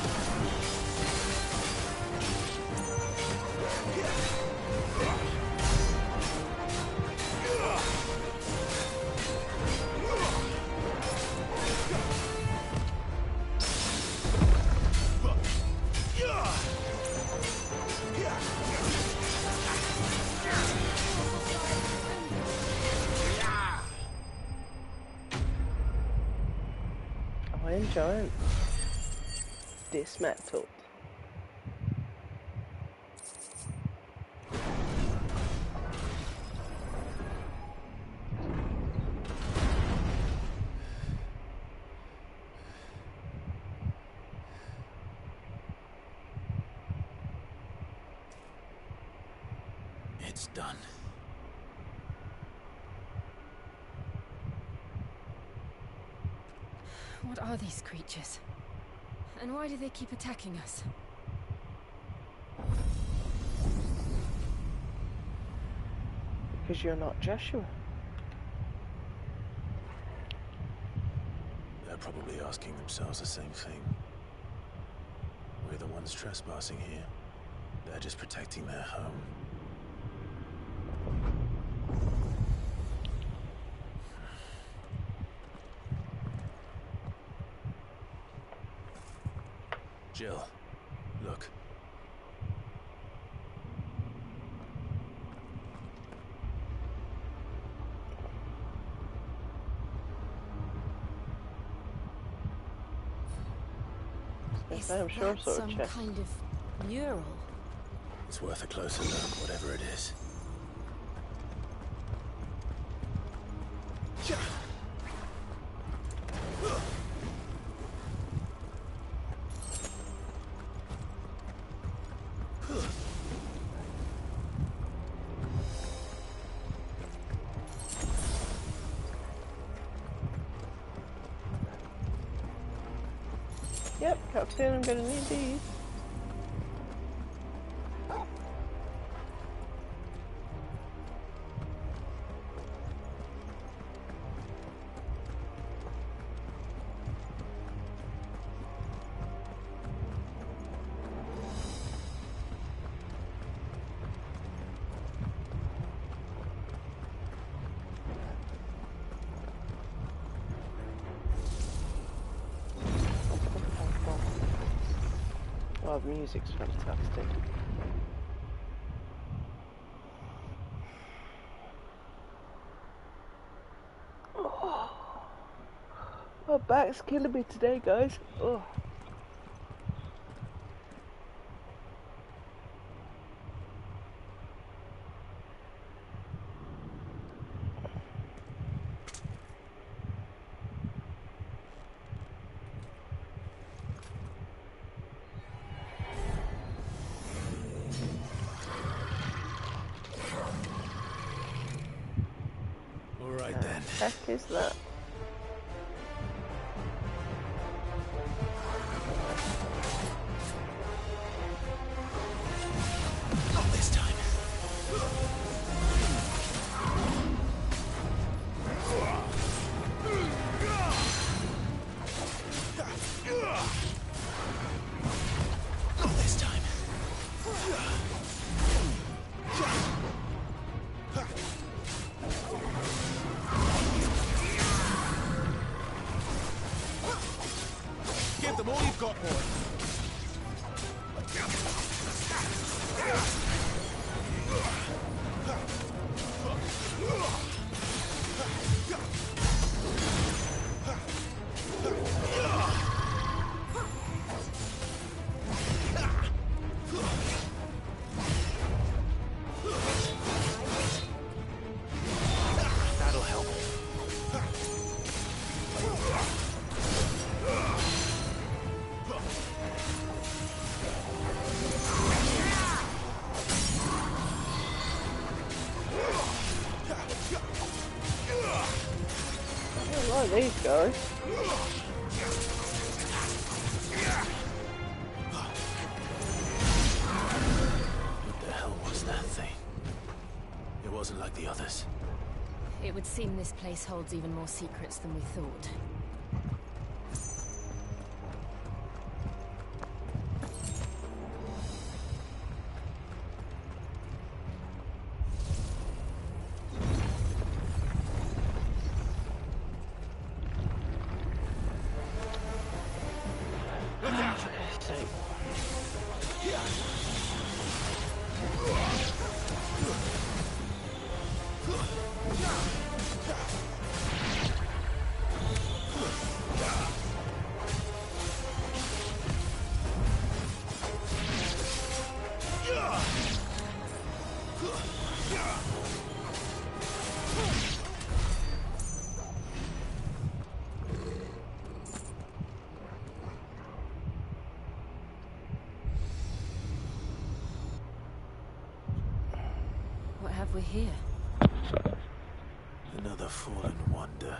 Iron Giant. Dismantled. It's done. What are these creatures? And why do they keep attacking us? Because you're not Joshua. They're probably asking themselves the same thing. We're the ones trespassing here. They're just protecting their home. Jill, look. Is I'm sure that sort of some chest. kind of mural? It's worth a closer look, whatever it is. Yep, Captain, I'm gonna need these. Oh, the music's fantastic. Oh, my back's killing me today, guys. Oh. All right then. Heck is that? Not this time. Not this time. Give them all you've got, boy. That'll help. I don't like these guys. What the hell was that thing? It wasn't like the others. It would seem this place holds even more secrets than we thought. What have we here? Another fallen wonder.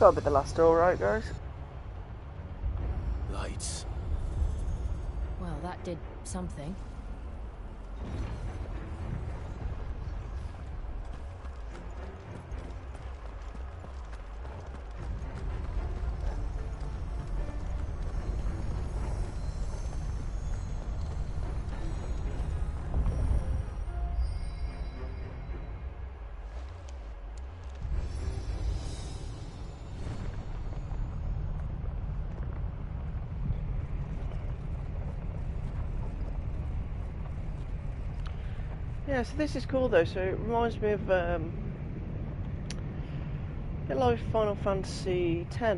Gotta be the last door, right, guys? Lights. Well, that did something. Yeah, so this is cool though. So it reminds me of a bit like Final Fantasy X.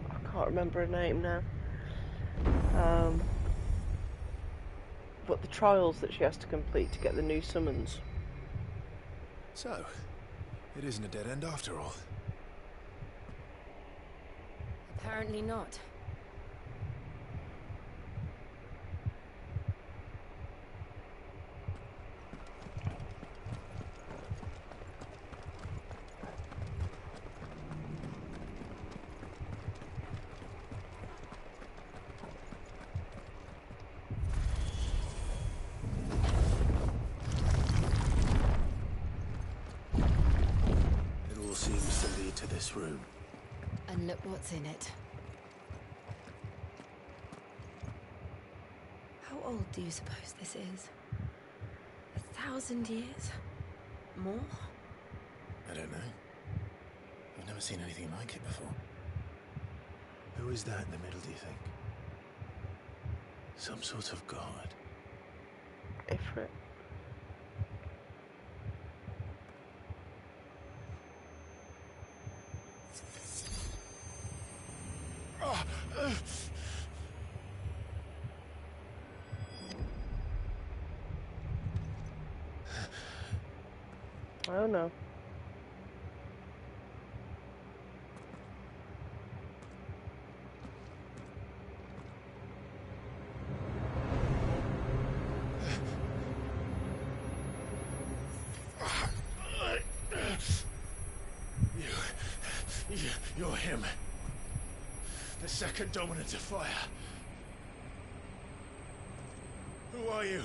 I can't remember her name now. But the trials that she has to complete to get the new summons. So, it isn't a dead end after all. Apparently not. It all seems to lead to this room. And look what's in it. How old do you suppose this is? 1,000 years? More? I don't know. I've never seen anything like it before. Who is that in the middle, do you think? Some sort of god. Ifrit. Oh no. You're him. The second dominant of fire. Who are you?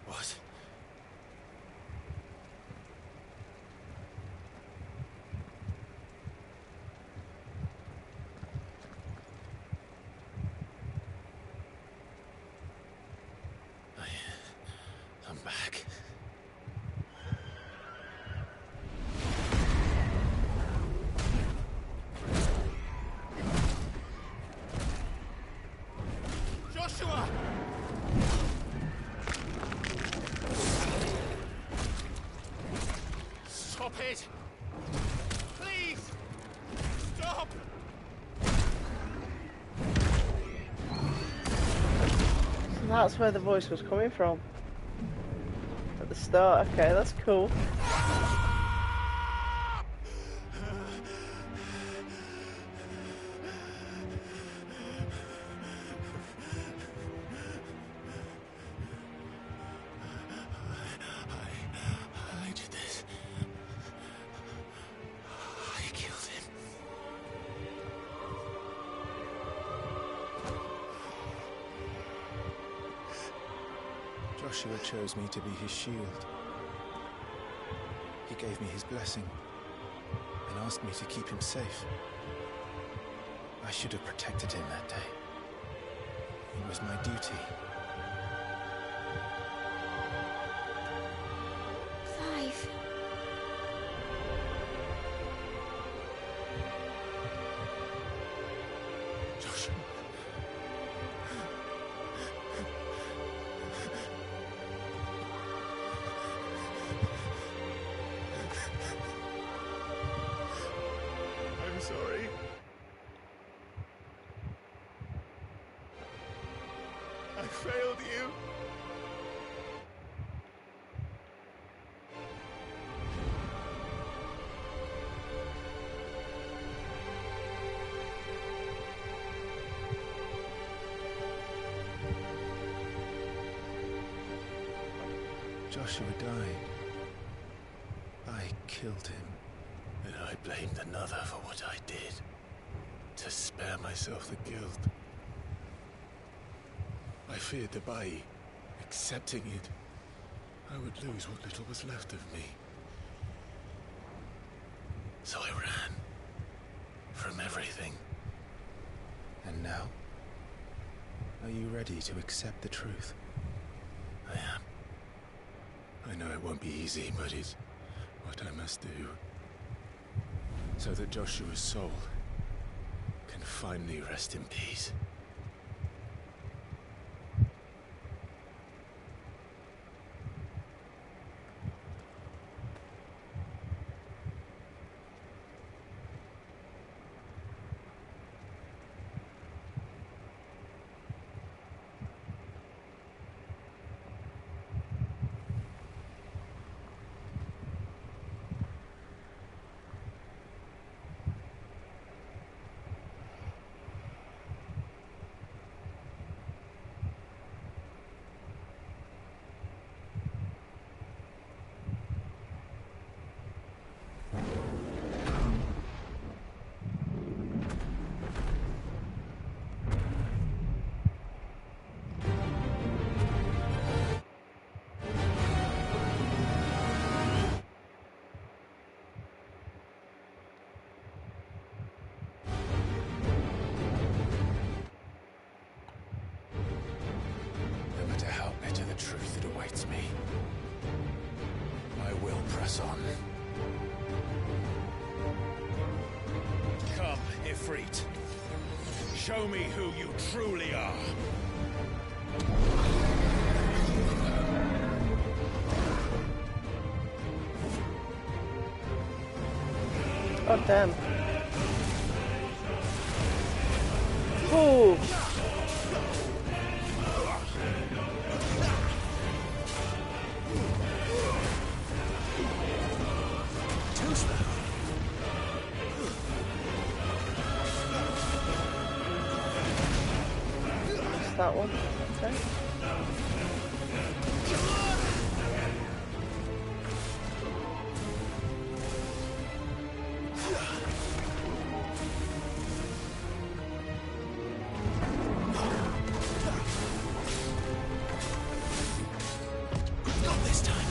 What? 'I'm back. Joshua! Stop it! Please! Stop! So that's where the voice was coming from. At the start. Okay, that's cool. I did this. I killed him. Joshua chose me to be his shield. He gave me his blessing and asked me to keep him safe. I should have protected him that day. It was my duty. Clive. Joshua. I failed you. Joshua died. I killed him. And I blamed another for what I did. To spare myself the guilt. I feared that by accepting it, I would lose what little was left of me. So I ran. From everything. And now? Are you ready to accept the truth? I am. I know it won't be easy, but it's what I must do. So that Joshua's soul can finally rest in peace. To help me to the truth that awaits me. I will press on. Come, Ifrit. Show me who you truly are. Oh, damn. Oh. That one. Okay. Not this time.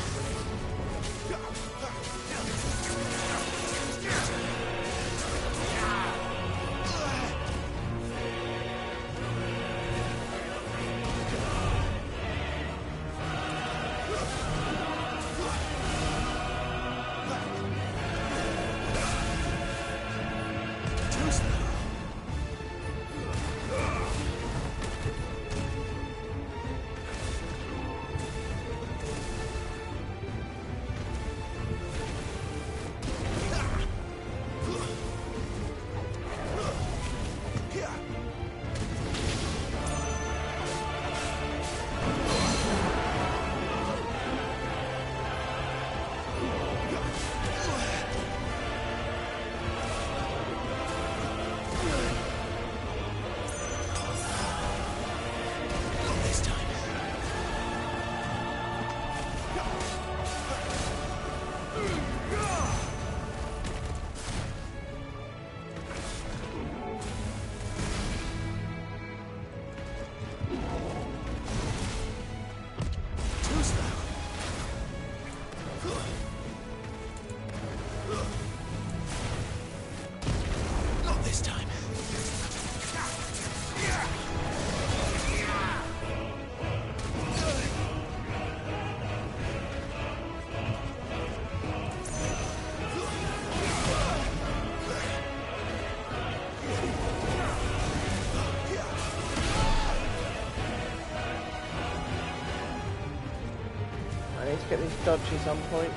I need to get these dodges on point.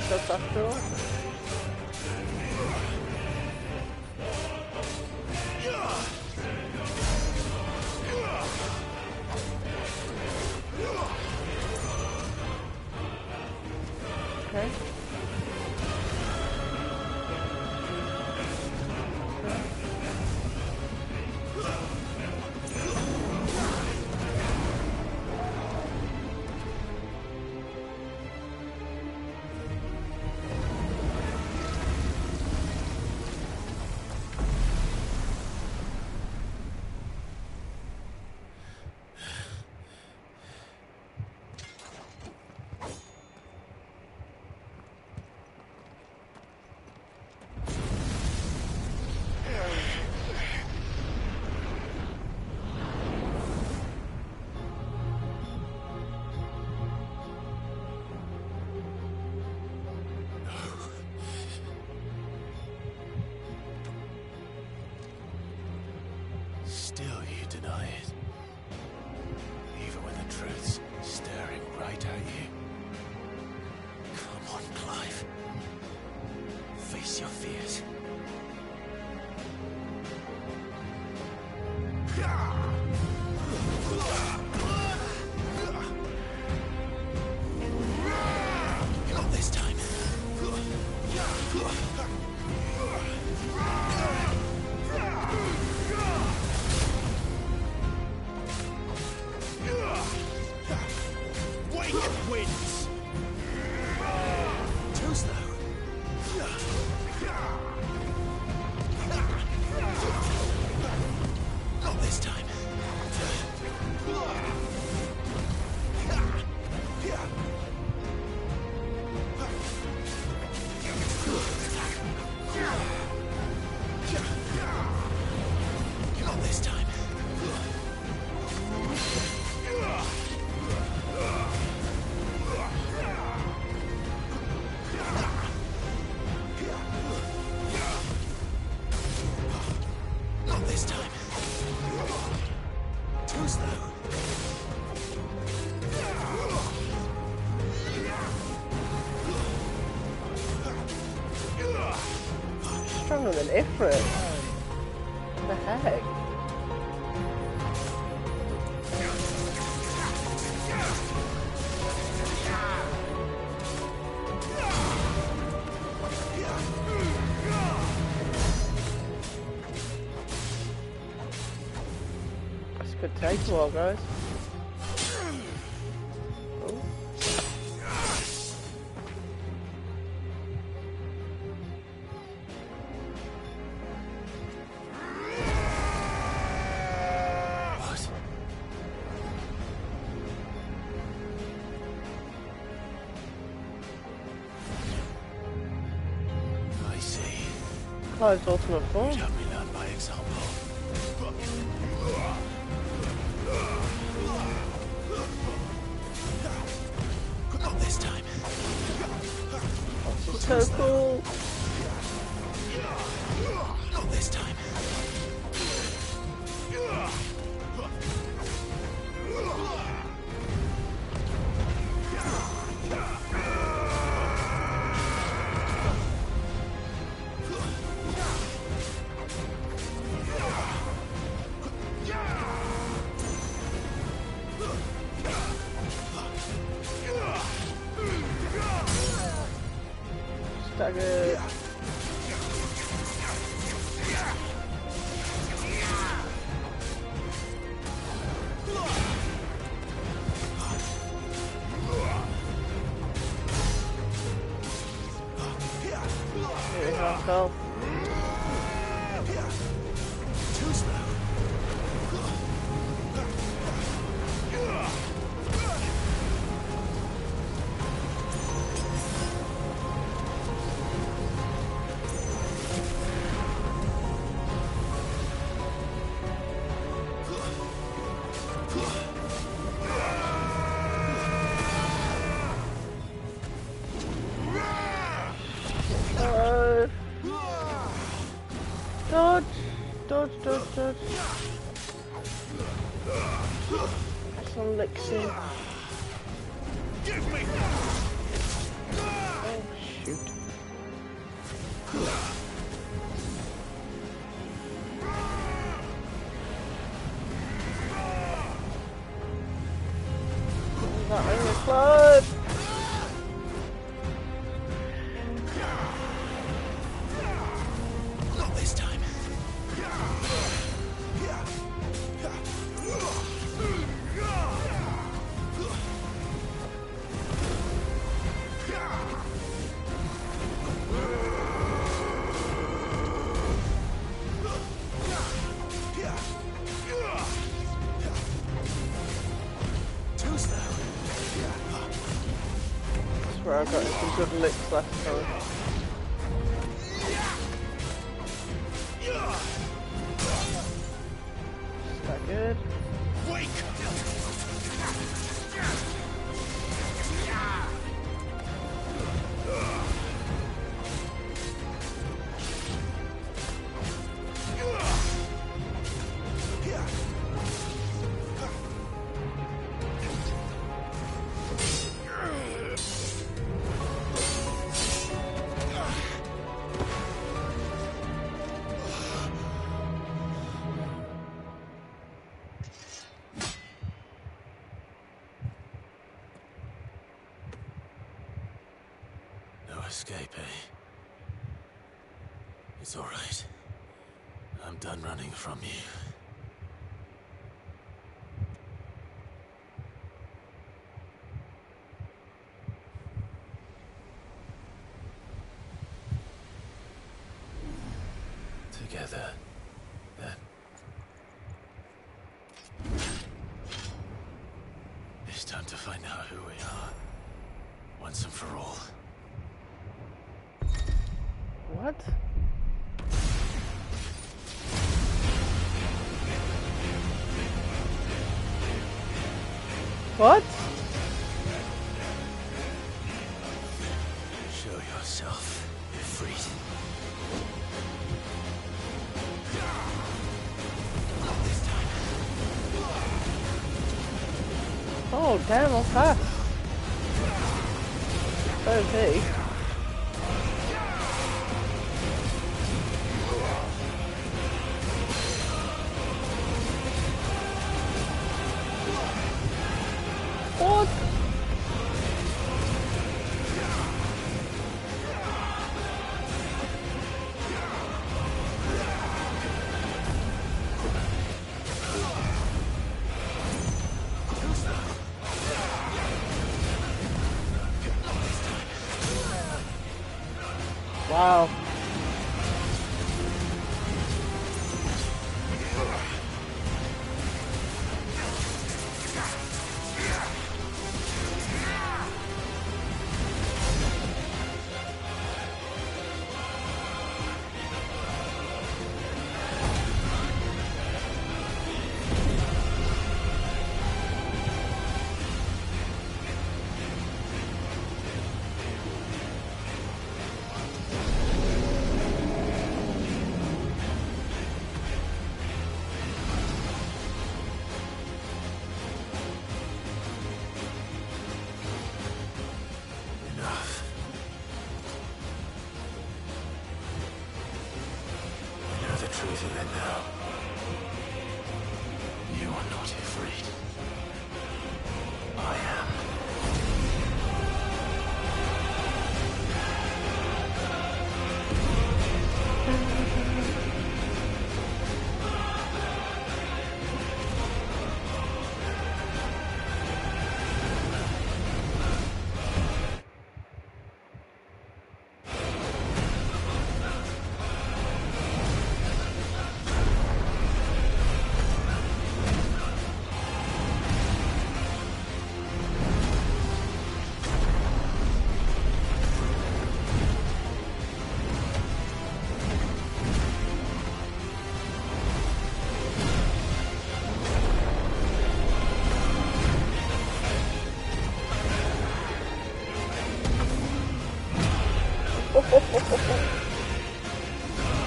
shots after all. Okay. Still you deny it. Even when the truth's staring right at you. Come on, Clive. Face your fears. Not this time. Wake wins. Too slow. Not this time. Not this time. Not this time. Too slow. Stronger than Ifrit. What the heck? This could take a while, guys. Oh. What? I see. Clive's ultimate form. You'd have me learn by example. Not this time. This is so cool. Not this time. Stagger. Here we go, Phil. Too slow. Dodge, dodge, dodge, dodge. That's on Lixie. Give me! Oh Not in the club. Not this time. I swear I got some good licks last time. Is that good? No escape, eh? It's all right. I'm done running from you. Together, then. It's time to find out who we are, once and for all. What? What? Show yourself, Ifrit. Not this time. Oh, damn, I'm fast. Okay. What? Wow. Truth of it now. You are not Ifrit. I am.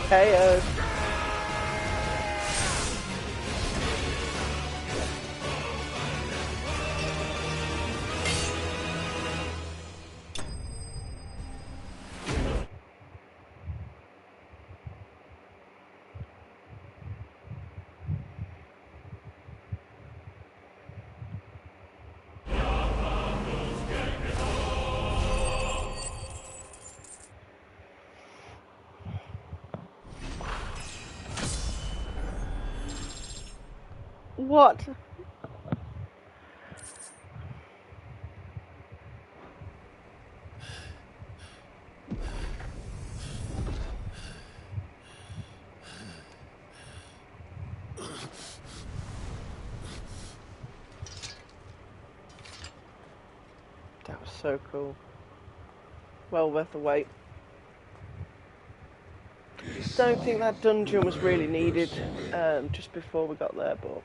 KO. What? That was so cool. Well worth the wait. Don't think that dungeon was really needed just before we got there, but...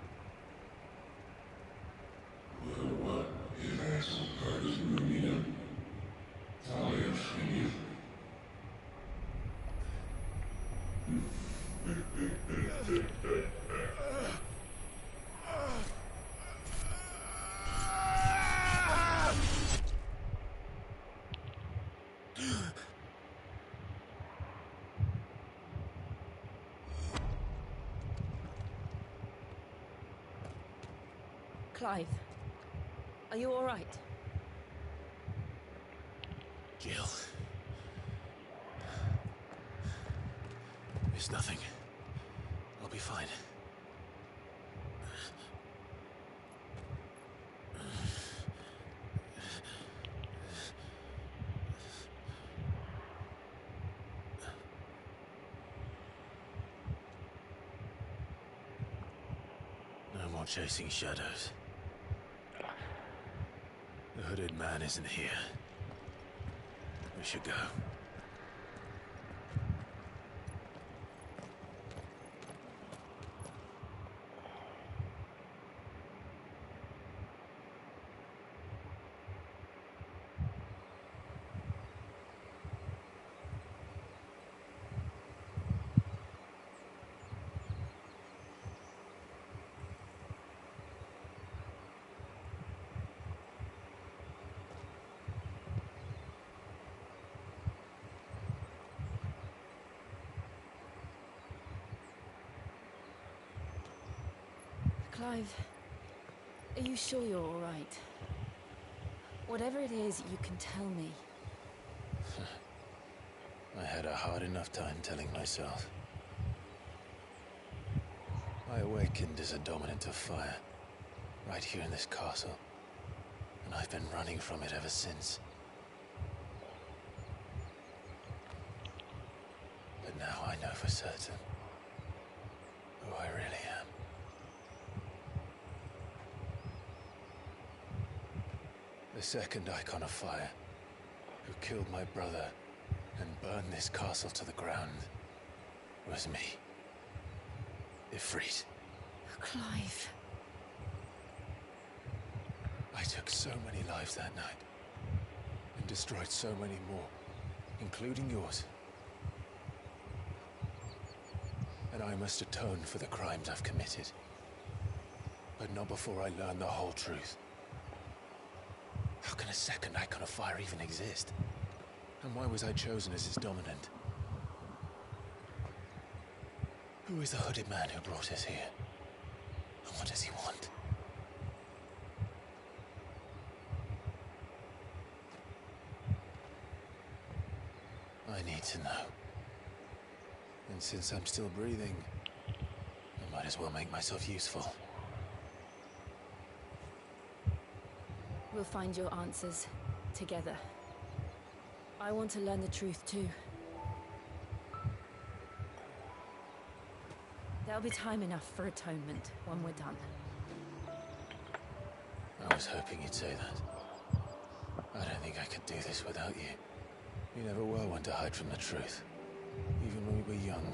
Clive, are you all right? Jill. It's nothing. I'll be fine. No more chasing shadows. The hooded man isn't here. We should go. Clive, are you sure you're all right? Whatever it is, you can tell me. I had a hard enough time telling myself. I awakened as a dominant of fire, right here in this castle, and I've been running from it ever since. But now I know for certain who I really am. The second icon of fire, who killed my brother and burned this castle to the ground, was me. Ifrit. Clive. I took so many lives that night, and destroyed so many more, including yours. And I must atone for the crimes I've committed. But not before I learn the whole truth. How can a second icon of fire even exist? And why was I chosen as its dominant? Who is the hooded man who brought us here? And what does he want? I need to know. And since I'm still breathing, I might as well make myself useful. We'll find your answers together. I want to learn the truth too. There'll be time enough for atonement when we're done. I was hoping you'd say that. I don't think I could do this without you. You never were one to hide from the truth, even when we were young.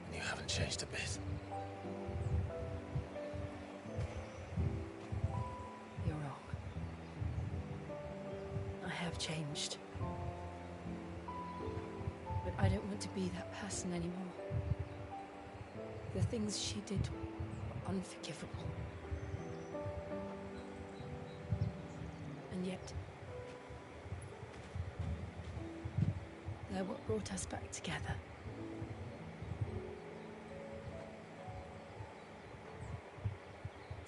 And you haven't changed a bit. You're wrong. I have changed. But I don't want to be that person anymore. The things she did were unforgivable. And yet, they're what brought us back together.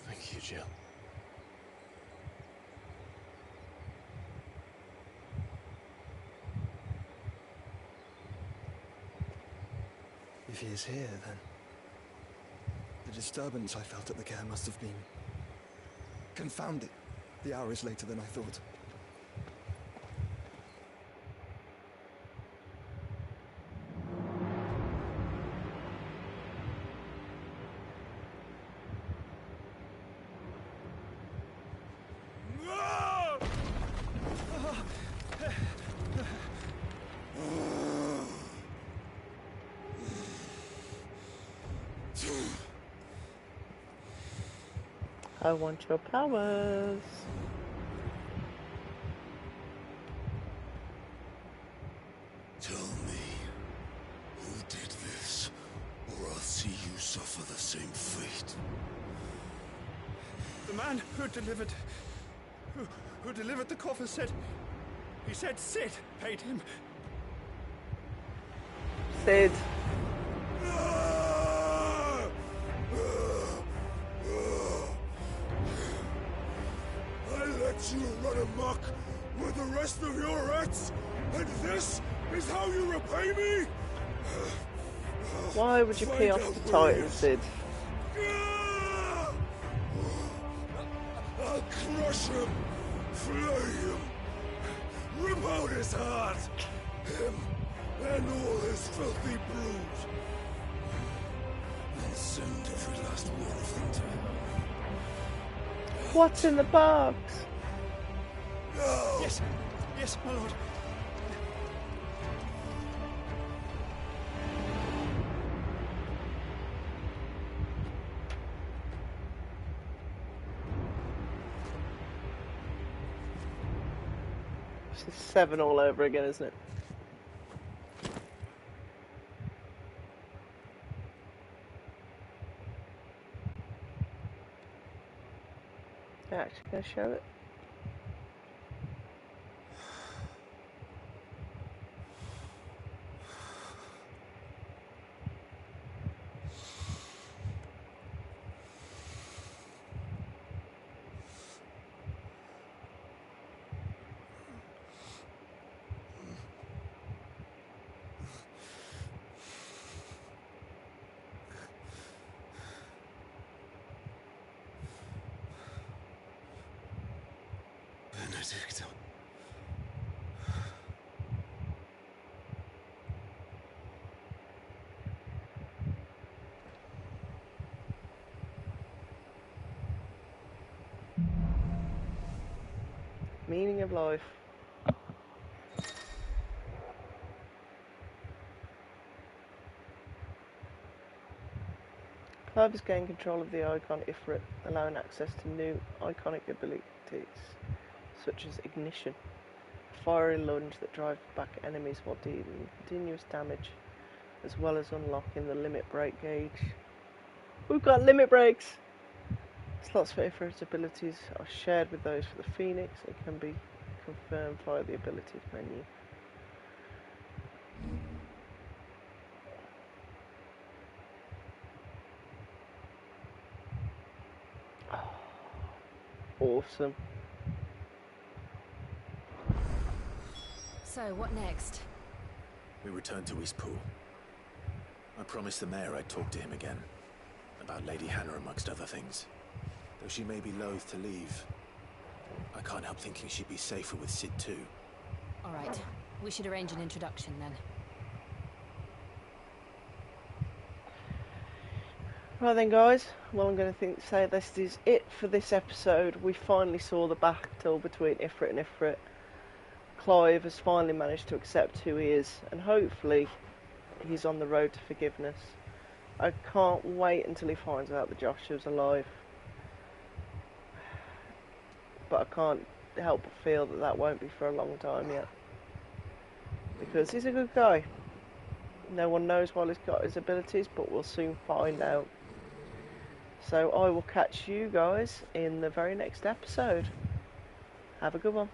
Thank you, Jill. If he is here, then the disturbance I felt at the care must have been confounded. The hour is later than I thought. I want your powers. Tell me, who did this, or I'll see you suffer the same fate. The man who delivered the coffer said Sid paid him. Sid. I let you run amok with the rest of your rats, and this is how you repay me? Why would you pee off the Titan, Sid? I'll crush him, flay him, rip out his heart, him and all his filthy brood, and send every last one of them to hell. What's in the box? No! Yes, my lord. This is 7 all over again, isn't it? They're actually going to show it. Benedicta. Meaning of life. Clive has gained control of the icon Ifrit, allowing access to new iconic abilities, such as Ignition, a fiery lunge that drives back enemies while dealing continuous damage, as well as unlocking the limit break gauge. We've got limit breaks! Slots for Ifrit's abilities are shared with those for the Phoenix and can be confirmed via the abilities menu. Awesome. So, what next? We return to Eastpool. I promised the mayor I'd talk to him again. About Lady Hannah, amongst other things. Though she may be loath to leave, I can't help thinking she'd be safer with Sid too. Alright, we should arrange an introduction then. Right then guys, well I'm going to say this is it for this episode. We finally saw the battle between Ifrit and Ifrit. Clive has finally managed to accept who he is, and hopefully he's on the road to forgiveness. I can't wait until he finds out that Joshua's alive. But I can't help but feel that that won't be for a long time yet. Because he's a good guy. No one knows while he's got his abilities, but we'll soon find out. So I will catch you guys in the very next episode. Have a good one.